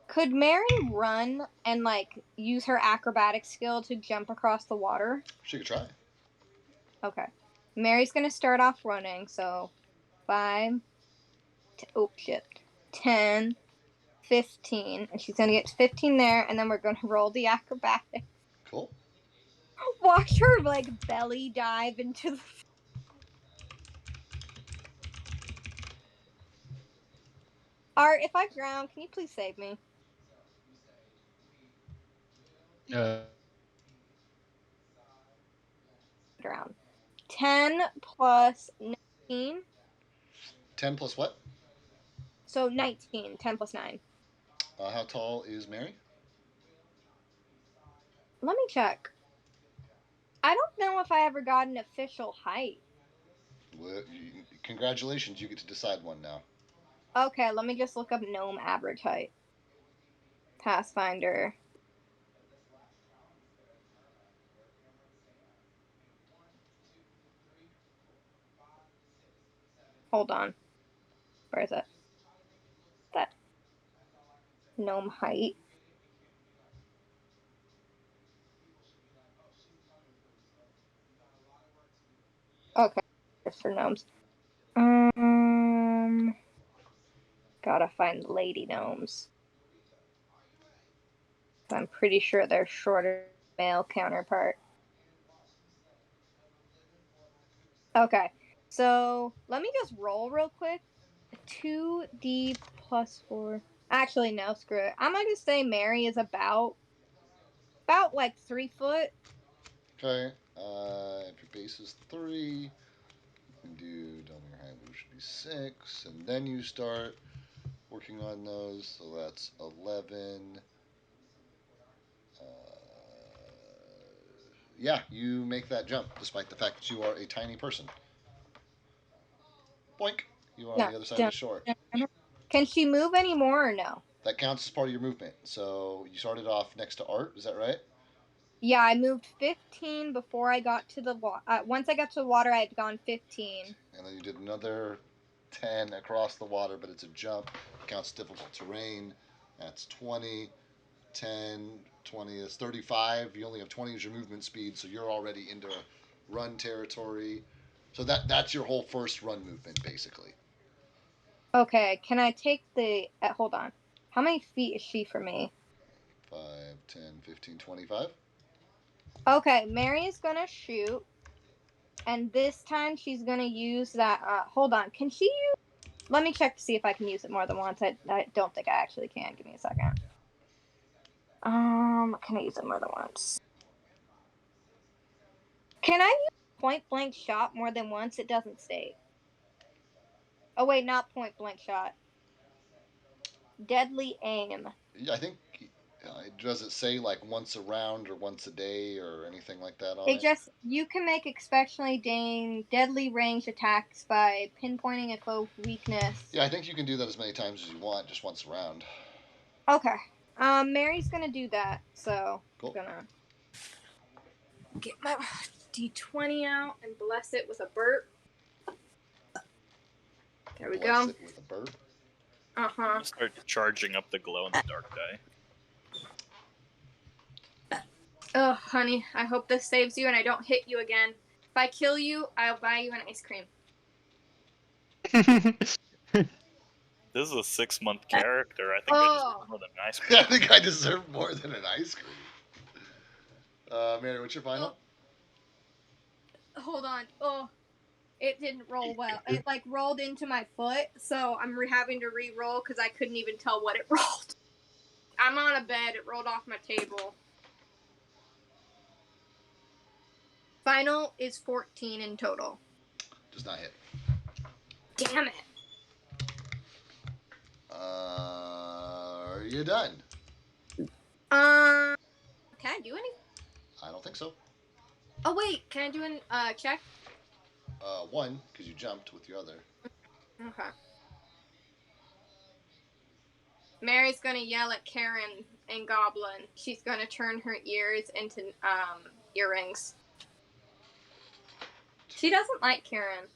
could Mary run and, like, use her acrobatic skill to jump across the water? She could try. Okay. Mary's gonna start off running, so 5, oh shit, 10, 15, and she's gonna get to 15 there, and then we're gonna roll the acrobatic. Cool. Watch her, like, belly dive into the. Art, if I drown, can you please save me? Uh, Drown. 10 plus 19. 10 plus what? So 19. 10 plus 9. How tall is Mary? Let me check. I don't know if I ever got an official height. Well, congratulations, you get to decide one now. Okay, let me just look up gnome average height. Pathfinder. Hold on. Where is it? That gnome height. Okay, just for gnomes. Gotta find lady gnomes. I'm pretty sure they're shorter male counterpart. Okay, so let me just roll real quick. 2d plus 4. Actually, no, screw it. I'm gonna say Mary is about like 3 foot. Okay. If your base is 3, you can do double your height, which should be 6, and then you start working on those. So that's 11. Yeah, you make that jump despite the fact that you are a tiny person. Boink! You are on No, the other side of don't. the shore. Can she move anymore or no? That counts as part of your movement. So you started off next to Art, is that right? Yeah, I moved 15 before I got to the water. Once I got to the water, I had gone 15. And then you did another 10 across the water, but it's a jump. It counts difficult terrain. That's 20. 10, 20 is 35. You only have 20 as your movement speed, so you're already into run territory. So that's your whole first run movement, basically. Okay, can I take the. Hold on. How many feet is she from me? 5, 10, 15, 25. Okay, Mary is gonna shoot. And this time she's gonna use that. Hold on. Can she use. Let me check to see if I can use it more than once. I don't think I actually can. Give me a second. Can I use it more than once? Can I use point blank shot more than once? It doesn't state. Oh wait, not point blank shot. Deadly aim. Yeah, I think. Does it say like once a round or once a day or anything like that on It it? just you can make especially deadly range attacks by pinpointing a foe weakness. Yeah, I think you can do that as many times as you want, just once a round. Okay. Mary's gonna do that, so Cool. I'm gonna get my D20 out and bless it with a burp. There we Bless go. it with a burp. Uh I'm huh. gonna start charging up the glow in the dark die. Oh, honey, I hope this saves you and I don't hit you again. If I kill you, I'll buy you an ice cream. This is a 6-month character. I think I just Oh. more than an ice I cream. think I deserve more than an ice cream. Mary, what's your final? Hold on. Oh, it didn't roll well. It like rolled into my foot, so I'm having to re-roll because I couldn't even tell what it rolled. I'm on a bed. It rolled off my table. Final is 14 in total. Does not hit. Damn it. Are you done? Can I do anything? I don't think so. Oh wait, can I do an check? One, because you jumped with your other. Okay. Mary's gonna yell at Karen and Goblin. She's gonna turn her ears into earrings. She doesn't like Karen.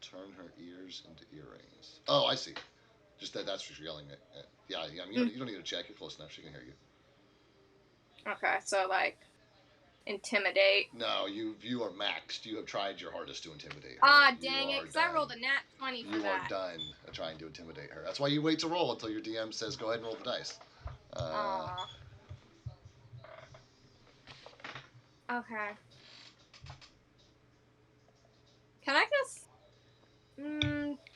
Turn her ears into earrings. Oh, I see. Just that's what you're yelling at. Yeah, I mean, you don't need to check. You're close enough. She can hear you. Okay, so like intimidate. No, you are maxed. You have tried your hardest to intimidate her. Ah, dang it, because I rolled a nat 20 for You that. are done trying to intimidate her. That's why you wait to roll until your DM says, go ahead and roll the dice. Aw. Okay. Can I just,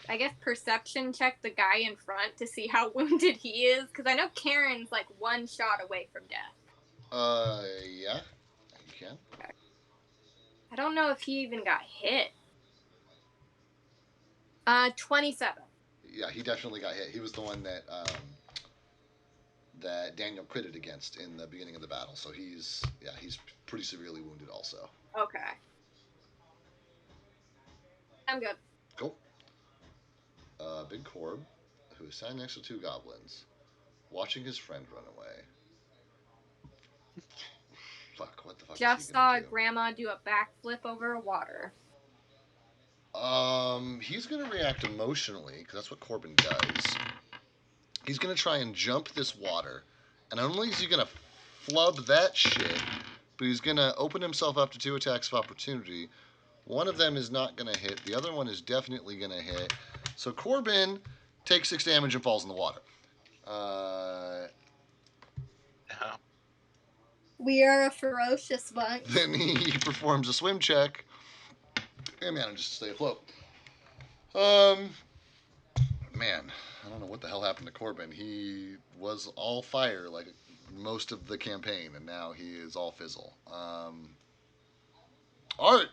I guess perception check the guy in front to see how wounded he is? Because I know Karen's like one shot away from death. Yeah, you can. I don't know if he even got hit. 27. Yeah, he definitely got hit. He was the one that that Daniel critted against in the beginning of the battle. So he's pretty severely wounded also. Okay. I'm good. Cool. Big Corb, who is standing next to two goblins, watching his friend run away. Fuck, what the fuck Just is he saw gonna do? Grandma do a backflip over water. He's gonna react emotionally, because that's what Corbin does. He's gonna try and jump this water, and not only is he gonna flub that shit, but he's gonna open himself up to 2 attacks of opportunity. One of them is not gonna hit, the other one is definitely gonna hit. So Corbin takes 6 damage and falls in the water. We are a ferocious bunch. Then he performs a swim check and manages to stay afloat. Man, I don't know what the hell happened to Corbin. He was all fire like most of the campaign, and now he is all fizzle. Art,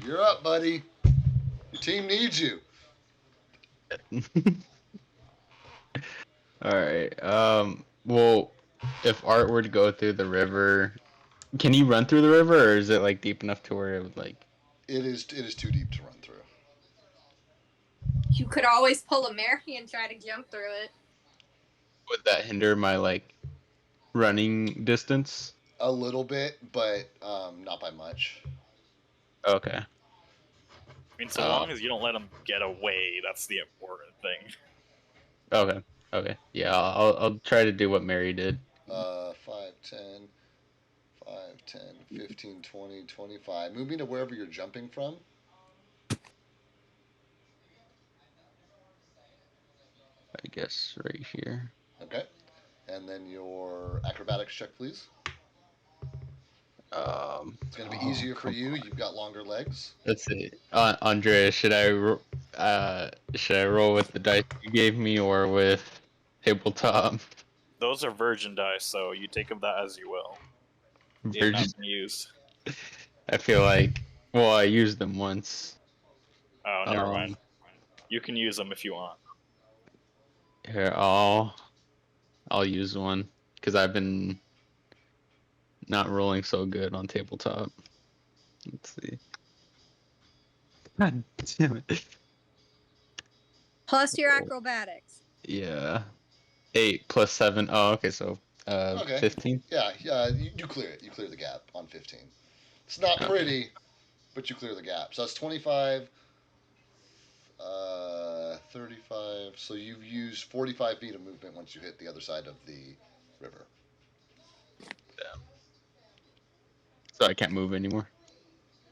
you're up, buddy. Your team needs you. All right. Well, if Art were to go through the river, can he run through the river, or is it like deep enough to where it would like? It is too deep to run through. You could always pull a Mary and try to jump through it. Would that hinder my like running distance? A little bit, but not by much. Okay. I mean, so long as you don't let him get away, that's the important thing. Okay. Okay. Yeah, I'll try to do what Mary did. 5, 10, 5, 10, 15, 20, 25. Move me to wherever you're jumping from. I guess right here. Okay. And then your acrobatics check, please. It's going to be easier for you. You've got longer legs. Let's see. Andrea, should I roll with the dice you gave me or with tabletop? Those are virgin dice, so you take of that as you will. They have Virgin. not been used. I feel like, well, I used them once. Oh, never mind. You can use them if you want. Here, I'll use one because I've been not rolling so good on tabletop. Let's see. God damn it. Plus your acrobatics. Yeah. 8 plus 7. Oh, okay, so Okay. 15. Yeah, you clear it. You clear the gap on 15. It's not pretty, but you clear the gap. So that's 25. 35. So you've used 45 feet of movement once you hit the other side of the river. So I can't move anymore.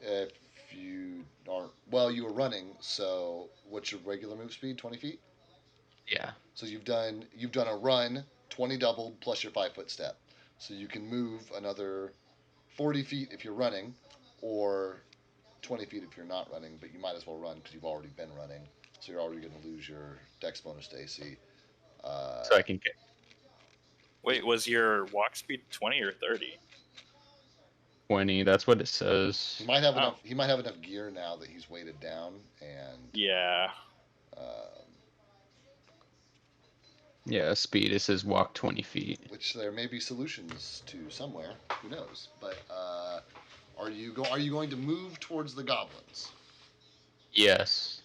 If you aren't, well, you were running. So what's your regular move speed? 20 feet. Yeah. So you've done a run, 20 doubled plus your 5 foot step. So you can move another 40 feet if you're running, or 20 feet if you're not running. But you might as well run because you've already been running. So you're already going to lose your dex bonus to AC. So I can get Wait, was your walk speed 20 or 30? 20. That's what it says. He might have Oh. enough. He might have enough gear now that he's weighted down, and Yeah. um, Yeah, speed. It says walk 20 feet. which there may be solutions to somewhere. Who knows? But Are you going to move towards the goblins? Yes.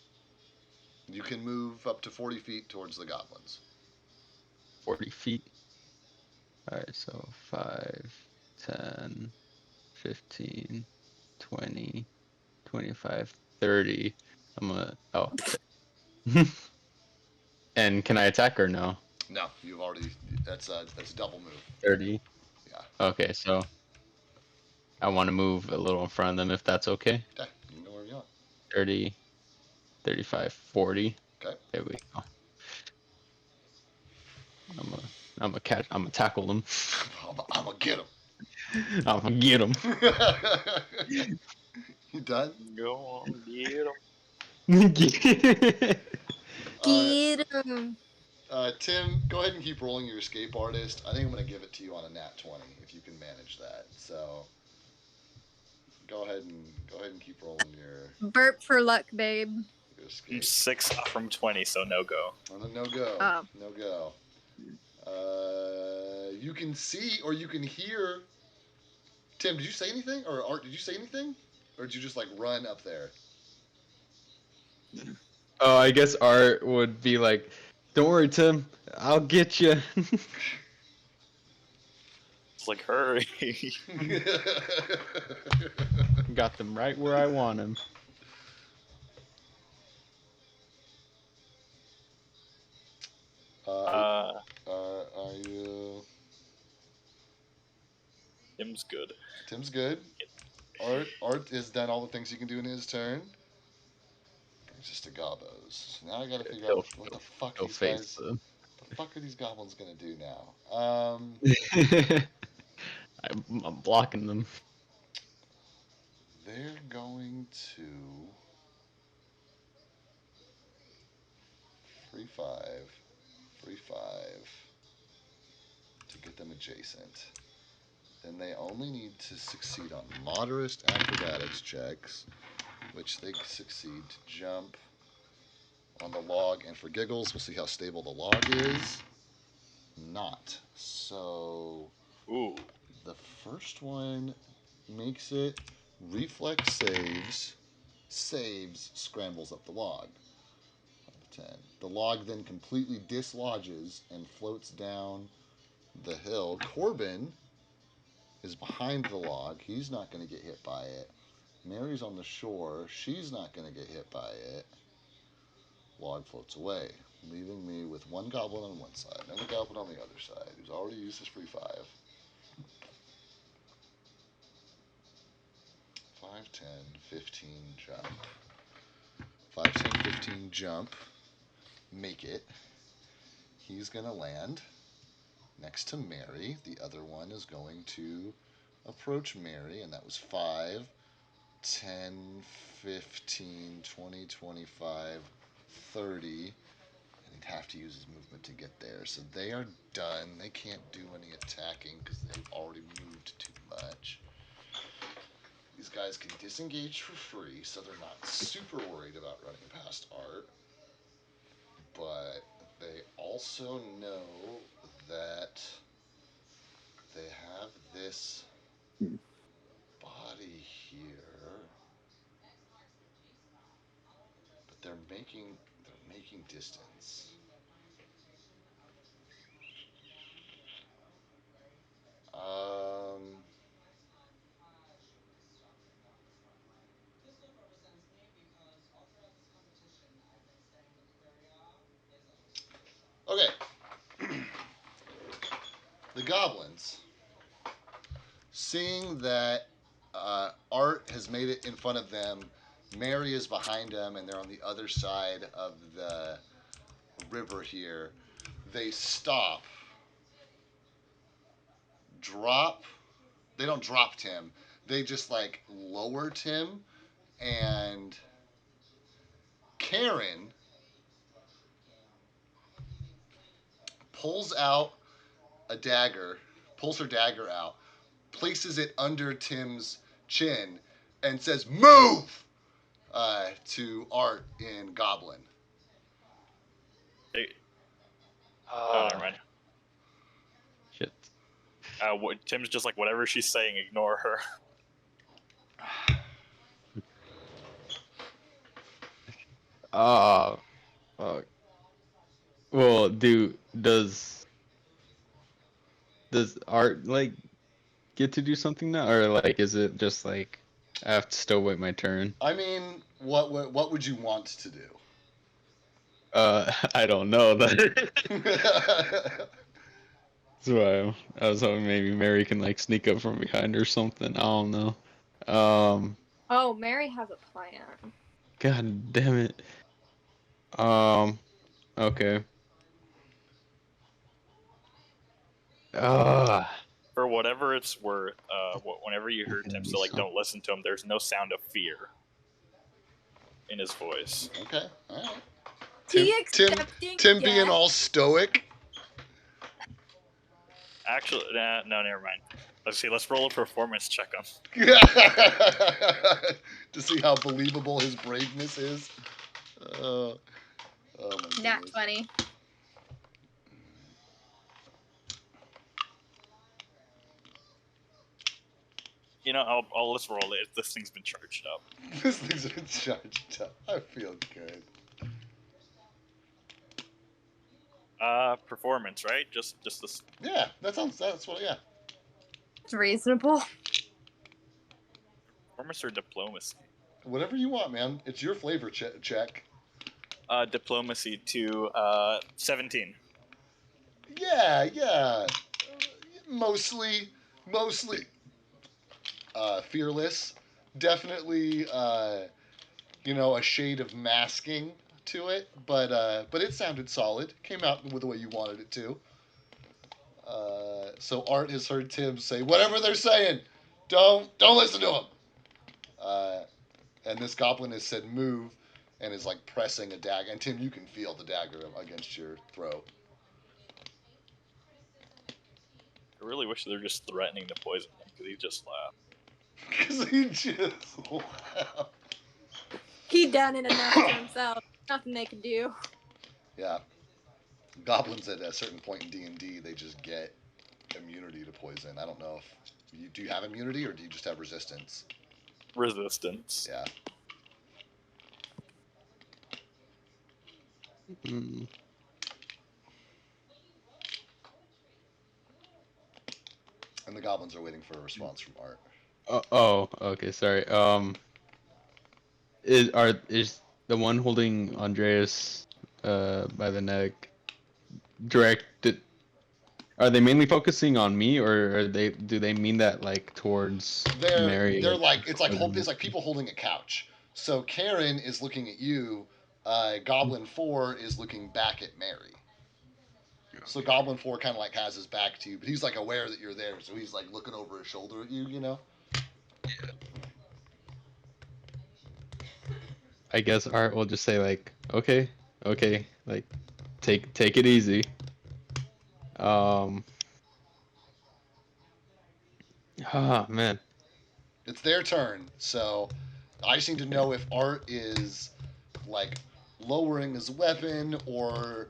You can move up to 40 feet towards the goblins. 40 feet. All right, so 5, 10, 15, 20, 25, 30. I'm gonna. Oh, okay. And can I attack or no? No, you've already. That's a double move. 30. Yeah. Okay, so I want to move a little in front of them if that's okay. Okay. You know where you are. 30, 35, 40. Okay. There we go. I'm gonna catch. I'm gonna tackle them. I'm gonna get I'm gonna get them. him. You done? Go on, get 'em. Uh, Get him. Tim, go ahead and keep rolling your escape artist. I think I'm going to give it to you on a nat 20 if you can manage that. So go ahead and keep rolling Burp for luck, babe. your I'm escape. 6 off from 20, so no go. On a no go. Oh. No go. You can see or you can hear. Tim, did you say anything? Or Art, did you say anything? Or did you just like run up there? Oh, I guess Art would be like, "Don't worry, Tim. I'll get you." It's like, hurry. Got them right where I want them. Are you? Tim's good. Tim's good. Art has done all the things he can do in his turn. It's just a gobos. So now I gotta figure out what the fuck He'll these face guys. them. The fuck are these goblins gonna do now? I'm blocking them. They're going to 3-5, 3-5 to get them adjacent. Then they only need to succeed on moderate acrobatics checks, which they succeed to jump on the log. And for giggles, we'll see how stable the log is. Not. So Ooh. the first one makes it. Reflex saves, scrambles up the log. 10. The log then completely dislodges and floats down the hill. Corbin is behind the log. He's not going to get hit by it. Mary's on the shore. She's not going to get hit by it. Log floats away, leaving me with one goblin on one side and a goblin on the other side, who's already used his free 5. 5, 10, 15, jump. 5, 10, 15, jump. Make it. He's going to land next to Mary. The other one is going to approach Mary, and that was 5, 10, 15, 20, 25, 30. And he'd have to use his movement to get there. So they are done. They can't do any attacking because they've already moved too much. These guys can disengage for free, so they're not super worried about running past Art. But they also know that they have this body here, but they're making distance. Um, seeing that Art has made it in front of them, Mary is behind them, and they're on the other side of the river here. They stop, drop. They don't drop Tim. They just like lower Tim, and Karen pulls out a dagger, pulls her dagger out, places it under Tim's chin, and says, "Move!" To Art in Goblin. Hey, oh, never mind. Shit. Tim's just like, whatever she's saying, ignore her. Ah, fuck. Well, does Art like get to do something now, or like is it just like I have to still wait my turn? I mean, what would you want to do? I don't know. That's I why I was hoping maybe Mary can like sneak up from behind or something. I don't know. Um, Oh, Mary has a plan. God damn it. Um, okay. Ah, For whatever it's worth, whenever you hear gonna Tim be say, like, some. don't listen to him, there's no sound of fear in his voice. Okay, all right. He Tim, accepting Tim being death. all stoic. Actually, no, never mind. Let's see. Let's roll a performance check on. To see how believable his braveness is. Oh my Nat goodness. 20. You know, let's roll it. This thing's been charged up. This thing's been charged up. I feel good. Performance, right? Just this. Yeah, that's what, yeah. It's reasonable. Performance or diplomacy? Whatever you want, man. It's your flavor check. Diplomacy to 17. Yeah. Mostly fearless. Definitely, a shade of masking to it, but it sounded solid. Came out with the way you wanted it to. So Art has heard Tim say, "Whatever they're saying, don't listen to them." And this goblin has said, "Move," and is like pressing a dagger. And Tim, you can feel the dagger against your throat. I really wish they were just threatening to poison him because he just laughed. Because he just laughed. He done it enough to himself. Nothing they can do. Yeah. Goblins at a certain point in D&D, they just get immunity to poison. I don't know if do you have immunity or do you just have resistance? Resistance. Yeah. Mm. And the goblins are waiting for a response from Art. Okay, sorry. Is the one holding Andreas by the neck directed? Are they mainly focusing on me, or do they mean that like towards Mary? They're like it's like people holding a couch. So Karen is looking at you. Goblin 4 is looking back at Mary. So Goblin 4 kind of like has his back to you, but he's like aware that you're there, so he's like looking over his shoulder at you. I guess Art will just say like, okay, like take it easy. Um. Ah, man. It's their turn, so I just need to know if Art is like lowering his weapon or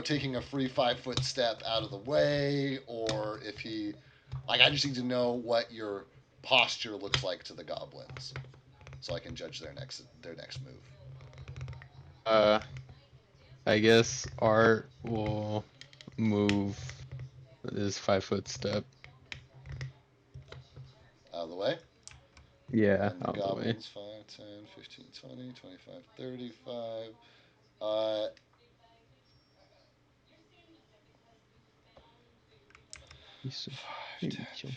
taking a free 5 foot step out of the way, or if he like I just need to know what your posture looks like to the goblins, so I can judge their next move. Uh, I guess Art will move his 5 foot step. Out of the way. Yeah, And the out of the way. goblins 5, 10, 15, 20, 25, 35. Uh, He's 5, 10, maybe 15, 20.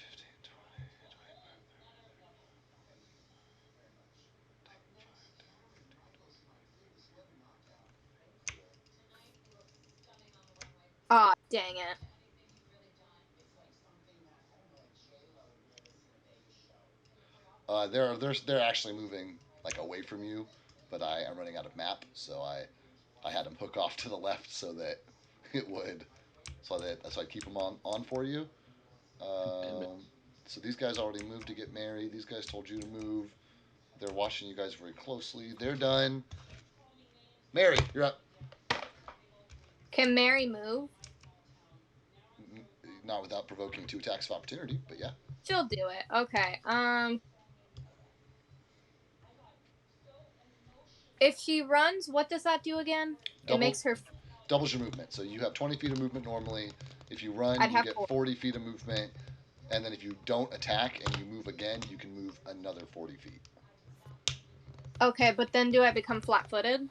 Dang it. They're actually moving like away from you, but I am running out of map, so I had them hook off to the left so that it would so I'd keep them on for you. Damn it. So these guys already moved to get married. These guys told you to move. They're watching you guys very closely. They're done. Mary, you're up. Can Mary move? Not without provoking 2 attacks of opportunity, but yeah. She'll do it. Okay. If she runs, what does that do again? It makes her. Doubles your movement. So you have 20 feet of movement normally. If you run, I'd you have get 40 feet of movement. And then if you don't attack and you move again, you can move another 40 feet. Okay, but then do I become flat-footed?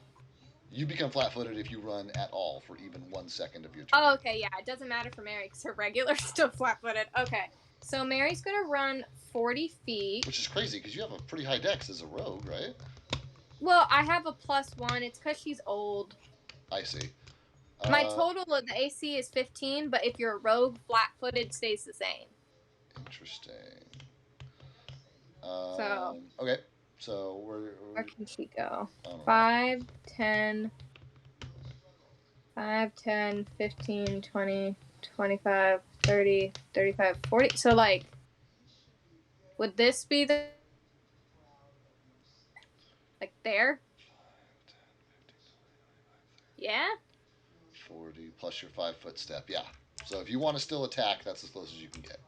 You become flat-footed if you run at all for even 1 second of your turn. Oh, okay, yeah. It doesn't matter for Mary because her regular's still flat-footed. Okay. So Mary's going to run 40 feet. Which is crazy because you have a pretty high dex as a rogue, right? Well, I have a +1. It's because she's old. I see. My total of the AC is 15, but if you're a rogue, flat-footed stays the same. Interesting. So. Okay. So Where can she go? I don't know. 5, 10, 5, 10, 15, 20, 25, 30, 35, 40. So, like, would this be the. Like, there? Yeah? 40 plus your 5-foot step. Yeah. So if you want to still attack, that's as close as you can get.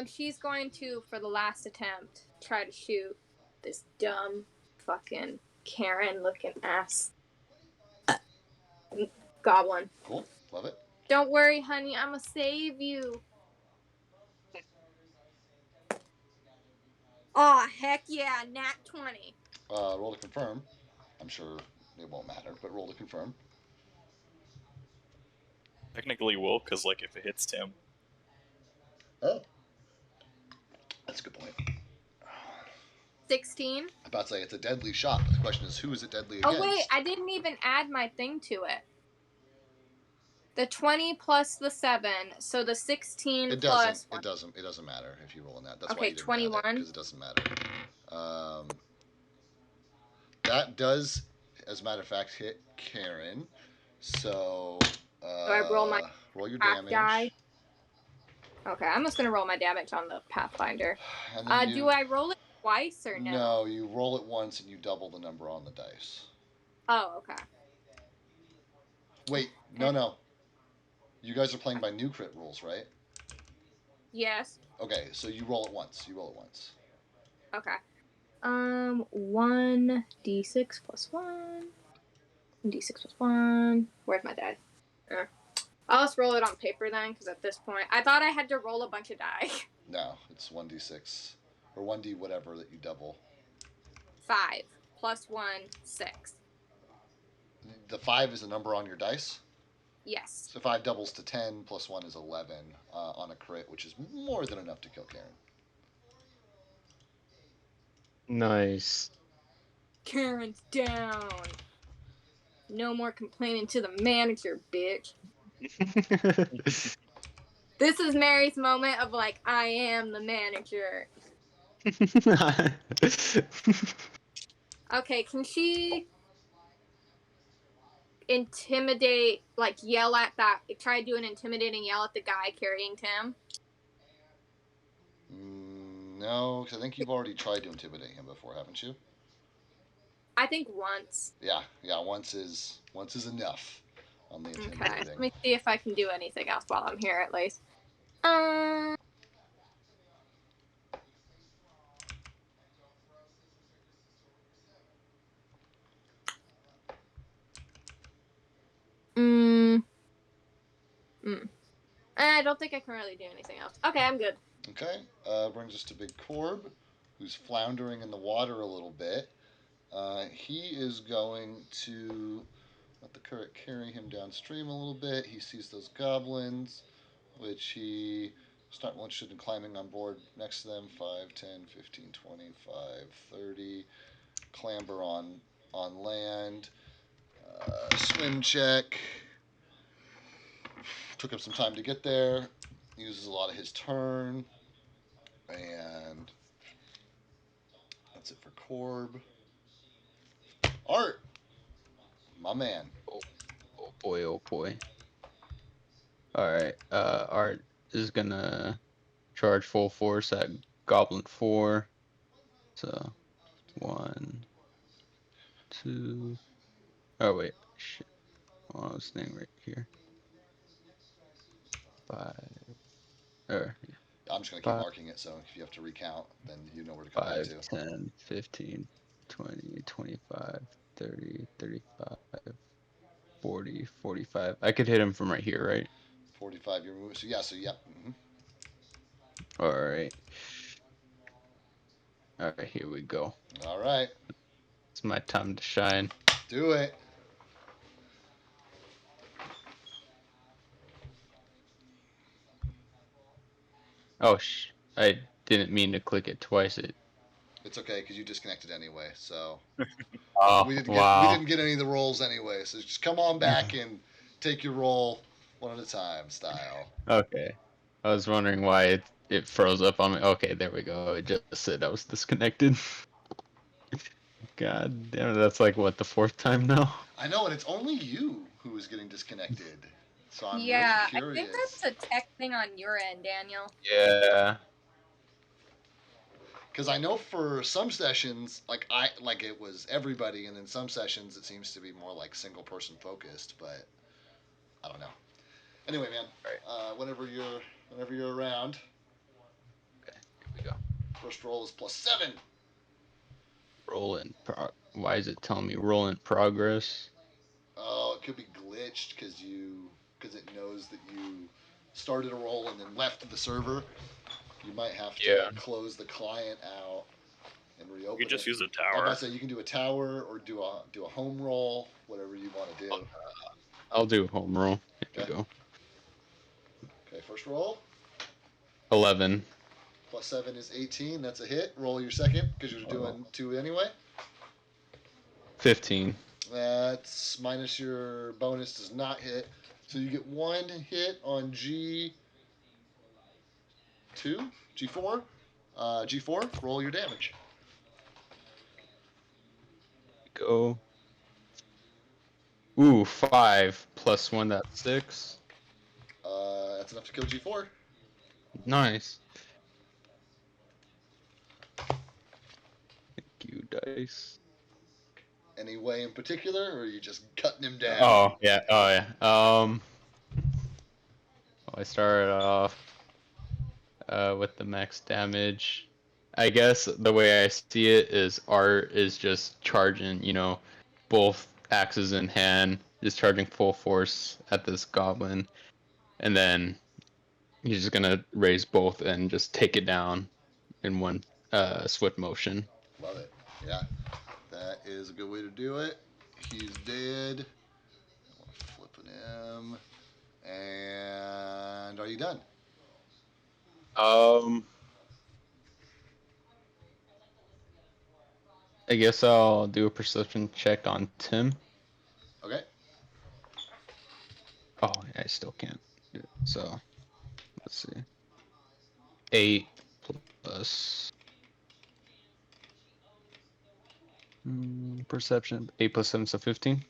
She's going to, for the last attempt, try to shoot this dumb fucking Karen-looking ass goblin. Cool. Love it. Don't worry, honey. I'm gonna save you. Aw, heck yeah. Nat 20. Roll to confirm. I'm sure it won't matter, but roll to confirm. Technically will, because like if it hits Tim. Oh. That's a good point. 16. I'm about to say it's a deadly shot, but the question is who is it deadly against? Oh, wait. I didn't even add my thing to it. The 20 plus the 7. So the 16 It plus doesn't. It doesn't matter if you roll in that. That's okay, why you didn't 21. because it doesn't matter. That does, as a matter of fact, hit Karen. So I roll my roll your half damage. die. Okay, I'm just gonna roll my damage on the Pathfinder. And then Do I roll it twice or no? No, you roll it once and you double the number on the dice. Oh, okay. Wait, no. You guys are playing by new crit rules, right? Yes. Okay, so you roll it once. Okay. 1d6 plus 1. 1d6 plus 1. Where's my die? I'll just roll it on paper then, because at this point, I thought I had to roll a bunch of die. No, it's 1d6. Or 1d whatever that you double. 5 plus 1, 6. The 5 is a number on your dice? Yes. So 5 doubles to 10, plus 1 is 11 on a crit, which is more than enough to kill Karen. Nice. Karen's down. No more complaining to the manager, bitch. This is Mary's moment of like, I am the manager. Okay, can she intimidate, like yell at that, try to do an intimidating yell at the guy carrying Tim? No, because I think you've already tried to intimidate him before, haven't you? I think once. Yeah, once is enough on the intimidating. Okay, let me see if I can do anything else while I'm here at least. I don't think I can really do anything else. Okay, I'm good. Okay, brings us to Big Corb, who's floundering in the water a little bit. He is going to let the current carry him downstream a little bit. He sees those goblins, which he is not interested in climbing on board next to them. 5, 10, 15, 25, 30. Clamber on land. Swim check. Took him some time to get there. Uses a lot of his turn. And that's it for Corb. Art, my man. Oh, oh boy, oh boy. Alright, Art is gonna charge full force at Goblin 4. So, 1, 2. Oh, wait. Shit. Oh, I was staying right here. 5. Or, yeah. I'm just going to keep 5, marking it, so if you have to recount, then you know where to come back 5, to. 10, 15, 20, 25, 30, 35, 40, 45. I could hit him from right here, right? 45 your move. So, yeah, Alright. Alright, here we go. All right. It's my time to shine. Do it. Oh, I didn't mean to click it twice. It's okay because you disconnected anyway. So Oh, we wow. didn't get any of the rolls anyway. So just come on back and take your roll one at a time, style. Okay. I was wondering why it froze up on me. Okay, there we go. It just said I was disconnected. God damn it, that's like what, the 4th time now? I know, and it's only you who is getting disconnected. So I'm really Yeah, I think curious. that's a tech thing on your end, Daniel. Yeah. Because I know for some sessions, like it was everybody, and in some sessions it seems to be more like single person focused. But I don't know. Anyway, man, Right. whenever you're around, Okay, here we go. first roll is +7. Why is it telling me roll in progress? Oh, it could be glitched because it knows that you started a roll and then left the server. You might have to Yeah. close the client out and reopen You just it. use a I was about tower. to say you can do a tower or do a home roll, whatever you want to do. I'll do home roll. Here Okay. we go. Okay, first roll. 11. +7 is 18. That's a hit. Roll your second because you're doing 2 anyway. 15. That's minus your bonus does not hit. So you get 1 hit on G2, G4. G4, roll your damage. Go. Ooh, 5 plus 1, that's 6. That's enough to kill G4. Nice. Thank you, dice. Any way in particular, or are you just cutting him down? Oh, yeah. Oh, yeah. I started off with the max damage. I guess the way I see it is Art is just charging, both axes in hand, just charging full force at this goblin, and then he's just gonna raise both and just take it down in one swift motion. Love it. Yeah, that is a good way to do it. He's dead. Flipping him. And are you done? Um, I guess I'll do a perception check on Tim. Okay. Oh, I still can't do it. So let's see. 8 plus perception. 8 plus 7, so 15.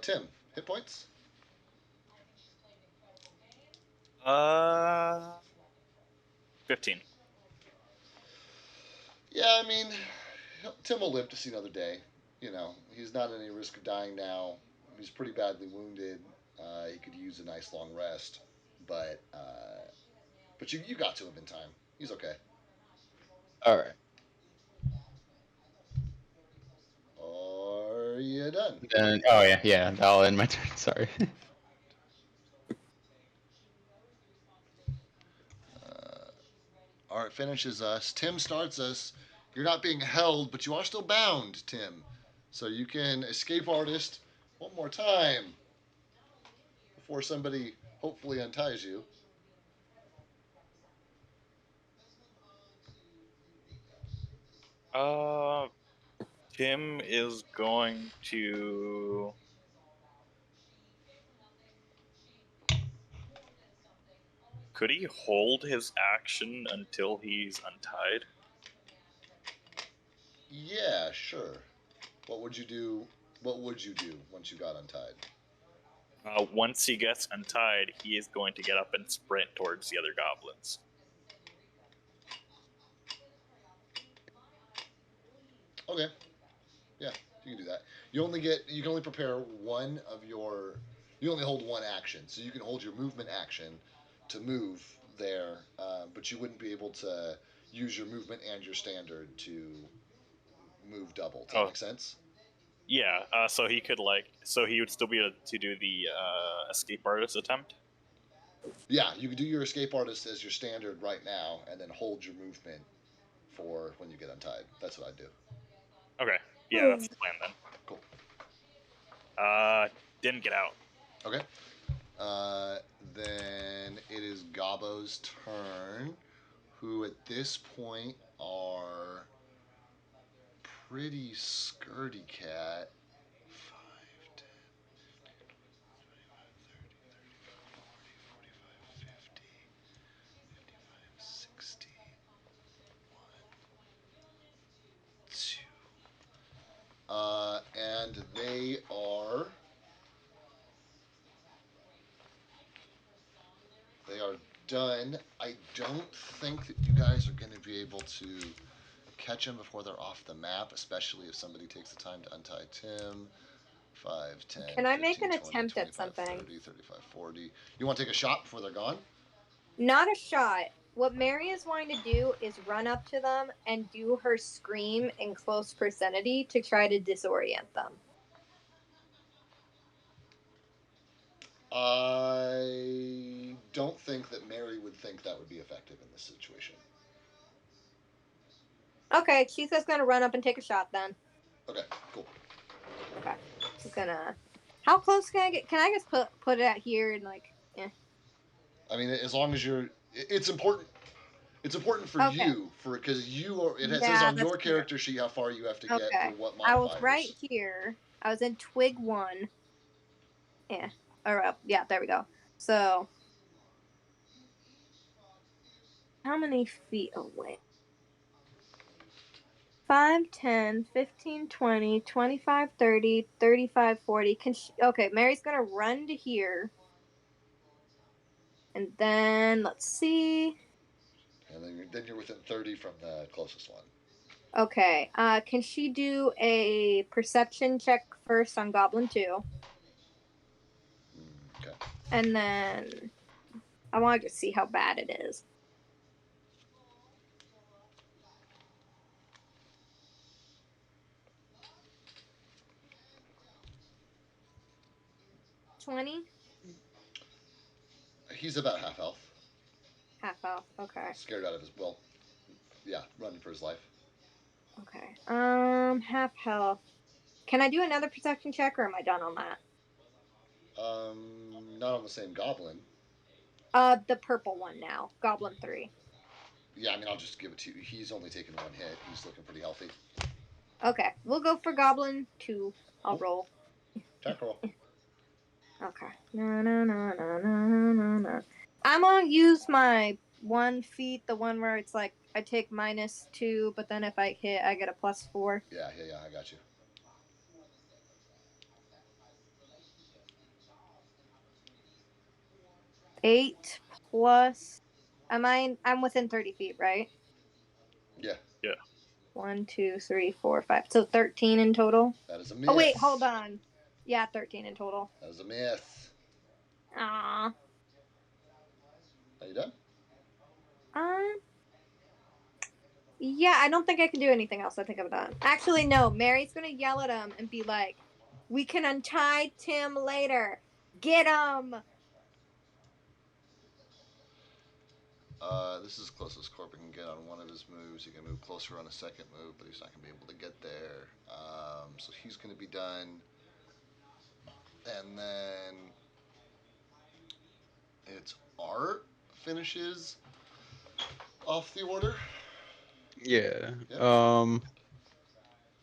Tim, hit points. Uh, 15. Yeah, I mean, Tim will live to see another day. He's not at any risk of dying now. He's pretty badly wounded. He could use a nice long rest, but you got to him in time. He's okay. All right. Are you done? Then, oh yeah, I'll end my turn. Sorry. Art finishes us. Tim starts us. You're not being held, but you are still bound, Tim. So you can escape artist one more time before somebody hopefully unties you. Uh, Tim is going to Could he hold his action until he's untied? Yeah, sure. What would you do? What would you do once you got untied? Once he gets untied, he is going to get up and sprint towards the other goblins. Okay. Yeah, you can do that. You can only prepare one of your. You only hold one action, so you can hold your movement action to move there, but you wouldn't be able to use your movement and your standard to move double. Does that Oh, make sense? yeah. So he could so he would still be able to do the escape artist attempt. Yeah, you could do your escape artist as your standard right now, and then hold your movement for when you get untied. That's what I'd do. Okay. Yeah, that's the plan then. Cool. Didn't get out. Okay. Then it is Gabbo's turn, who at this point are pretty skirty cat. 5, 10, 60, 1, 2. And they are done. I don't think that you guys are going to be able to catch them before they're off the map, especially if somebody takes the time to untie Tim. 5, 10, Can I 15, make an 20, attempt 25, at something? 30, 35, 40. You want to take a shot before they're gone? Not a shot. What Mary is wanting to do is run up to them and do her scream in close vicinity to try to disorient them. I don't think that Mary would think that would be effective in this situation. Okay, she's just gonna run up and take a shot then. Okay, cool. Okay, she's gonna. How close can I get? Can I just put it at here and like? Yeah. I mean, as long as you're, it's important. It's important for Okay. you, because you are. It says Yeah, on that's your true. character sheet how far you have to get for Okay. what I modifiers. was right here. I was in twig 1. Yeah. Or yeah, there we go. So, how many feet away? 5, 10, 15, 20, 25, 30, 35, 40. Can she, okay, Mary's gonna run to here. And then, let's see. And then you're within 30 from the closest one. Okay, can she do a perception check first on Goblin 2? Okay. And then, I want to see how bad it is. $20? He's about half health. Half health, okay. Scared out of his running for his life. Okay. Half health. Can I do another perception check, or am I done on that? Not on the same goblin. The purple one now, Goblin 3. Yeah, I mean, I'll just give it to you. He's only taken one hit. He's looking pretty healthy. Okay, we'll go for Goblin 2. I'll roll. Attack roll. Okay. No. I'm gonna use my 1 feat, the one where it's like I take -2, but then if I hit, I get a +4. Yeah, I got you. Eight plus. I'm within 30 feet, right? Yeah. Yeah. 1, 2, 3, 4, 5. So 13 in total. That is a miss. Oh wait, hold on. Yeah, 13 in total. That is a miss. Ah. Are you done? Yeah, I don't think I can do anything else. I think I'm done. Actually, no. Mary's gonna yell at him and be like, "We can untie Tim later. Get him!" This is as close as Corbin can get on one of his moves. He can move closer on a second move, but he's not going to be able to get there. So he's going to be done. And then it's Art finishes off the order. Yeah. Yep.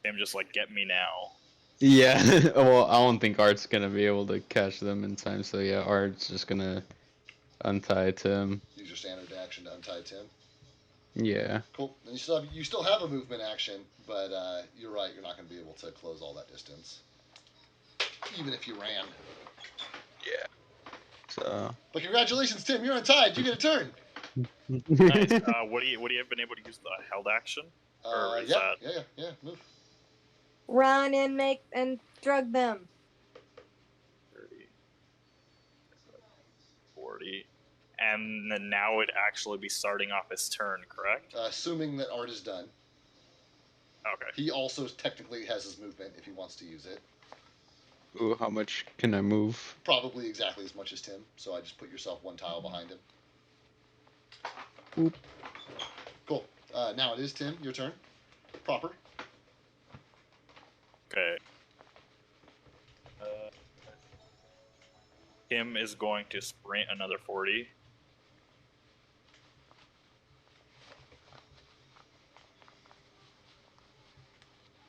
Him just like, get me now. Yeah. Well, I don't think Art's gonna be able to catch them in time. So yeah, Art's just gonna untie Tim. You use your standard action to untie Tim. Yeah. Cool. And you still have a movement action, but you're right. You're not going to be able to close all that distance, even if you ran. Yeah. So. But congratulations, Tim. You're untied. You get a turn. Nice. Would he have been able to use the held action? Or is Yeah. that... Yeah. Move. Run and drug them. 30, 40. And then now it'd actually be starting off his turn, correct? Assuming that Art is done. Okay. He also technically has his movement if he wants to use it. Ooh, how much can I move? Probably exactly as much as Tim. So I just put yourself one tile behind him. Oop. Cool. Now it is Tim. Your turn. Proper. Okay. Tim is going to sprint another 40.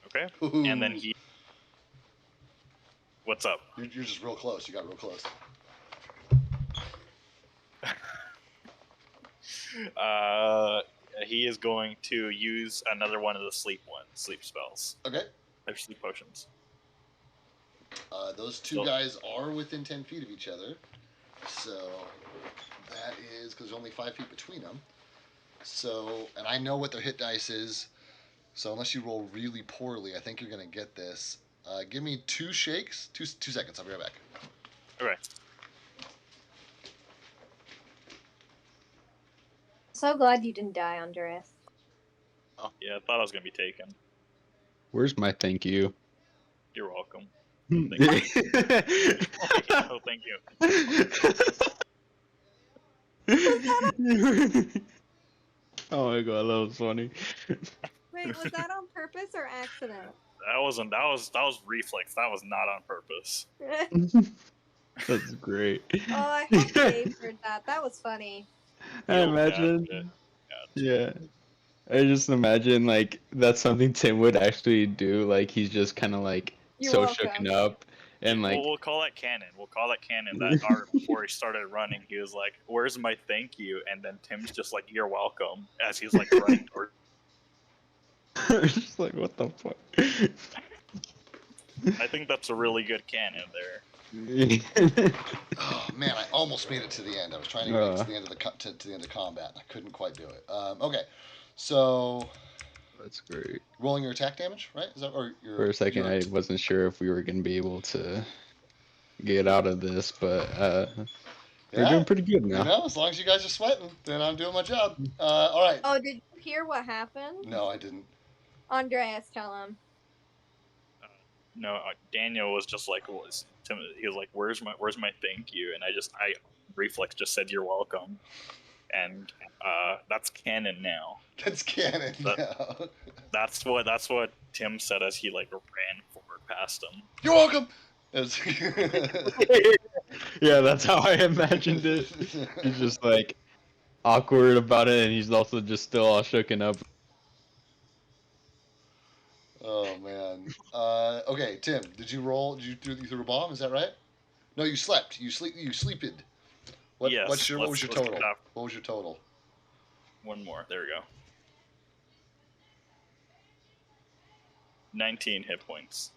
Okay. Ooh. And then he... What's up? You're just real close. You got real close. He is going to use another one of the sleep spells. Okay. They're sleep potions. Those two guys are within 10 feet of each other. So that is because there's only 5 feet between them. So, and I know what their hit dice is. So unless you roll really poorly, I think you're going to get this. Give me 2 shakes. 2 seconds. I'll be right back. Okay. So glad you didn't die, Andreas. Oh, yeah, I thought I was going to be taken. Where's my thank you? You're welcome. Thank Oh, thank you. Oh my god, that was funny. Wait, was that on purpose or accident? That was reflex. That was not on purpose. That's great. Oh, I hope Dave heard that. That was funny. I imagine. Yeah. I just imagine like that's something Tim would actually do. Like he's just kind of like You're so welcome. shooken up and like. We'll call that canon. We'll call that canon. That Art, before he started running, he was like, "Where's my thank you?" And then Tim's just like, "You're welcome," as he's like running toward. Just like what the fuck. I think that's a really good canon there. Oh man, I almost made it to the end. I was trying to get to the end of to the end of combat, and I couldn't quite do it. Okay, so That's great. rolling your attack damage, right? Is that or your? For a second, I wasn't sure if we were gonna be able to get out of this, but we're doing pretty good now. You know, as long as you guys are sweating, then I'm doing my job. All right. Oh, did you hear what happened? No, I didn't. Andreas, tell him. No, Daniel was just like, he was like, "Where's my thank you?" And I reflex just said, "You're welcome," and that's canon now. That's canon now. That's what Tim said as he like ran forward past him. You're welcome. Yeah, that's how I imagined it. He's just like awkward about it, and he's also just still all shooken up. Oh man. Okay, Tim, did you roll? Did you threw a bomb? Is that right? No, you slept. You sleeped. Yes. What was your total? What was your total? One more. There we go. 19 hit points.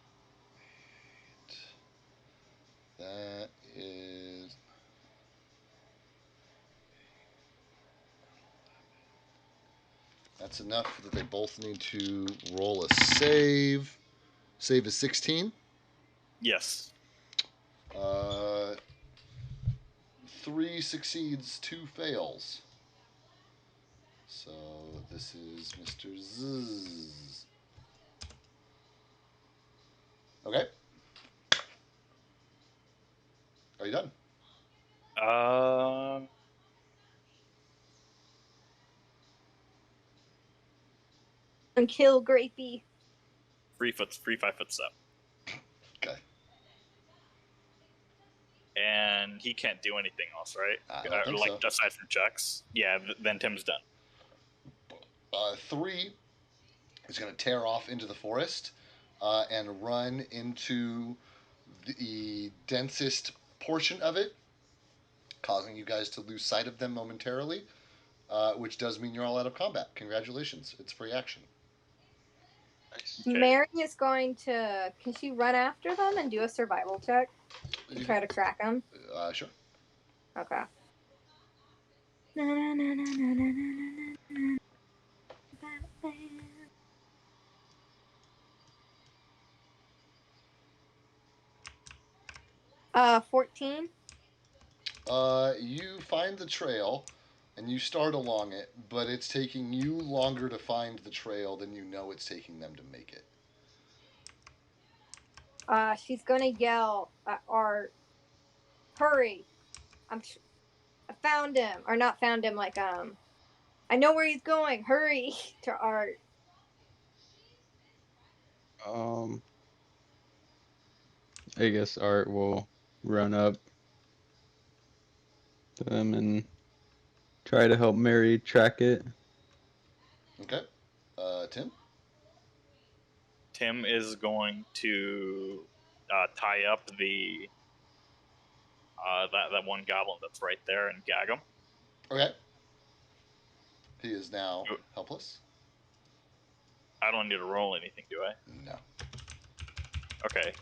That is. That's enough that they both need to roll a save. Save is 16. Yes. 3 succeeds, 2 fails. So this is Mr. Zzz. Okay. Are you done? And kill Grapey. 5 foot step. Okay. And he can't do anything else, right? I don't think so. Aside from checks. Yeah, then Tim's done. 3 is going to tear off into the forest and run into the densest portion of it. causing you guys to lose sight of them momentarily, which does mean you're all out of combat. Congratulations. It's free action. Nice. Okay. Mary is going to. Can she run after them and do a survival check to try to track them? Sure. Okay. 14. You find the trail and you start along it, but it's taking you longer to find the trail than you know it's taking them to make it. She's gonna yell at Art, "Hurry! I found him, or not found him. Like I know where he's going. Hurry!" to Art. I guess Art will run up to them and try to help Mary track it. Okay. Tim? Tim is going to tie up the that one goblin that's right there and gag him. Okay. He is now helpless. I don't need to roll anything, do I? No. Okay.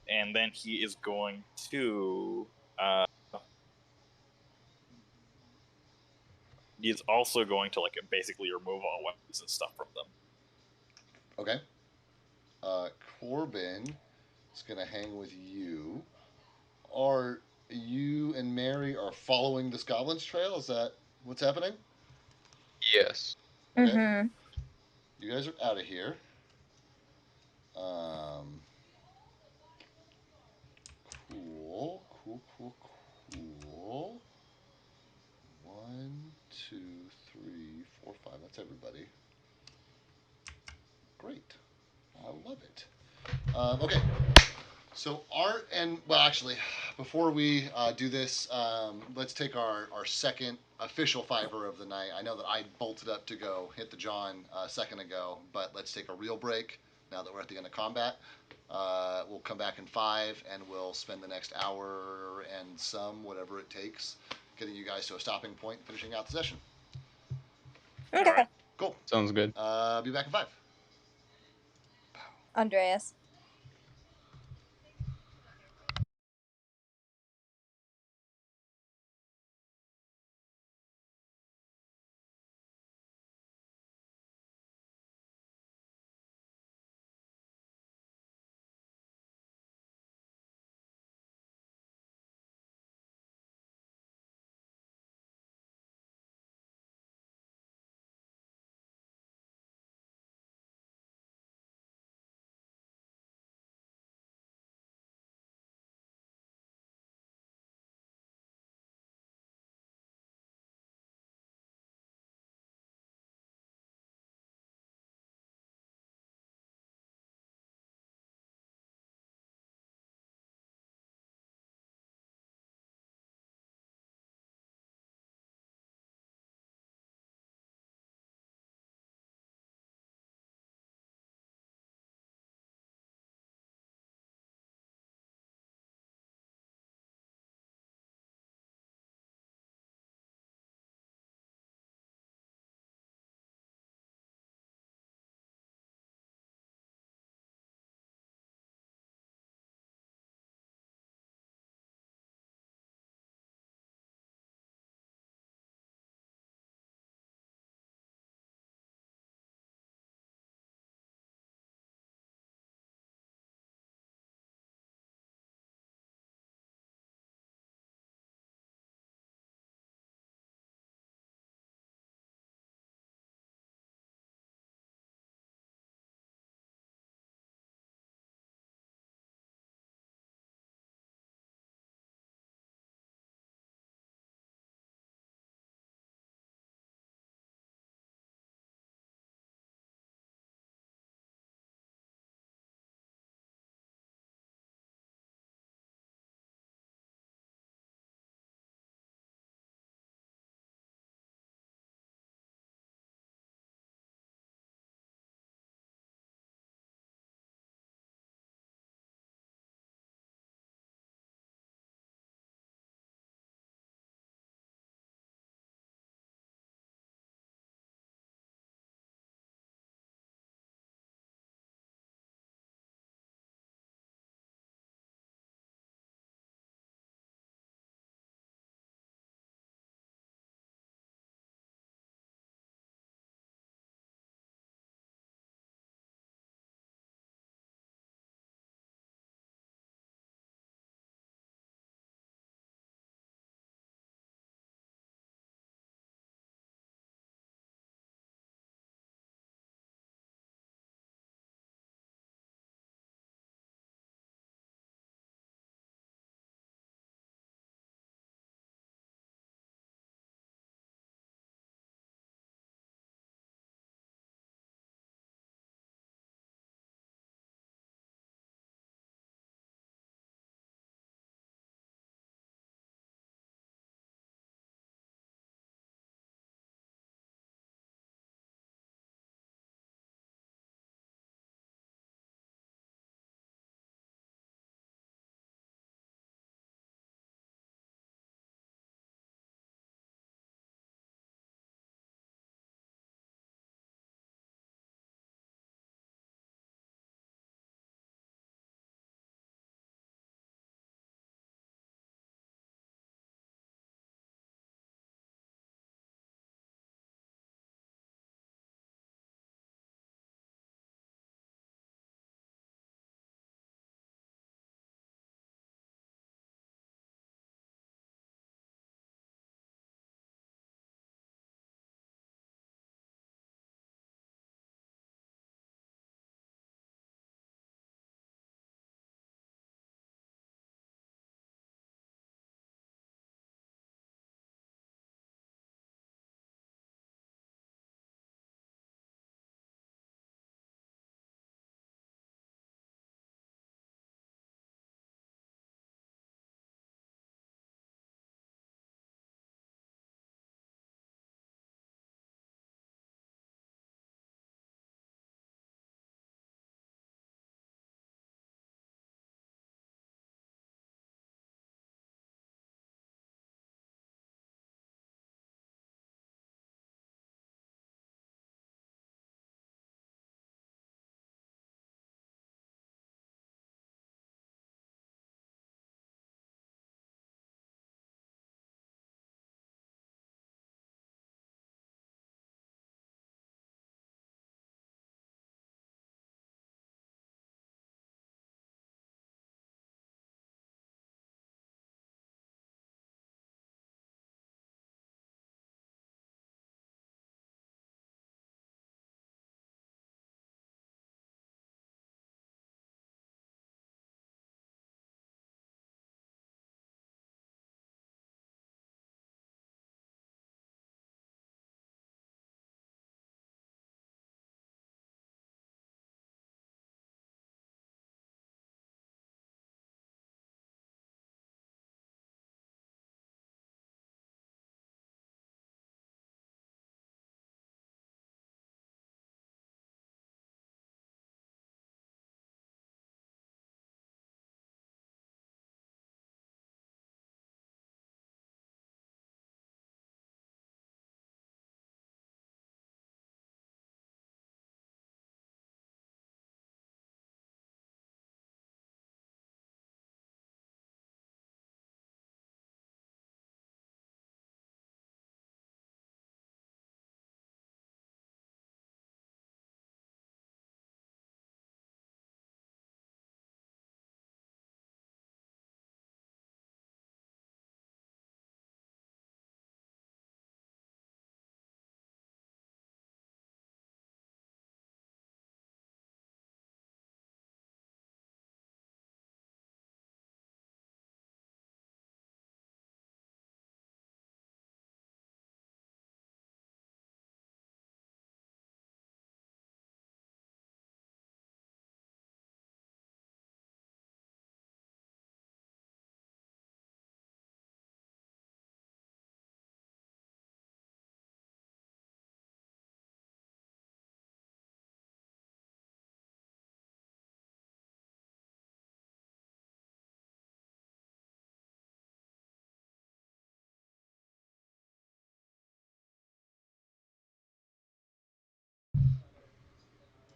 And then he is going to. He's also going to basically remove all weapons and stuff from them. Okay. Corbin is going to hang with you. Are you and Mary are following this goblin's trail? Is that what's happening? Yes. Okay. Mm-hmm. You guys are out of here. Um, cool. One, two, three, four, five. That's everybody. Great. I love it. Okay. So Art and well, actually, before we do this, let's take our second official fiver of the night. I know that I bolted up to go hit the John a second ago, but let's take a real break now that we're at the end of combat. We'll come back in 5, and we'll spend the next hour and some, whatever it takes, getting you guys to a stopping point, finishing out the session. Okay. All right. Cool. Sounds good. Be back in 5. Andreas.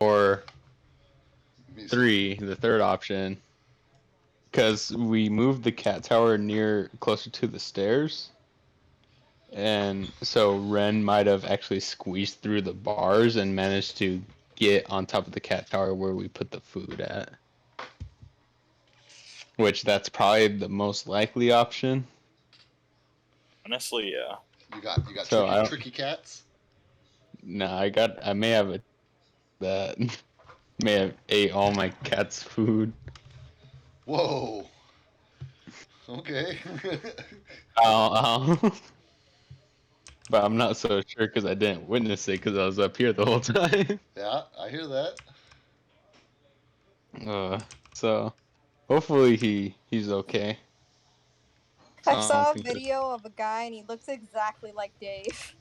or Me too. 3, the third option, because we moved the cat tower closer to the stairs, and so Ren might have actually squeezed through the bars and managed to get on top of the cat tower where we put the food at. Which that's probably the most likely option. Honestly, yeah. You got So I don't. tricky cats. No, I may have a that may have ate all my cat's food. Whoa. Okay. But I'm not so sure because I didn't witness it because I was up here the whole time. Yeah, I hear that. So hopefully he's okay. I I don't saw a think video of a guy and he looks exactly like Dave.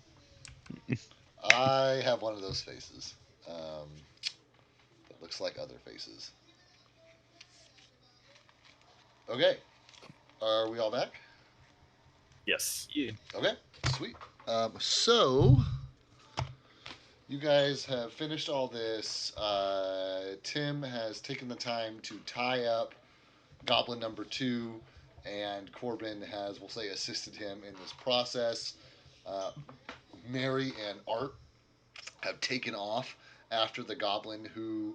I have one of those faces. That looks like other faces. Okay. Are we all back? Yes. Yeah. Okay. Sweet. So you guys have finished all this. Tim has taken the time to tie up Goblin number 2, and Corbin has, we'll say, assisted him in this process. Mary and Art have taken off after the goblin who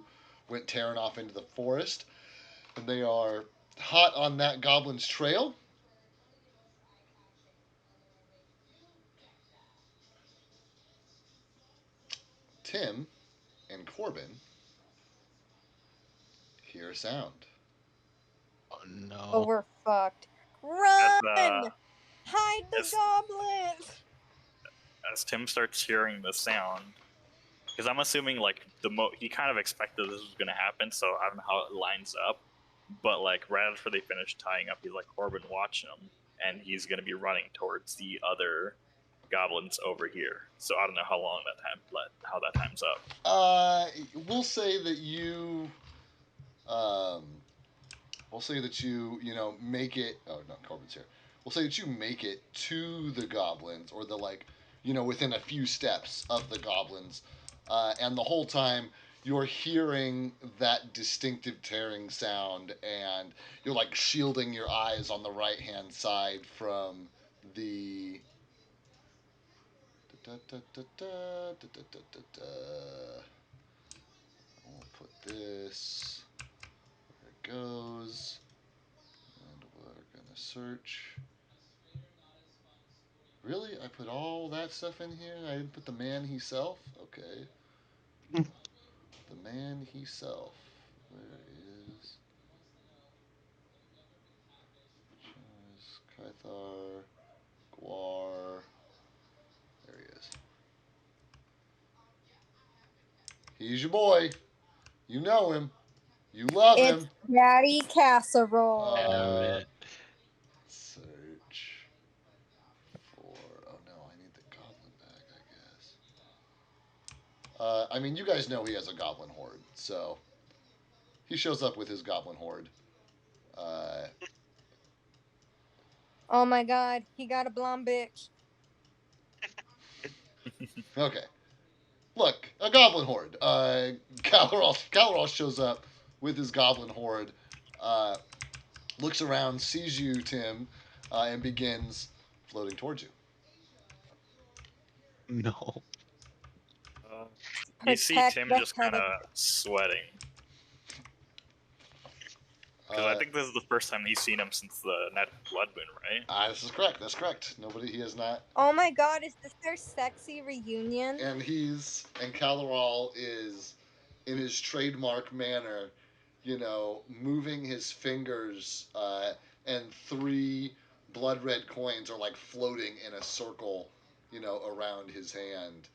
went tearing off into the forest, and they are hot on that goblin's trail. Tim and Corbin hear a sound. Oh Oh, no. we're fucked. As Run! Hide the as, goblins! as Tim starts hearing the sound, because I'm assuming like he kind of expected this was gonna happen, so I don't know how it lines up. But like right after they finish tying up, he's like, Corbin, watch him, and he's gonna be running towards the other goblins over here. So I don't know how long how that time's up. We'll say that you, um, make it. Oh no, Corbin's here. We'll say that you make it to the goblins, or the within a few steps of the goblins, and the whole time you're hearing that distinctive tearing sound, and you're like shielding your eyes on the right hand side from the. We'll put this. There it goes. And we're gonna search. Really? I put all that stuff in here? I didn't put the man himself? Okay. The man himself. Where is. Kythar. Guar. There he is. He's your boy. You know him. You love It's him. Daddy Casserole. Damn it. Search for. Oh no, I need the goblin bag, I guess. I mean, you guys know he has a goblin horde, so he shows up with his goblin horde. Oh my god, he got a blonde bitch. Okay. Look, a goblin horde. Caloros shows up with his goblin horde, looks around, sees you, Tim, and begins floating towards you. No. You see Protect Tim the just head kind of. of sweating. Because I think this is the first time he's seen him since the Net Blood Moon, right? This is correct. That's correct. He has not. Oh my god, is this their sexy reunion? And Caloral is, in his trademark manner, moving his fingers, and 3 blood red coins are like floating in a circle, around his hand,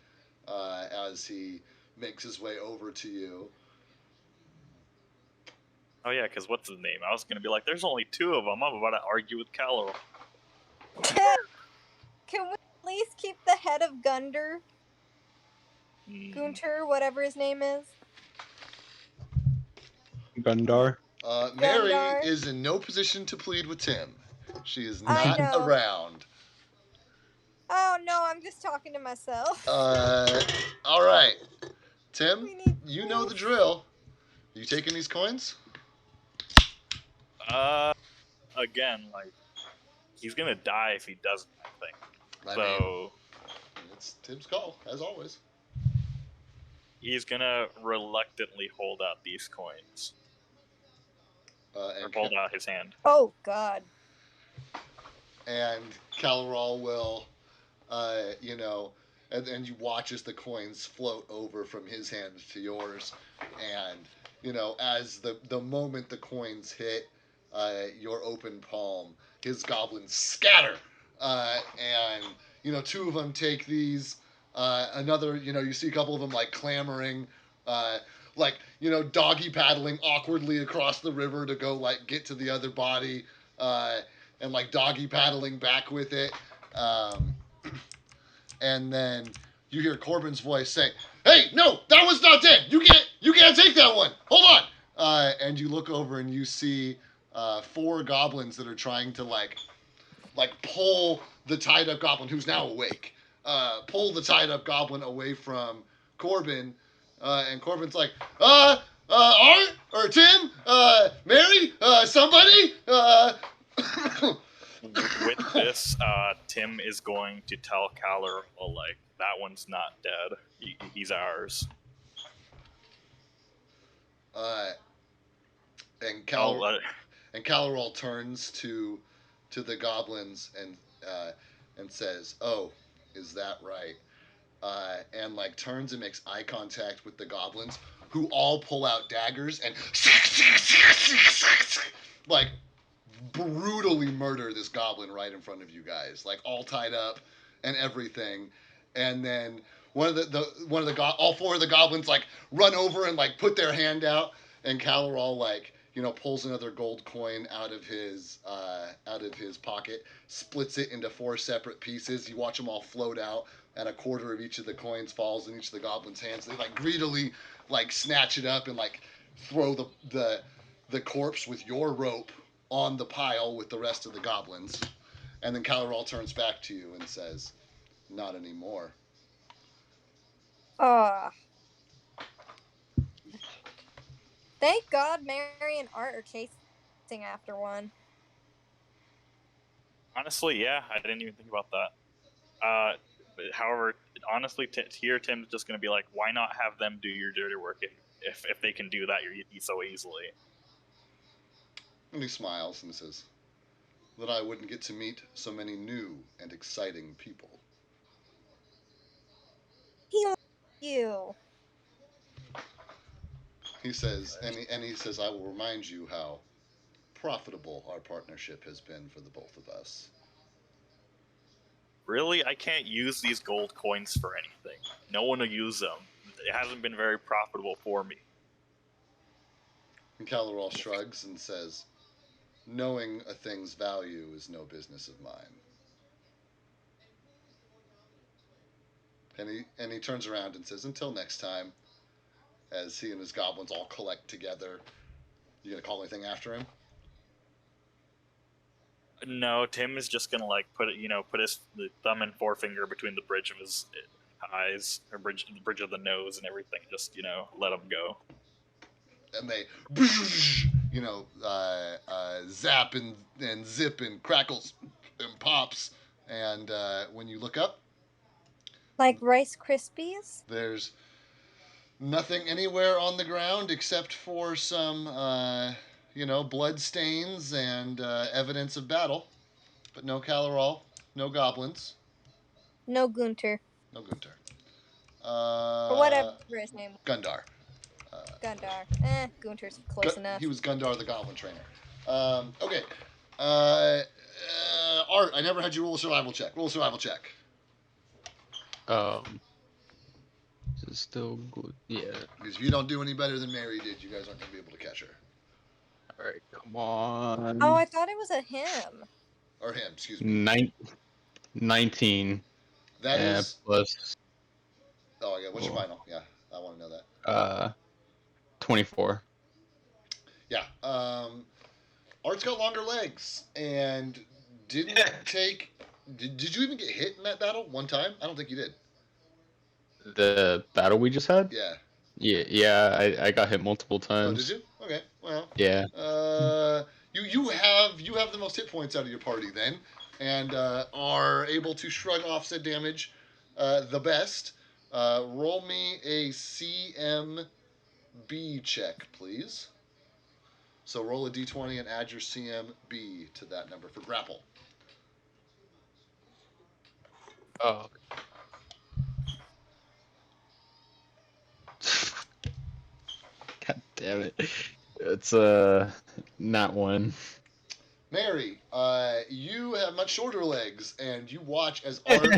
as he makes his way over to you. Oh yeah, because what's his name? I was gonna be like, there's only 2 of them. I'm about to argue with Calor. Can we at least keep the head of Gundar? Gunter, whatever his name is. Gundar. Mary Gundar. is in no position to plead with Tim. She is I not know. around. Oh no, I'm just talking to myself. All right. Tim, you know the drill. You taking these coins? Again, like he's gonna die if he doesn't. I think. I mean, So it's Tim's call, as always. he's gonna reluctantly hold out these coins or And hold out his hand. Oh God. and Calorol will, you know, and you watch as the coins float over from his hand to yours, and you know, as the moment the coins hit your open palm, his goblins scatter, and you know, two of them take these. Another, you know, you see a couple of them like clamoring, like you know, doggy paddling awkwardly across the river to go like get to the other body. And like doggy paddling back with it. And then you hear Corbin's voice say, "Hey, no, that one's not dead. You can't take that one. Hold on." And you look over and you see four goblins that are trying to like pull the tied up goblin who's now awake. Pull the tied up goblin away from Corbin, and Corbin's like, Art or Tim, Mary, somebody, With this, Tim is going to tell Caller, well, like, that one's not dead. He's ours. And Calorol turns to the goblins and says, "Oh, is that right?" And like turns and makes eye contact with the goblins, who all pull out daggers and like brutally murder this goblin right in front of you guys, like all tied up and everything. And then all four of the goblins like run over and like put their hand out, and Calorol like you know pulls another gold coin out of his pocket, splits it into four separate pieces. You watch them all float out, and a quarter of each of the coins falls in each of the goblins' hands. They like greedily like snatch it up and like throw the corpse with your rope on the pile with the rest of the goblins. And then Calorol turns back to you and says, "Not anymore." Thank God Mary and Art are chasing after one. Honestly, yeah, I didn't even think about that. However, honestly, here Tim's just going to be like, why not have them do your dirty work if they can do that so easily? And he smiles and says, "That I wouldn't get to meet so many new and exciting people." He loves you. He says, and he says, "I will remind you how profitable our partnership has been for the both of us." Really, I can't use these gold coins for anything. No one will use them. It hasn't been very profitable for me. And Calorol shrugs and says, "Knowing a thing's value is no business of mine." And he turns around and says, "Until next time," as he and his goblins all collect together. You gonna call anything after him? No, Tim is just gonna like put his thumb and forefinger between the bridge of his eyes, or the bridge of the nose, and everything. Just let him go. And they, you know, zap and zip and crackles and pops. And when you look up, Like Rice Krispies? there's nothing anywhere on the ground except for some, you know, blood stains and evidence of battle. But no Calorol, no goblins, No Gunter. no Guntar. Or whatever his name was. Gundar. Gundar. Gunter's close enough. He was Gundar the Goblin Trainer. Okay. Art, I never had you roll a survival check. Roll a survival check. Is it still good? Yeah. Because if you don't do any better than Mary did, you guys aren't going to be able to catch her. All right, come on. Oh, I thought it was a him. Or him, excuse me. 19. That is. Plus. Oh, yeah. What's your final? Yeah, I want to know that. 24. Yeah. Art's got longer legs and didn't take. Did you even get hit in that battle one time? I don't think you did. The battle we just had? Yeah. Yeah, I got hit multiple Oh, times. did you? Okay, well, Yeah. you have the most hit points out of your party then, and are able to shrug off said damage the best. Roll me a CMB check, please. So roll a d20 and add your CMB to that number for grapple. Oh. God damn it. It's not one. Mary, you have much shorter legs, and you watch as Art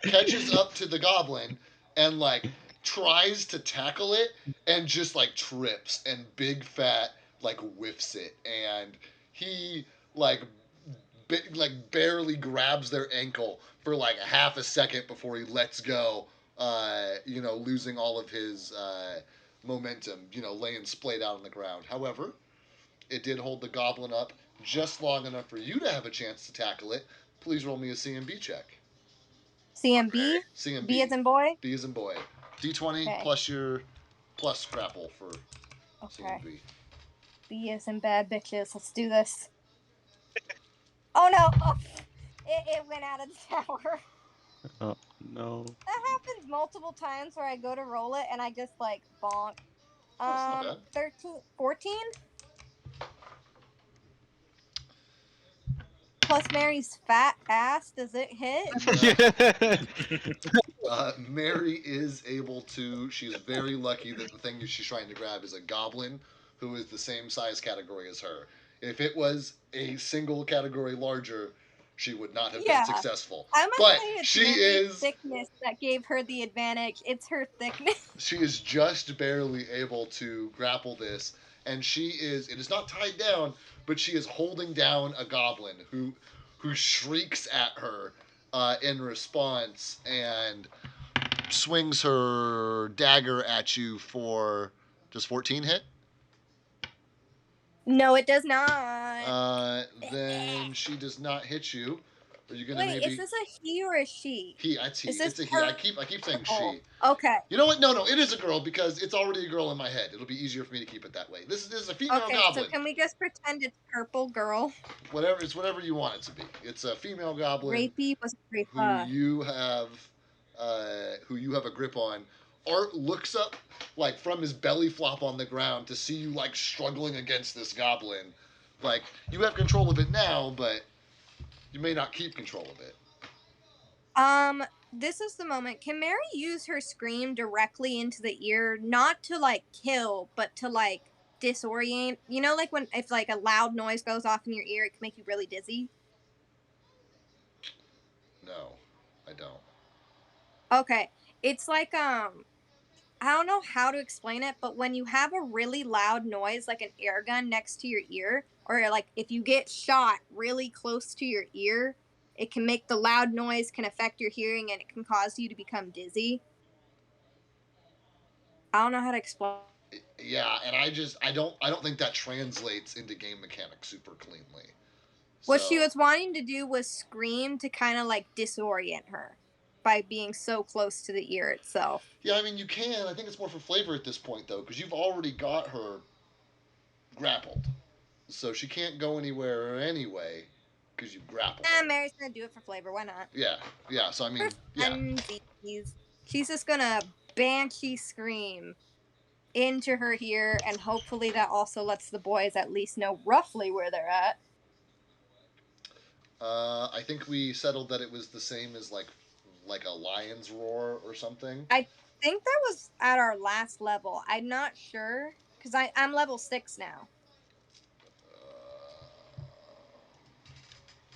catches up to the goblin and like tries to tackle it and just like trips and big fat like whiffs it, and he like barely grabs their ankle for like a half a second before he lets go. Losing all of his momentum. Laying splayed out on the ground. However, it did hold the goblin up just long enough for you to have a chance to tackle it. Please roll me a CMB check. CMB? CMB. B as in boy? B as in boy. D20 Okay. plus your plus grapple for Okay. CMB. B as in bad bitches. Let's do this. Oh no! Oh, it went out of the tower. Oh no. That happens multiple times where I go to roll it and I just like bonk. That's not bad. 13, 14? Plus Mary's fat ass. Does it hit? Mary is able to. She's very lucky that the thing that she's trying to grab is a goblin who is the same size category as her. If it was a single category larger, she would not have been Yeah. successful. I might But say it's she Mary's is. thickness that gave her the advantage. It's her thickness. She is just barely able to grapple this, and she is. It is not tied down, but she is holding down a goblin who shrieks at her in response and swings her dagger at you for just 14 hit. No, it does not. Then she does not hit you. Are you gonna Wait, maybe? is this a he or a she? He, it's he. Is this It's a he. I keep saying she. Okay. You know what? No, it is a girl because it's already a girl in my head. It'll be easier for me to keep it that way. This is a female Okay, goblin. so can we just pretend it's purple girl? Whatever you want it to be. It's a female goblin Rapey was great. who you have a grip on. Art looks up like from his belly flop on the ground to see you like struggling against this goblin. Like you have control of it now, but you may not keep control of it. This is the moment. Can Mary use her scream directly into the ear, not to like kill, but to like disorient? You know, like when if like a loud noise goes off in your ear, it can make you really dizzy. No, I don't. Okay. It's like I don't know how to explain it, but when you have a really loud noise like an air gun next to your ear, or like if you get shot really close to your ear, it can make the loud noise can affect your hearing and it can cause you to become dizzy. I don't know how to explain. Yeah, and I don't think that translates into game mechanics super cleanly. What she So was wanting to do was scream to kind of like disorient her by being so close to the ear itself. yeah, I mean you can. I think it's more for flavor at this point though, because you've already got her grappled, so she can't go anywhere anyway because you grappled her. Mary's gonna do it for flavor. Why not? Yeah, yeah. So I mean, For yeah. funsies. She's just gonna banshee scream into her ear, and hopefully that also lets the boys at least know roughly where they're at. I think we settled that it was the same as like a lion's roar or something. I think that was at our last level. I'm not sure because I'm level 6 now.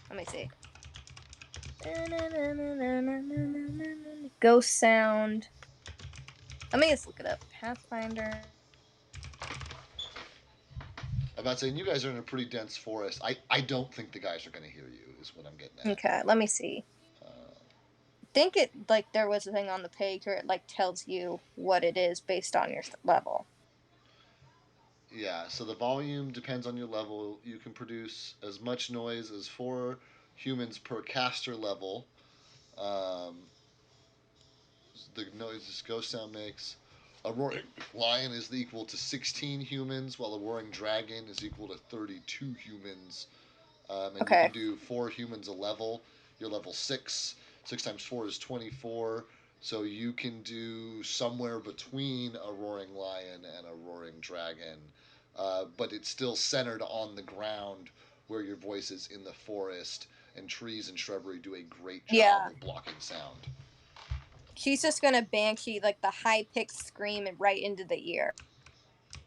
Let me see. Ghost sound. Let me just look it up. Pathfinder. I'm about saying you guys are in a pretty dense forest. I don't think the guys are going to hear you. Is what I'm getting at. Okay, let me see. I think it like there was a thing on the page where it like tells you what it is based on your level. Yeah. So the volume depends on your level. You can produce as much noise as 4 humans per caster level. Um, the noise this ghost sound makes. A roaring lion is equal to 16 humans, while a roaring dragon is equal to 32 humans. And you can Okay. do 4 humans a level. You're level 6. 6 times 4 is 24. So you can do somewhere between a roaring lion and a roaring dragon. But it's still centered on the ground where your voice is in the forest, and trees and shrubbery do a great job Yeah. of blocking sound. She's just gonna banshee like the high pitched scream and right into the ear.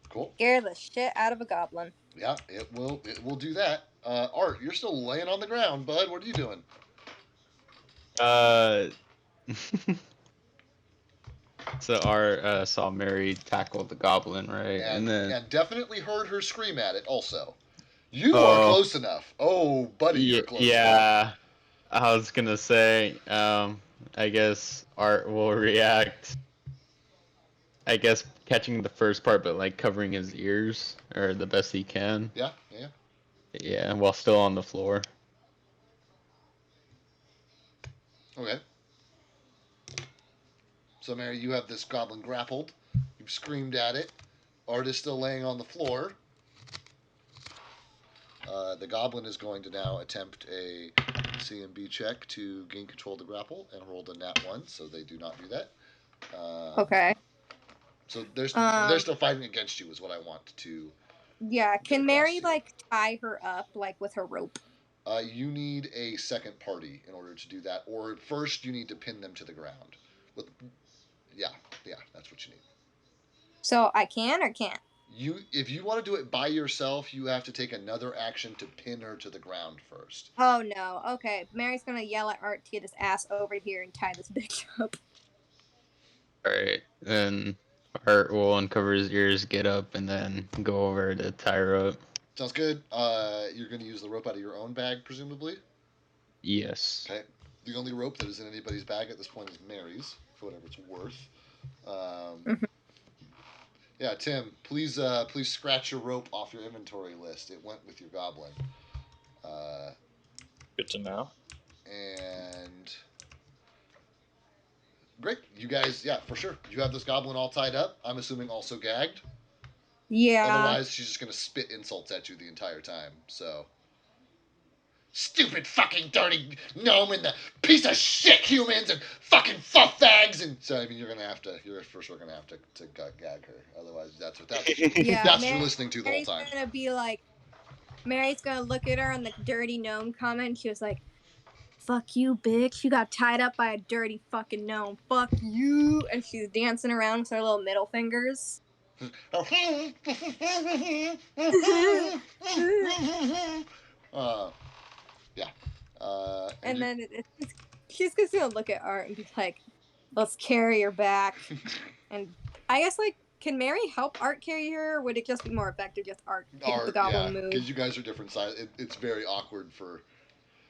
Cool. Scare the shit out of a goblin. Yeah, it will. It will do that. Art, you're still laying on the ground, bud. What are you doing? So our saw Mary tackle the goblin, right? And then And definitely heard her scream at it. Also, you are close enough. Oh, buddy, you're close enough. yeah, I was gonna say, I guess Art will react. I guess catching the first part, but like covering his ears or the best he can. Yeah, yeah. Yeah, while still on the floor. Okay. So, Mary, you have this goblin grappled. You've screamed at it. Art is still laying on the floor. The goblin is going to now attempt a CMB check to gain control of the grapple and rolled a nat 1, so they do not do that. Okay. So they're still fighting against you, is what I want to. Yeah. Get Can across Mary to you. like tie her up like with her rope? You need a second party in order to do that, or first you need to pin them to the ground. With, yeah, that's what you need. So I can or can't? If you want to do it by yourself, you have to take another action to pin her to the ground first. Oh no. Okay. Mary's gonna yell at Art to get his ass over here and tie this bitch up. Alright, then Art will uncover his ears, get up, and then go over to tie her up. Sounds good. You're going to use the rope out of your own bag, presumably? Yes. Okay. The only rope that is in anybody's bag at this point is Mary's, for whatever it's worth. Yeah, Tim, please scratch your rope off your inventory list. It went with your goblin. Good to know. And great, you guys, yeah, for sure. You have this goblin all tied up. I'm assuming also gagged. Yeah. Otherwise, she's just gonna spit insults at you the entire time. So, stupid fucking dirty gnome and the piece of shit humans and fucking fuff bags and so I mean you're for sure gonna have to gag her. Otherwise, that's Yeah. that's what you're listening to the whole Mary's time. gonna be like, Mary's gonna look at her on the dirty gnome comment. And she was like, "Fuck you, bitch! You got tied up by a dirty fucking gnome. Fuck you!" And she's dancing around with her little middle fingers. Yeah. And then she's just gonna look at Art and be like, "Let's carry her back." And I guess like, can Mary help Art carry her? Or would it just be more effective just Art the goblin move? because you guys are different sizes. It's very awkward for.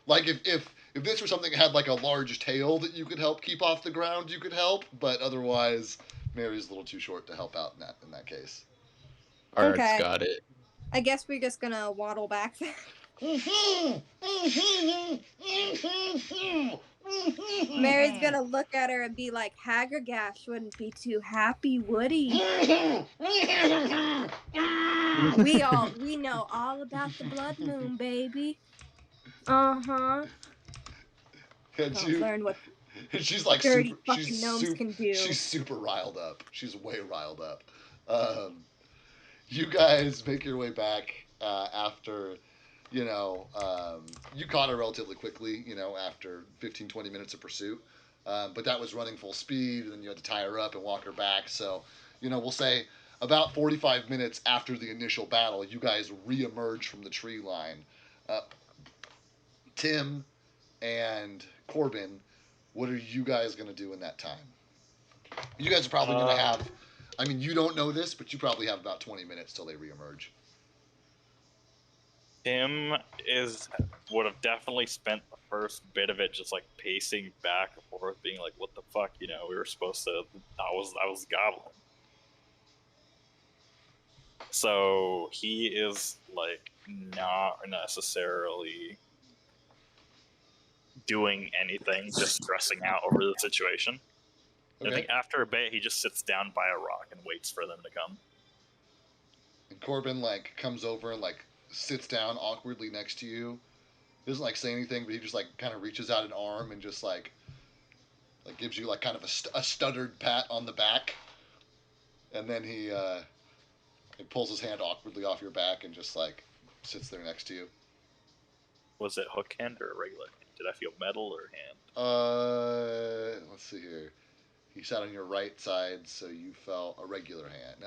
Like if this were something that had like a large tail that you could help keep off the ground, you could help. But otherwise, Mary's a little too short to help out in that case. Art's Okay. got it. I guess we're just gonna waddle back then. Mary's gonna look at her and be like, Hagergash wouldn't be too happy, would he? We know all about the blood moon, baby. Uh-huh. Learn what she's like dirty super, fucking gnomes can do. She's super riled up. She's way riled up. You guys make your way back after, you caught her relatively quickly, after 15, 20 minutes of pursuit. But that was running full speed, and then you had to tie her up and walk her back. So, we'll say about 45 minutes after the initial battle, you guys reemerge from the tree line. Tim and Corbin, what are you guys going to do in that time? You guys are probably going to have, you don't know this, but you probably have about 20 minutes till they reemerge. Tim would have definitely spent the first bit of it just like pacing back and forth, being like, "What the fuck? We were supposed to. I was goblin." So he is like not necessarily doing anything, just stressing out over the situation. I Okay. think after a bit, he just sits down by a rock and waits for them to come. And Corbin like comes over and like sits down awkwardly next to you. He doesn't like say anything, but he just like kind of reaches out an arm and just like gives you like kind of a stuttered pat on the back, and then he pulls his hand awkwardly off your back and just like sits there next to you. Was it hook hand or a regular hand? Did I feel metal or hand? Let's see here. He sat on your right side, so you felt a regular hand.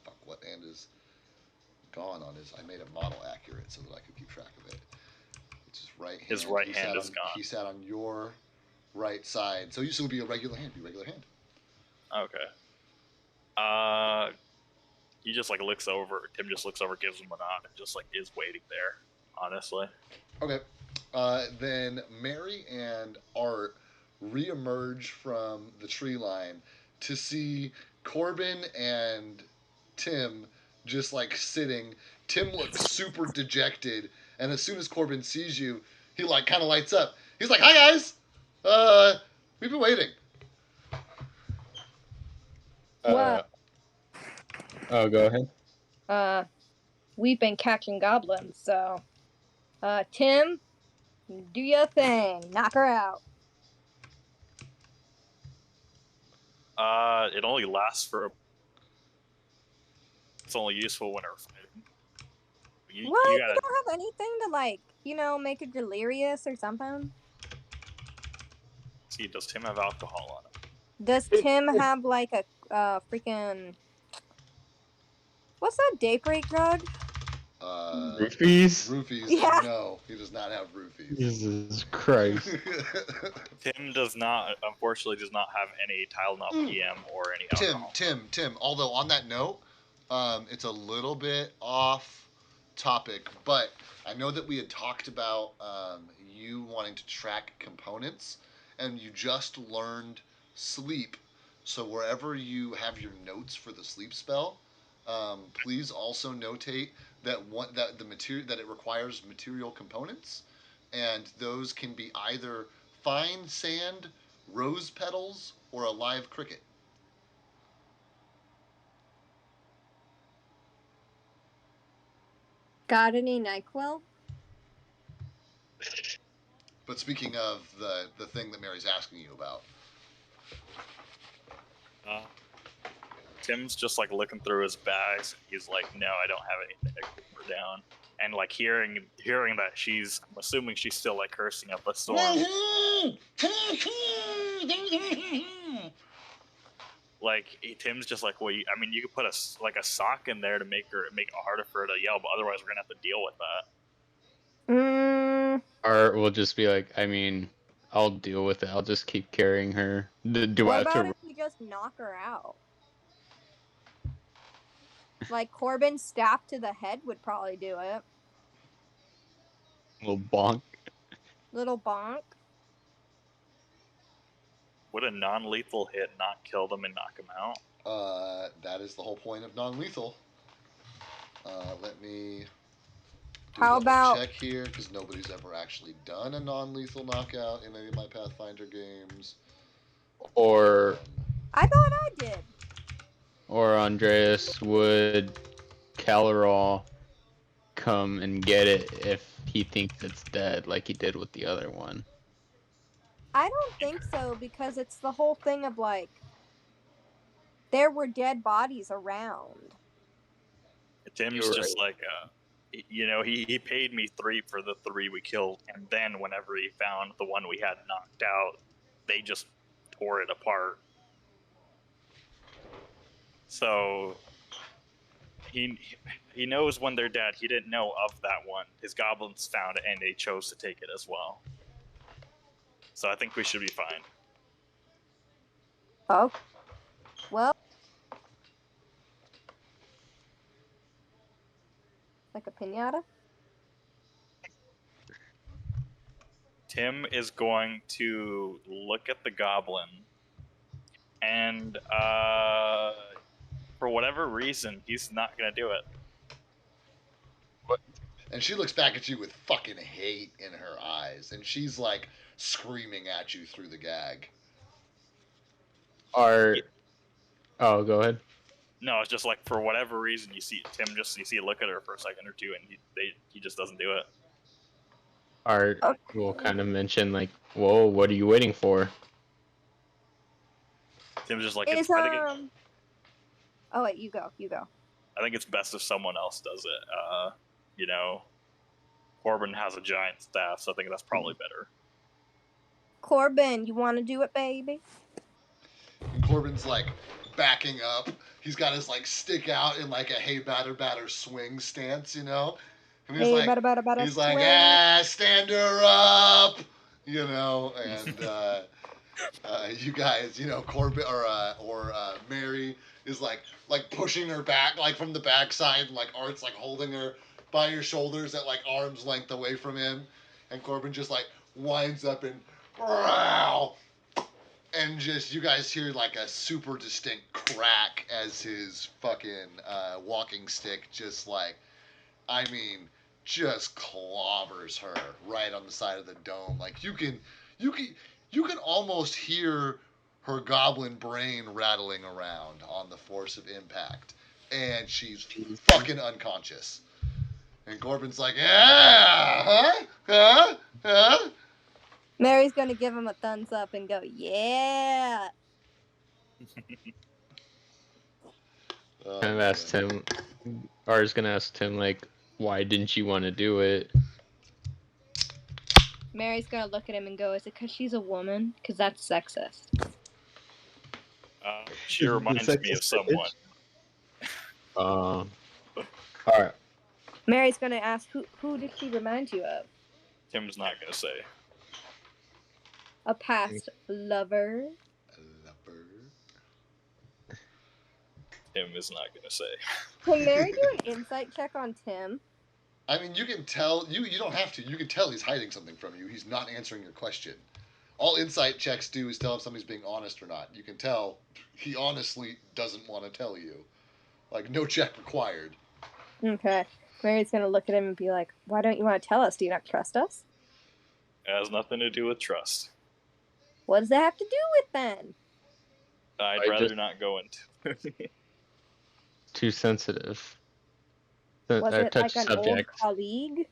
Fuck, what hand is gone on his? I made it model accurate so that I could keep track of it. It's his right hand. His right hand is gone. He sat on your right side, so you still be a regular hand. Be a regular hand. Okay. He just like looks over. Tim just looks over, gives him a nod, and just like is waiting there. Honestly. Okay. Then Mary and Art reemerge from the tree line to see Corbin and Tim just like sitting. Tim looks super dejected, and as soon as Corbin sees you, he like kind of lights up. He's like, "Hi guys, we've been waiting." What? Oh, go ahead. We've been catching goblins, so Tim, do your thing. Knock her out. It only lasts for. It's only useful when we're fighting. What? You You gotta don't have anything to like, make it delirious or something? see. Does Tim have alcohol on it? Does Tim have like a freaking what's that daybreak drug? Roofies? Roofies. Yeah. No, he does not have roofies. Jesus Christ. Tim does not, unfortunately, does not have any Tylenol PM or any alcohol. Tim. Although on that note, it's a little bit off topic, but I know that we had talked about you wanting to track components, and you just learned sleep. So wherever you have your notes for the sleep spell, please also notate that the material that it requires material components, and those can be either fine sand, rose petals, or a live cricket. Got any NyQuil? But speaking of the thing that Mary's asking you about, Tim's just like looking through his bags. He's like, "No, I don't have anything to keep her down." And like hearing that she's, I'm assuming she's still like cursing up a storm. Like Tim's just like, well, I mean, you could put a sock in there to make it harder for her to yell, but otherwise we're gonna have to deal with that. Art will just be like, I mean, I'll deal with it. I'll just keep carrying her. Do I What have about to? if we just knock her out? Like Corbin's staff to the head would probably do it. Little bonk. Little bonk. Would a non-lethal hit not kill them and knock them out? that is the whole point of non-lethal. Let me How about check here, because nobody's ever actually done a non-lethal knockout in any of my Pathfinder games. Or I thought I did. Or Andreas, would Calorol come and get it if he thinks it's dead, like he did with the other one? I don't think so, because it's the whole thing of like there were dead bodies around. Tim's just like, he paid me 3 for the 3 we killed, and then whenever he found the one we had knocked out, they just tore it apart. So he knows when they're dead. He didn't know of that one. His goblins found it, and they chose to take it as well. So I think we should be fine. Oh, well, like a pinata. Tim is going to look at the goblin, and for whatever reason, he's not going to do it. What? And she looks back at you with fucking hate in her eyes, and she's like screaming at you through the gag. Are oh, go ahead. No, it's just like for whatever reason you see Tim you see look at her for a second or two, and he just doesn't do it. Art Okay. will kind of mention like, "Whoa, what are you waiting for?" Tim's just like, Is Oh wait, you go. I think it's best if someone else does it. You know, Corbin has a giant staff, so I think that's probably better. Corbin, you want to do it, baby? And Corbin's like backing up. He's got his like stick out in like a hey batter swing stance, you know. And he's Hey, like, bada, he's like, swing. stand her up, you know. And you guys, you know, Corbin or Mary is like pushing her back like from the backside, and like Art's like holding her by your shoulders at like arm's length away from him, and Corbin just like winds up and wow, and just you guys hear like a super distinct crack as his fucking walking stick just like, I mean, just clobbers her right on the side of the dome. Like you can almost hear her goblin brain rattling around on the force of impact, and she's fucking unconscious. And Corbin's like, yeah, huh? Mary's gonna give him a thumbs up and go, yeah. Kind of asked him. Art's gonna ask Tim like, "Why didn't you want to do it?" Mary's gonna look at him and go, is it because she's a woman? Because that's sexist. She reminds me of someone. All right. Mary's gonna ask, who did she remind you of? Tim's not gonna say. A past lover. Tim is not gonna say. Can Mary do an insight check on Tim? I mean, you can tell. You don't have to. You can tell he's hiding something from you. He's not answering your question. All insight checks do is tell if somebody's being honest or not. You can tell he honestly doesn't want to tell you. Like, no check required. Okay. Mary's gonna look at him and be like, why don't you want to tell us? Do you not trust us? It has nothing to do with trust. What does that have to do with then? I'd rather not go into. Too sensitive. Was it like an subject. old colleague?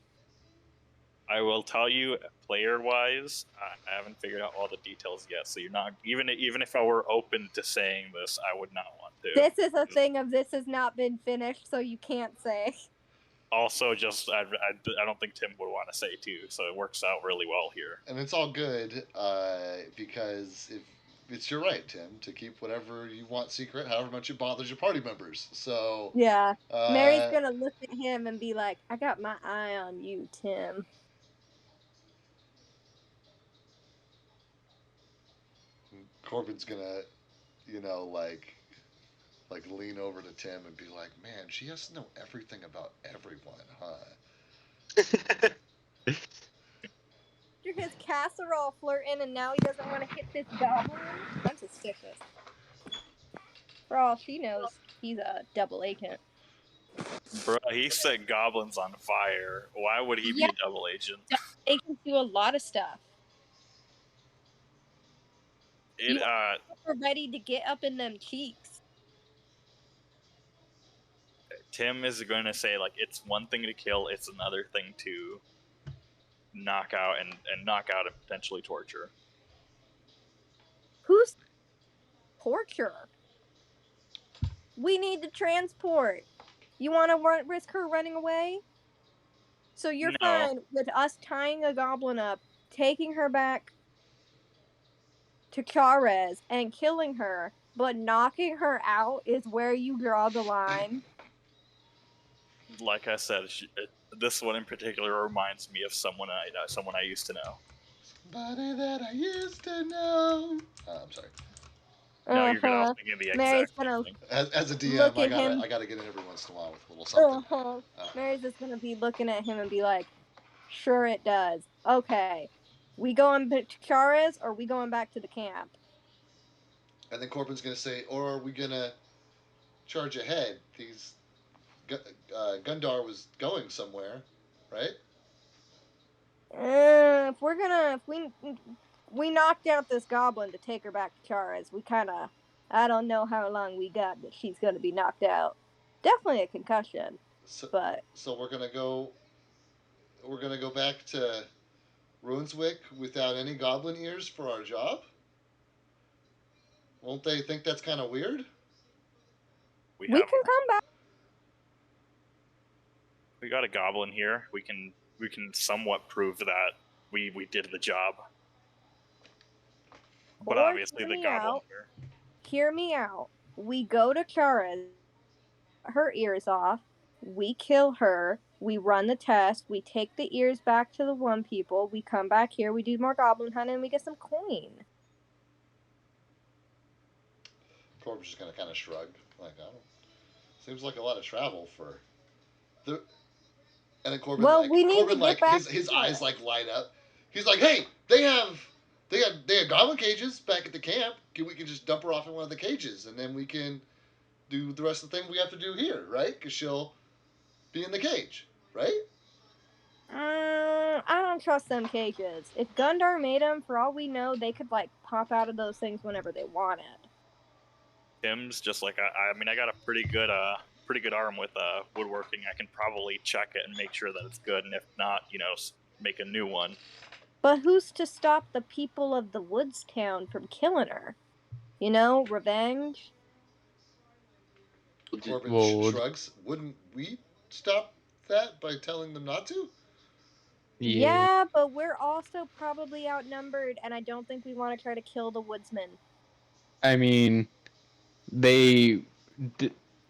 I will tell you, player-wise, I haven't figured out all the details yet. So you're not even if I were open to saying this, I would not want to. This is a thing of this has not been finished, so you can't say. Also, just I don't think Tim would want to say too, so it works out really well here. And it's all good because if it's your right, Tim, to keep whatever you want secret, however much it bothers your party members. So yeah, Mary's gonna look at him and be like, "I got my eye on you, Tim." Corbin's gonna, you know, like lean over to Tim and be like, "Man, she has to know everything about everyone, huh?" After his casserole flirting, and now he doesn't want to hit this goblin. I'm suspicious. For all she knows, he's a double agent. Bro, he set goblins on fire. Why would he be a double agent? Agents do a lot of stuff. We're ready to get up in them cheeks. Tim is going to say, like, it's one thing to kill, it's another thing to knock out and potentially torture. Who's torture? We need to transport. You want to risk her running away? So you're fine with us tying a goblin up, taking her back to Charez and killing her, but knocking her out is where you draw the line? Like I said, this one in particular reminds me of someone I used to know. Somebody that I used to know. I'm sorry. No, you're good. I was thinking the exact same thing. As a DM, I gotta get in every once in a while with a little something. Mary's just gonna be looking at him and be like, "Sure, it does. Okay, we going to Charez or we going back to the camp?" And then Corbin's gonna say, "Or are we gonna charge ahead? These Gundar was going somewhere, right?" If we knocked out this goblin to take her back to Charez, we kind of I don't know how long we got, but she's gonna be knocked out. Definitely a concussion, So, but so we're gonna go. We're gonna go back to Ruinswick without any goblin ears for our job. Won't they think that's kind of weird? We we have can come back. we got a goblin here. We can somewhat prove that we did the job. But Or obviously hear the me goblin out. here. Hear me out. We go to Chara's, her ears off. We kill her. We run the test. We take the ears back to the one people. We come back here. We do more goblin hunting. And we get some coin. Corbin's just gonna kind of shrug, like, I don't. Seems like a lot of travel for the. And then Well, we need to Corbin get like back his to eyes it. like light up. He's like, hey, they had goblin cages back at the camp. We can just dump her off in one of the cages, and then we can do the rest of the thing we have to do here, right? Because she'll be in the cage, right? I don't trust them cages. If Gundar made them, for all we know, they could like pop out of those things whenever they wanted. Tim's just like I mean I got a pretty good arm with woodworking. I can probably check it and make sure that it's good, and if not, make a new one. But who's to stop the people of the woods town from killing her? You know, revenge. Corbin Well, shrugs. Wouldn't we stop that by telling them not to? yeah. Yeah, but we're also probably outnumbered, and I don't think we want to try to kill the woodsman. I mean, they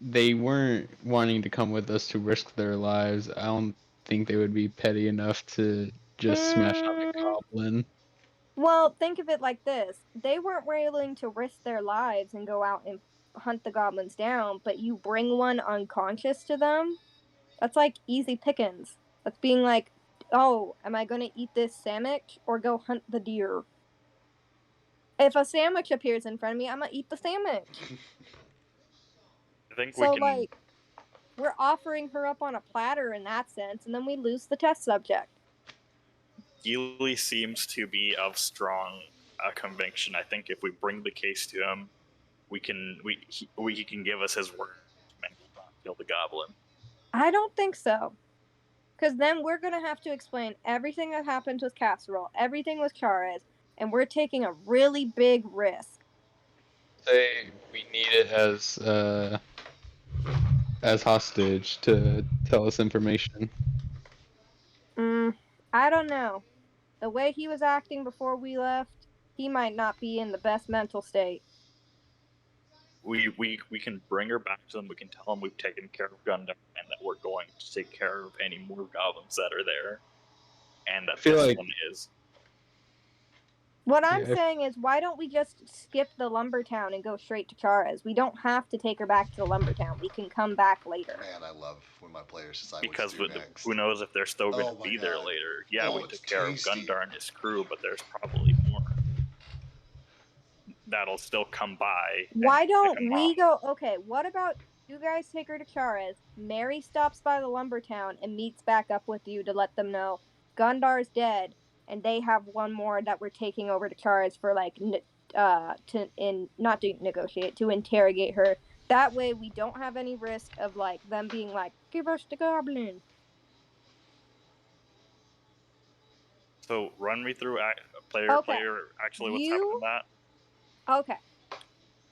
they weren't wanting to come with us to risk their lives. I don't think they would be petty enough to just smash out a Mm, goblin. well, think of it like this. They weren't willing to risk their lives and go out and hunt the goblins down, but you bring one unconscious to them. That's like easy pickings. That's being like, oh, am I going to eat this sandwich or go hunt the deer? If a sandwich appears in front of me, I'm going to eat the sandwich. I think we So, can. like, we're offering her up on a platter in that sense, and then we lose the test subject. Geely seems to be of strong conviction. I think if we bring the case to him, he can give us his word and we'll not kill the goblin. I don't think so. Because then we're going to have to explain everything that happened with Casserole, everything with Chares, and we're taking a really big risk. Say we need it as hostage to tell us information. I don't know. The way he was acting before we left, he might not be in the best mental state. We can bring her back to them. We can tell them we've taken care of Gundar and that we're going to take care of any more goblins that are there, and that feel this like- one is. What I'm Yeah, saying is, why don't we just skip the lumber town and go straight to Charas? We don't have to take her back to the lumber town. We can come back later. Man, I love when my players decide Because what to do next. who knows if they're still going Oh to my be there God. later. Yeah, Oh, we it's took care tasty. of Gundar and his crew, but there's probably more that'll still come by. Why don't pick 'em we off. go? Okay, what about you guys take her to Charas? Mary stops by the lumber town and meets back up with you to let them know Gundar's dead, and they have one more that we're taking over to Charas for not to negotiate, to interrogate her. That way, we don't have any risk of like them being like, "Give us the goblin." So run me through player actually what's happening You in that. okay?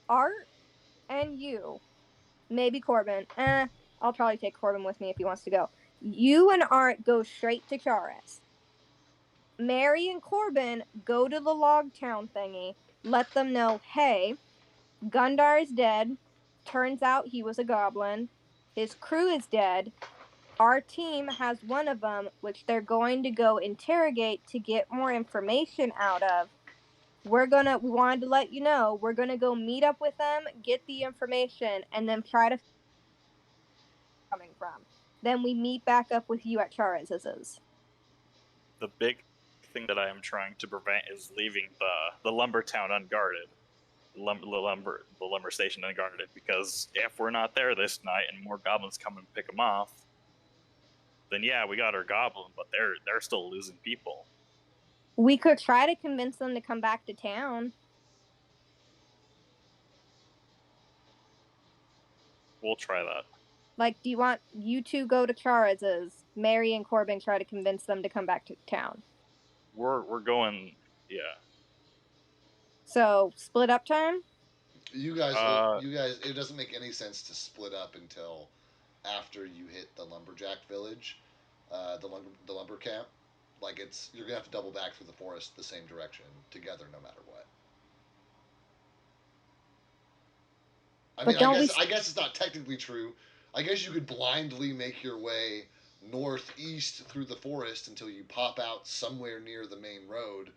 Art and you, maybe Corbin. I'll probably take Corbin with me if he wants to go. You and Art go straight to Charas. Mary and Corbin go to the log town thingy, let them know, hey, Gundar is dead. Turns out he was a goblin. His crew is dead. Our team has one of them, which they're going to go interrogate to get more information out of. We wanted to let you know, we're gonna go meet up with them, get the information, and then try to coming from. Then we meet back up with you at Charaz's. The big thing that I am trying to prevent is leaving the lumber town unguarded. The lumber station unguarded, because if we're not there this night and more goblins come and pick them off, then yeah, we got our goblin, but they're still losing people. We could try to convince them to come back to town. we'll try that. Like, do you want you two go to Chariz's, Mary and Corbin try to convince them to come back to town? We're going. Yeah. So split up time. You guys, it doesn't make any sense to split up until after you hit the lumberjack village, the lumber camp. Like you're gonna have to double back through the forest the same direction together, no matter what. I guess it's not technically true. I guess you could blindly make your way northeast through the forest until you pop out somewhere near the main road.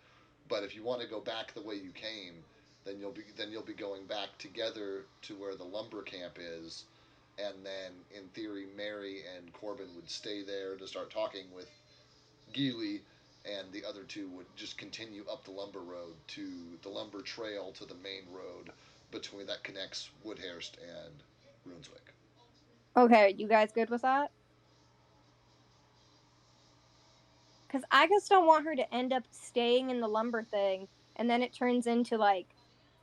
But if you want to go back the way you came, then you'll be going back together to where the lumber camp is, and then in theory Mary and Corbin would stay there to start talking with Geely, and the other two would just continue up the lumber road to the lumber trail to the main road between that connects Woodhurst and Runeswick. Okay, you guys good with that? Because I just don't want her to end up staying in the lumber thing, and then it turns into like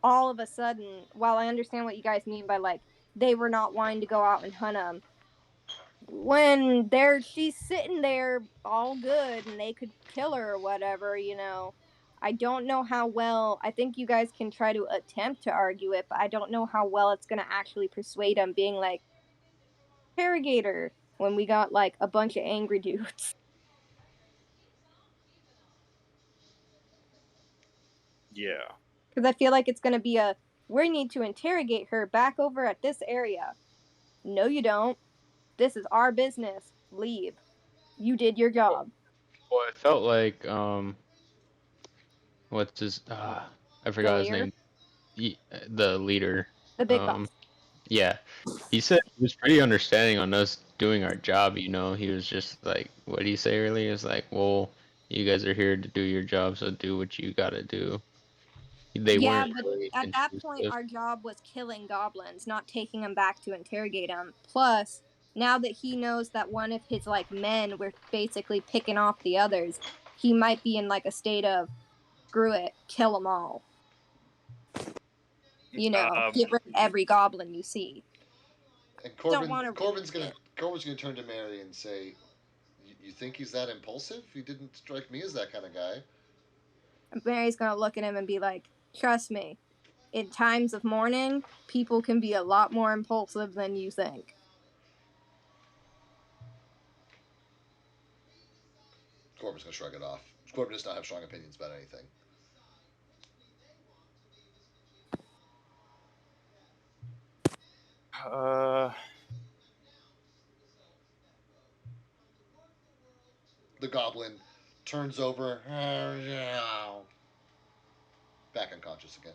all of a sudden. While I understand what you guys mean by like they were not wanting to go out and hunt them, when she's sitting there all good and they could kill her or whatever, I don't know how well. I think you guys can try to attempt to argue it, but I don't know how well it's going to actually persuade them being like interrogator when we got like a bunch of angry dudes. Yeah. Because I feel like it's going to be we need to interrogate her back over at this area. No, you don't. This is our business. Leave. You did your job. Well, it felt like what's his I The forgot his leader, name. The leader. the big boss. Yeah. He said he was pretty understanding on us doing our job, He was just like, what did he say earlier? He was like, well, you guys are here to do your job, so do what you gotta do. They Yeah, weren't but really at that point, intrusive. our job was killing goblins, not taking them back to interrogate them. Plus, now that he knows that one of his like men were basically picking off the others, he might be in like a state of screw it, kill them all. Get rid of every goblin you see. And Don't want to Corbin's gonna turn to Mary and say, "You think he's that impulsive? He didn't strike me as that kind of guy." Mary's gonna look at him and be like, "Trust me, in times of mourning, people can be a lot more impulsive than you think." Corbin's gonna shrug it off. Corbin does not have strong opinions about anything. The goblin turns over, back unconscious again.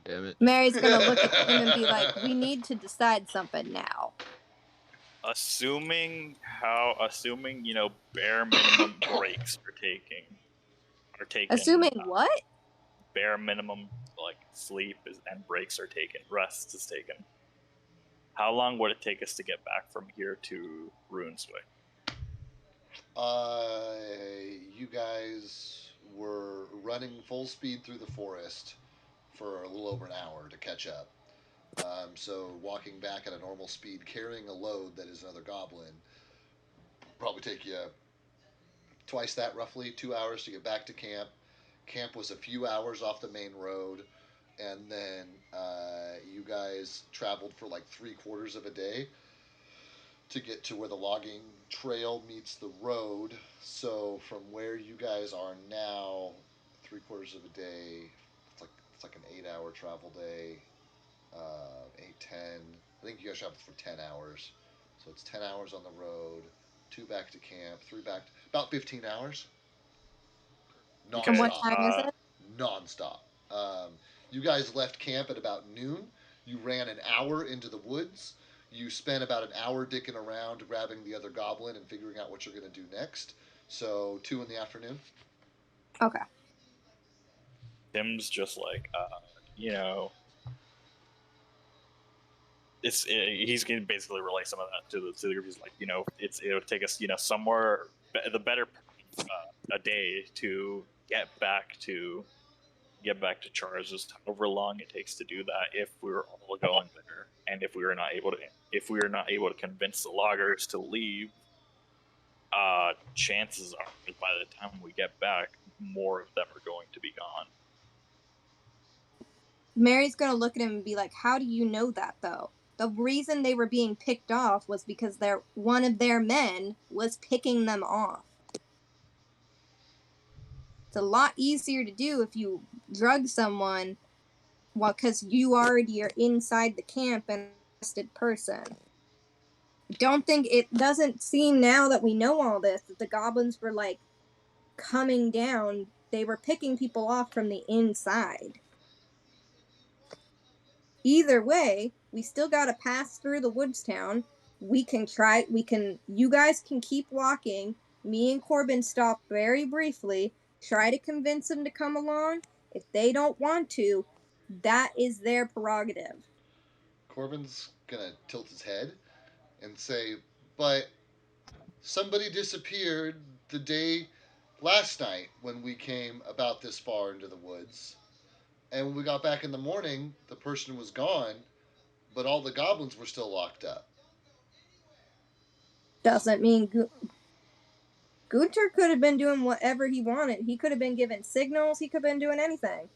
Damn it. Mary's gonna look at him and be like, "We need to decide something now." Assuming bare minimum breaks are taken. Assuming what? Bare minimum like sleep and breaks are taken, rest is taken. How long would it take us to get back from here to Runeswick? You guys were running full speed through the forest for a little over an hour to catch up. So walking back at a normal speed, carrying a load that is another goblin, probably take you twice that, roughly 2 hours to get back to camp. Camp was a few hours off the main road, and then you guys traveled for like 3/4 of a day to get to where the logging trail meets the road. So from where you guys are now, 3/4 of a day, it's like an 8-hour travel day. 8, 10. I think you guys traveled for 10 hours. So it's 10 hours on the road, 2 back to camp, 3 back, about 15 hours. And what Non-stop. time is it? Non-stop. You guys left camp at about noon. You ran an hour into the woods. You spent about an hour dicking around, grabbing the other goblin and figuring out what you're going to do next. So 2 in the afternoon. Okay. Tim's just like, he's going to basically relay some of that to the group. He's like, it would take us, somewhere the better a day to get back to, get back to Char's, just however long it takes to do that, if we were all going there, and if we were not able to convince the loggers to leave, chances are by the time we get back, more of them are going to be gone. Mary's gonna look at him and be like, "How do you know that, though? The reason they were being picked off was because one of their men was picking them off. It's a lot easier to do if you drug someone, well, because you already are inside the camp and arrested person. It doesn't seem now that we know all this that the goblins were like coming down. They were picking people off from the inside. Either way, we still gotta pass through the woods town. You guys can keep walking. Me and Corbin stop very briefly, try to convince them to come along. If they don't want to, that is their prerogative. Corbin's gonna tilt his head and say, "But somebody disappeared the day last night when we came about this far into the woods. And when we got back in the morning, the person was gone, but all the goblins were still locked up." Doesn't mean Gunter could have been doing whatever he wanted. He could have been giving signals. He could have been doing anything.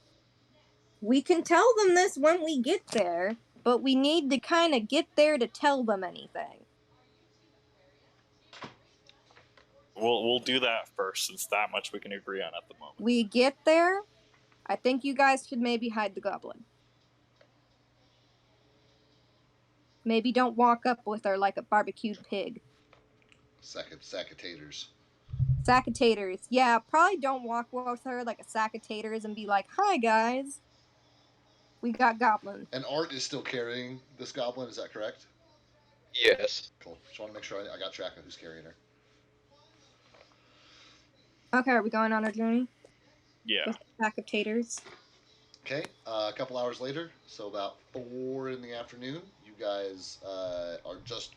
We can tell them this when we get there, but we need to kind of get there to tell them anything. We'll do that first, since that much we can agree on at the moment. We get there, I think you guys should maybe hide the goblin. Maybe don't walk up with her like a barbecued pig. Sack of taters. Sack of taters. Yeah, probably don't walk with her like a sack of taters and be like, "Hi, guys. We got goblin." And Art is still carrying this goblin, is that correct? Yes. Cool. Just want to make sure I got track of who's carrying her. Okay, are we going on our journey? Yeah. With a sack of taters? Okay, a couple hours later, so about 4 in the afternoon, you guys are just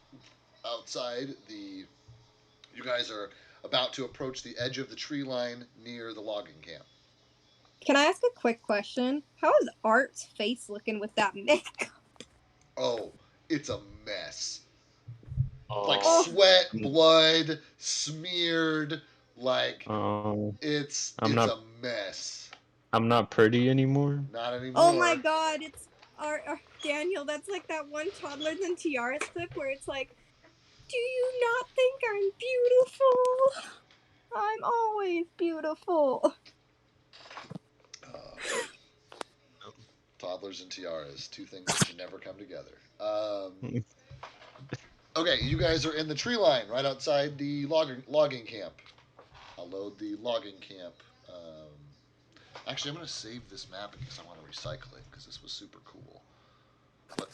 outside the. You guys are about to approach the edge of the tree line near the logging camp. Can I ask a quick question? How is Art's face looking with that makeup? Oh, it's a mess. Oh. Like sweat, blood, smeared. Like Oh. it's I'm not- a mess. I'm not pretty anymore. Not anymore. Oh my god, it's our Daniel, that's like that one Toddlers and Tiaras clip where it's like, "Do you not think I'm beautiful? I'm always beautiful." Toddlers and tiaras, two things that should never come together. Okay, you guys are in the tree line right outside the logging camp. I'll load the logging camp. Actually, I'm going to save this map because I want to recycle it because this was super cool.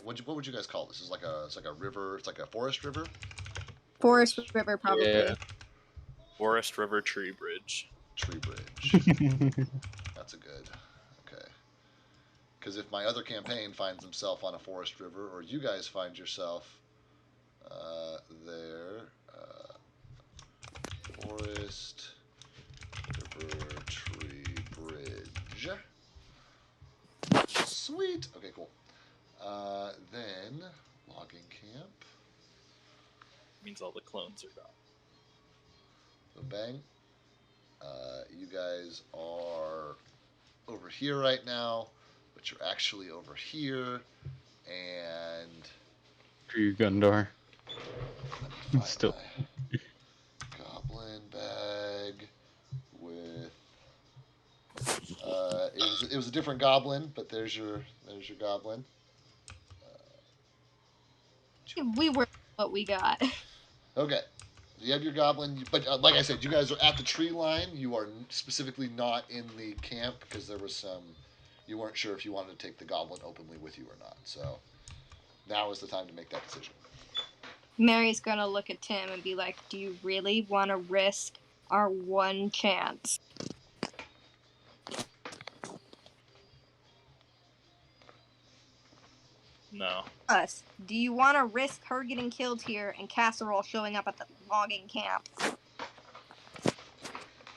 What would you guys call this? It's like a river. It's like a forest river. Forest River, probably. Yeah. Forest River Tree Bridge. Tree bridge. That's a good. Okay. Because if my other campaign finds himself on a forest river, or you guys find yourself there, forest river tree bridge. Sweet. Okay, cool. Then logging camp. Means all the clones are gone. So bang. You guys are over here right now, but you're actually over here, and Screw Gundar. let me find Still. my goblin bag with. It was a different goblin, but there's your goblin. We were what we got. Okay, you have your goblin, but like I said, you guys are at the tree line. You are specifically not in the camp because there was some. You weren't sure if you wanted to take the goblin openly with you or not. So now is the time to make that decision. Mary's gonna look at Tim and be like, "Do you really want to risk our one chance?" No. Us. Do you want to risk her getting killed here and Casserole showing up at the logging camp?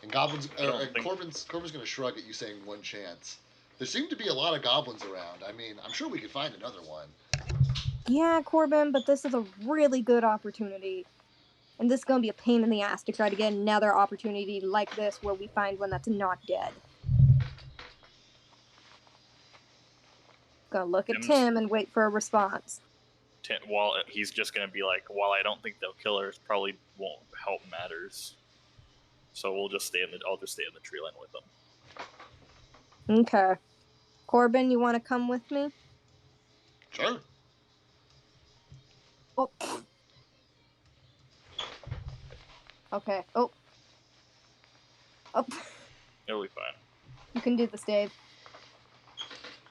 And Corbin's think- going to shrug at you saying one chance. There seem to be a lot of goblins around. I mean, I'm sure we could find another one. Yeah, Corbin, but this is a really good opportunity. And this is going to be a pain in the ass to try to get another opportunity like this where we find one that's not dead. Gonna look at Tim and wait for a response. While he's just gonna be like, while I don't think they'll kill her, it probably won't help matters. So I'll just stay in the tree line with them. Okay. Corbin, you want to come with me? Sure. Oh. Okay. Oh. It'll be fine. You can do this, Dave.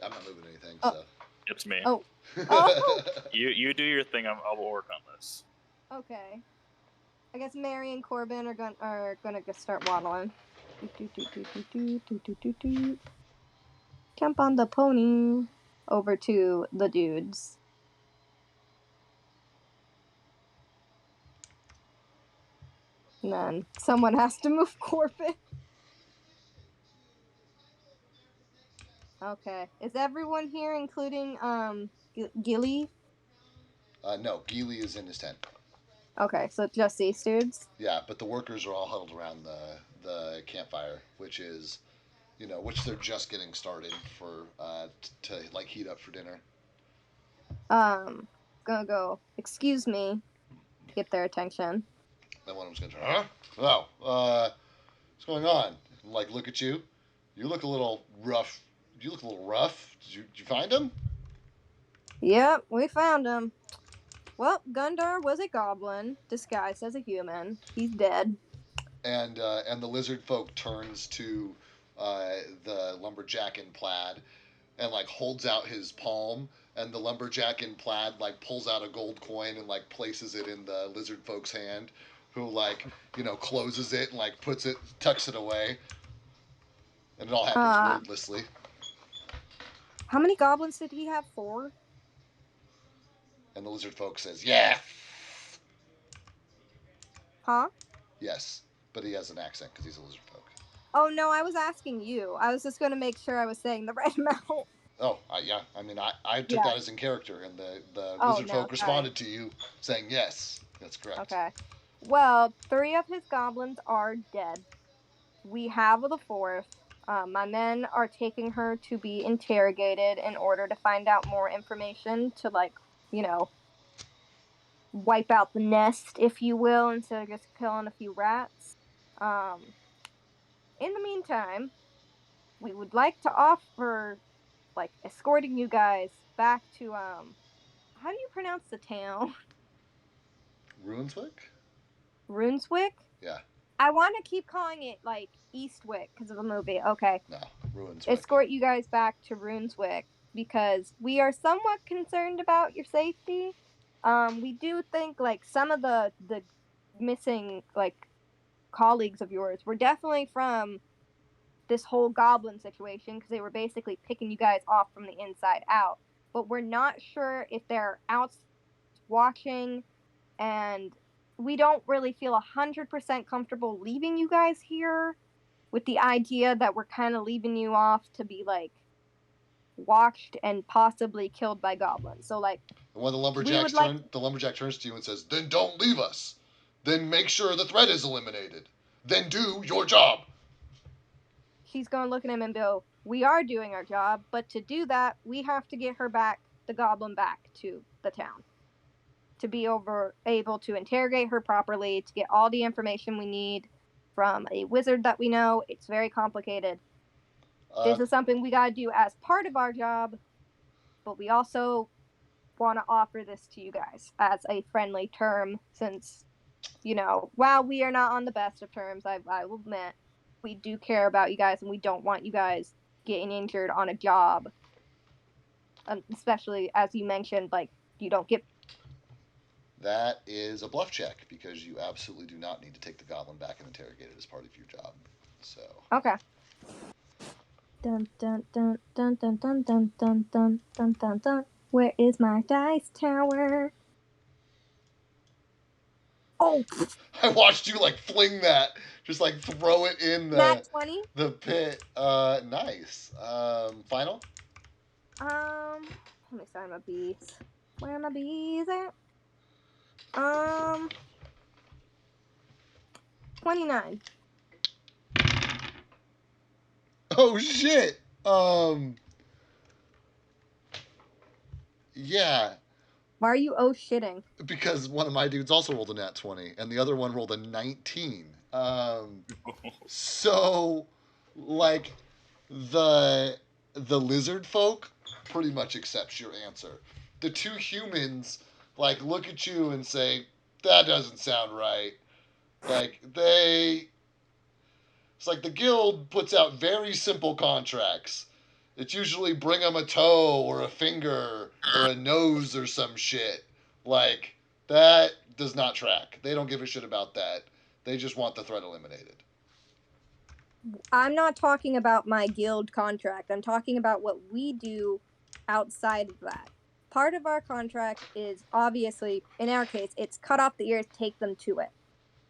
I'm not moving anything, so. It's me. Oh. You do your thing. I'll work on this. Okay. I guess Mary and Corbin are gonna just start waddling. Jump on the pony over to the dudes. And then someone has to move Corbin. Okay. Is everyone here, including Gilly? No, Geely is in his tent. Okay, so just these dudes? Yeah, but the workers are all huddled around the campfire, which they're just getting started for to like heat up for dinner. Gonna go, excuse me, to get their attention. Then one of them's gonna turn, huh? Oh, what's going on? And, like, look at you. You look a little rough. You look a little rough. Did you find him? Yep, we found him. Well, Gundar was a goblin disguised as a human. He's dead. And the lizard folk turns to the lumberjack in plaid and like holds out his palm, and the lumberjack in plaid like pulls out a gold coin and like places it in the lizard folk's hand, who like closes it and like tucks it away, and it all happens wordlessly. How many goblins did he have? 4? And the lizard folk says, "Yeah." Huh? Yes, but he has an accent because he's a lizard folk. Oh no, I was asking you. I was just going to make sure I was saying the right amount. Oh, yeah. I mean, I took that as in character, and the lizard folk responded to you saying yes. That's correct. Okay. Well, 3 of his goblins are dead. We have the 4th. My men are taking her to be interrogated in order to find out more information to, wipe out the nest, if you will, instead of just killing a few rats. In the meantime, we would like to offer, escorting you guys back to, how do you pronounce the town? Ruinswick? Ruinswick? Yeah. I want to keep calling it, Eastwick because of the movie. Okay. No, Ruinswick. Escort you guys back to Ruinswick because we are somewhat concerned about your safety. We do think, some of the missing, colleagues of yours were definitely from this whole goblin situation because they were basically picking you guys off from the inside out. But we're not sure if they're out watching, and we don't really feel 100% comfortable leaving you guys here with the idea that we're kind of leaving you off to be, watched and possibly killed by goblins. So, and when the lumberjack turns to you and says, "Then don't leave us. Then make sure the threat is eliminated. Then do your job." She's going to look at him and go, "We are doing our job, but to do that, we have to get the goblin back to the town. To be able to interrogate her properly, to get all the information we need from a wizard that we know. It's very complicated. This is something we gotta do as part of our job, but we also want to offer this to you guys as a friendly term, since, while we are not on the best of terms, I will admit, we do care about you guys, and we don't want you guys getting injured on a job. Especially, as you mentioned, you don't get... That is a bluff check, because you absolutely do not need to take the goblin back and interrogate it as part of your job. So. Okay. Dun dun dun dun dun dun dun dun dun dun dun dun. Where is my dice tower? Oh, I watched you like fling that, just like throw it in nat 20. the pit. Nice. Final. Let me find my bees. Where are my bees at? 29. Oh shit. Yeah, Why are you shitting? because one of my dudes also rolled a nat 20, and the other one rolled a 19. So, like, the lizard folk pretty much accepts your answer. The two humans like look at you and say, "That doesn't sound right." Like it's like the guild puts out very simple contracts. It's usually bring them a toe or a finger or a nose or some shit. Like that does not track. They don't give a shit about that. They just want the threat eliminated. I'm not talking about my guild contract. I'm talking about what we do outside of that. Part of our contract is obviously, in our case, it's cut off the ears, take them to it.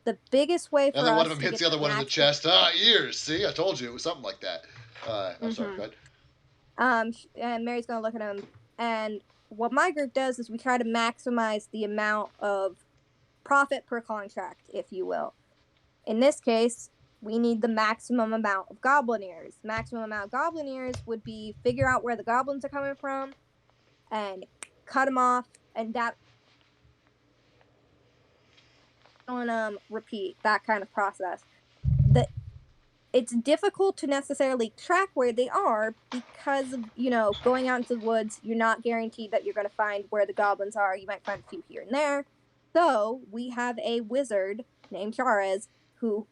The biggest way And for then one of us them to hits get the other the one in the maximum. chest. Ah, ears. See, I told you it was something like that. I'm sorry. Go ahead. And Mary's gonna look at him. And what my group does is we try to maximize the amount of profit per contract, if you will. In this case, we need the maximum amount of goblin ears. Maximum amount of goblin ears would be figure out where the goblins are coming from and cut them off, and that on repeat that kind of process. The It's difficult to necessarily track where they are because of, going out into the woods. You're not guaranteed that you're going to find where the goblins are. You might find a few here and there. So we have a wizard named Charez who,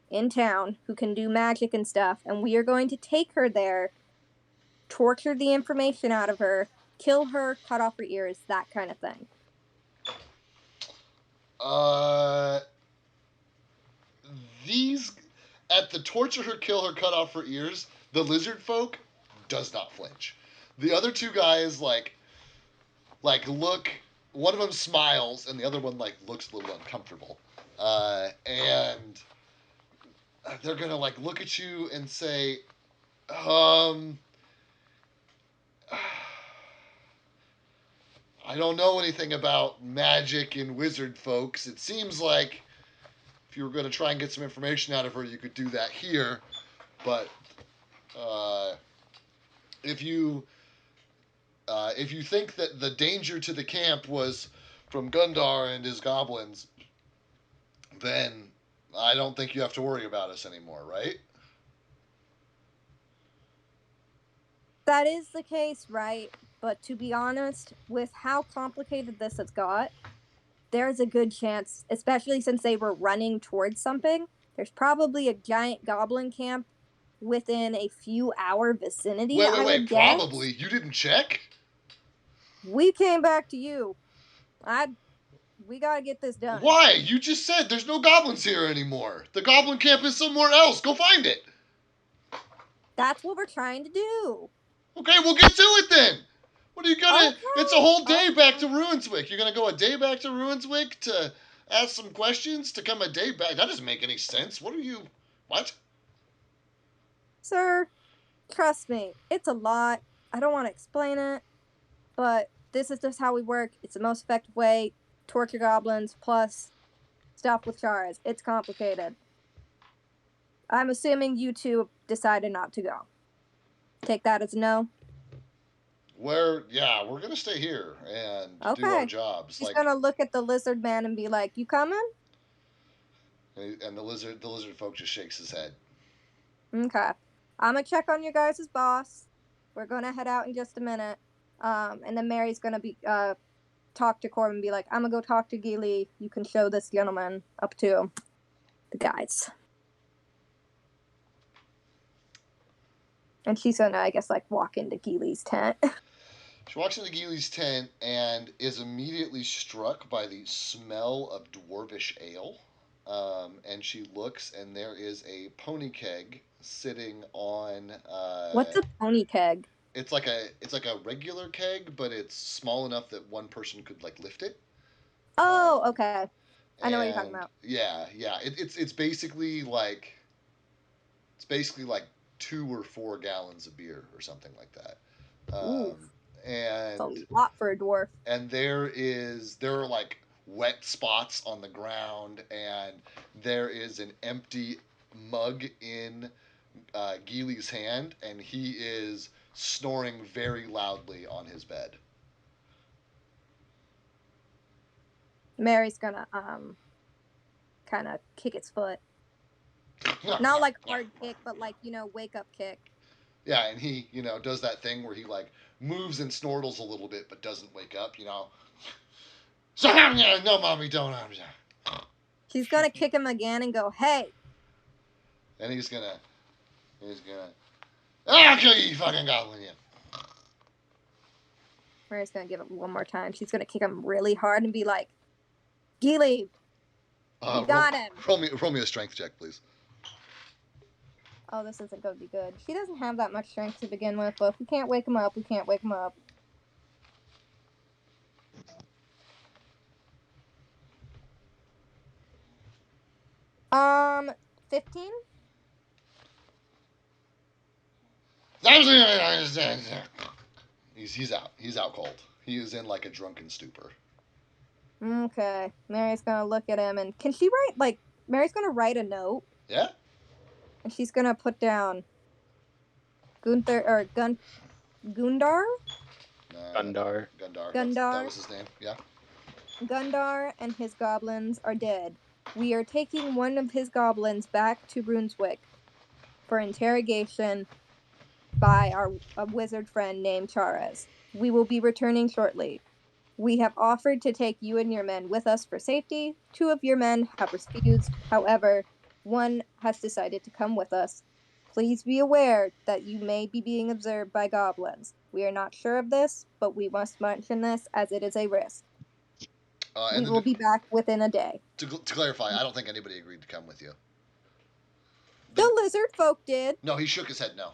in town, who can do magic and stuff, and we are going to take her there, torture the information out of her, kill her, cut off her ears, that kind of thing. These at the torture her, kill her, cut off her ears. The lizard folk does not flinch. The other two guys look. One of them smiles, and the other one looks a little uncomfortable. And they're gonna look at you and say, I don't know anything about magic and wizard folks. It seems like if you were going to try and get some information out of her, you could do that here. But if you think that the danger to the camp was from Gundar and his goblins, then I don't think you have to worry about us anymore, right? That is the case, right? But to be honest, with how complicated this has got, there's a good chance, especially since they were running towards something, there's probably a giant goblin camp within a few hour vicinity, I would guess. Probably. You didn't check? We came back to you. We gotta get this done. Why? You just said there's no goblins here anymore. The goblin camp is somewhere else. Go find it. That's what we're trying to do. Okay, we'll get to it then. What are you gonna? Okay. It's a whole day back to Ruinswick. You're gonna go a day back to Ruinswick to ask some questions to come a day back? That doesn't make any sense. What are you? What? Sir, trust me, it's a lot. I don't want to explain it, but this is just how we work. It's the most effective way. Torture goblins plus stuff with Charez. It's complicated. I'm assuming you two decided not to go. Take that as a no. We're gonna stay here and do our jobs. He's gonna look at the lizard man and be like, "You coming?" And the lizard folk just shakes his head. Okay. I'm gonna check on your guys' boss. We're gonna head out in just a minute. And then Mary's gonna be talk to Corbin and be like, "I'm gonna go talk to Gili. You can show this gentleman up to the guys." And she's gonna, I guess, walk into Gili's tent. She walks into Gili's tent and is immediately struck by the smell of dwarvish ale. And she looks, and there is a pony keg sitting on. What's a pony keg? It's like a regular keg, but it's small enough that one person could lift it. Oh, okay. I know what you're talking And about. yeah, it's basically like 2 or 4 gallons of beer or something like that. Ooh, it's a And lot for a dwarf. there are like wet spots on the ground, and there is an empty mug in Geely's hand, and he is snoring very loudly on his bed. Mary's gonna kind of kick its foot. Not like hard kick, but like, wake up kick. Yeah, and he, does that thing where he like moves and snortles a little bit but doesn't wake up. So no, mommy, don't. She's gonna kick him again and go, "Hey!" And he's gonna, I'll kill you, you fucking goblin, you. Mary's gonna give it one more time. She's gonna kick him really hard and be like, "Geely, you got him." Roll me a strength check, please. Oh, this isn't gonna be good. She doesn't have that much strength to begin with, but if we can't wake him up, we can't wake him up. 15? He's out. He's out cold. He is in like a drunken stupor. Okay. Mary's gonna look at him, and can she write, like, Mary's gonna write a note, Yeah? and she's gonna put down Gundar? Gundar. Gundar. That was his name. Yeah. Gundar and his goblins are dead. We are taking one of his goblins back to Brunswick for interrogation by a wizard friend named Charas. We will be returning shortly. We have offered to take you and your men with us for safety. 2 of your men have refused. However, one has decided to come with us. Please be aware that you may be being observed by goblins. We are not sure of this, but we must mention this as it is a risk. We will be back within a day. To clarify, I don't think anybody agreed to come with you. The lizard folk did. No, he shook his head no.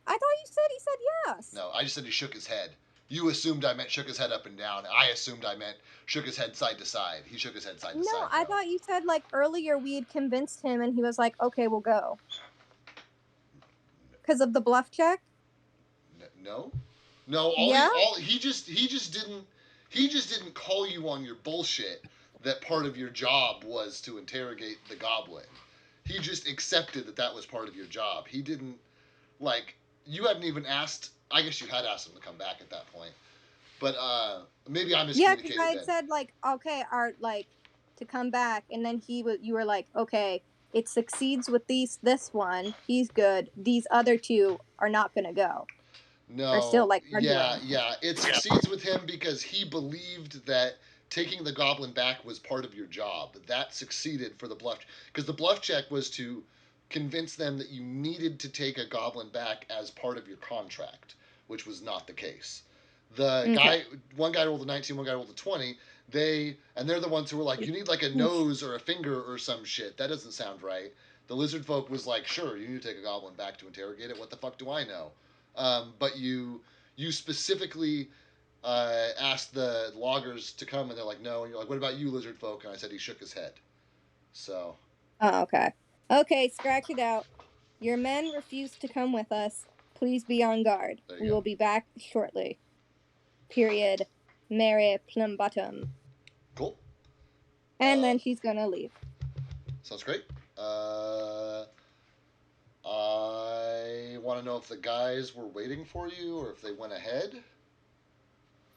I thought you said he said yes. No, I just said he shook his head. You assumed I meant shook his head up and down. I assumed I meant shook his head side to side. He shook his head side to side. No, I thought you said, like, earlier we had convinced him and he was like, okay, we'll go. Because of the bluff check? No. No, he just didn't call you on your bullshit that part of your job was to interrogate the goblin. He just accepted that was part of your job. He didn't, like, you hadn't even asked. I guess you had asked him to come back at that point, but maybe I miscommunicated. Yeah, because I had said, like, okay, Art, like, to come back, and then you were like, okay, it succeeds with this one, he's good. These other 2 are not gonna go. No, are still, like, yeah, it succeeds with him because he believed that taking the goblin back was part of your job. That succeeded for the bluff, because the bluff check was to convince them that you needed to take a goblin back as part of your contract, which was not the case. One guy rolled a 19, one guy rolled a 20. They're the ones who were like, you need like a nose or a finger or some shit. That doesn't sound right. The lizard folk was like, sure, you need to take a goblin back to interrogate it. What the fuck do I know? But you specifically asked the loggers to come, and they're like, no. And you're like, what about you, lizard folk? And I said he shook his head. So. Oh, okay. Okay, scratch it out. Your men refused to come with us. Please be on guard. We will be back shortly. Period. Mary Plumbottom. Cool. And then she's gonna leave. Sounds great. I want to know if the guys were waiting for you or if they went ahead.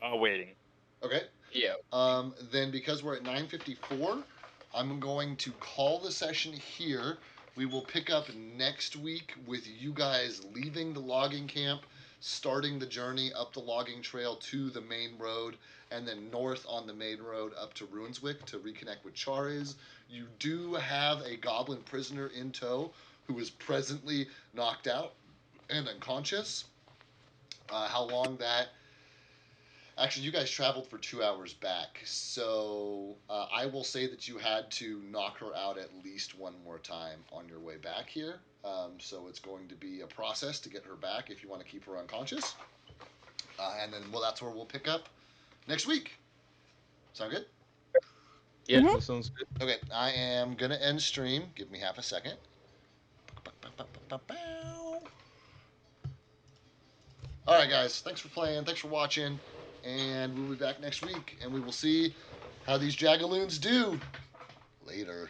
Waiting. Okay. Yeah. Then because we're at 9:54, I'm going to call the session here. We will pick up next week with you guys leaving the logging camp, starting the journey up the logging trail to the main road, and then north on the main road up to Ruinswick to reconnect with Charis. You do have a goblin prisoner in tow who is presently knocked out and unconscious. How long that... Actually, you guys traveled for 2 hours back, so I will say that you had to knock her out at least one more time on your way back here. So it's going to be a process to get her back if you want to keep her unconscious. And then, that's where we'll pick up next week. Sound good? Yeah, Mhm. that sounds good. Okay, I am gonna end stream. Give me half a second. All right, guys. Thanks for playing. Thanks for watching, and we'll be back next week, and we will see how these Jagaloons do. Later.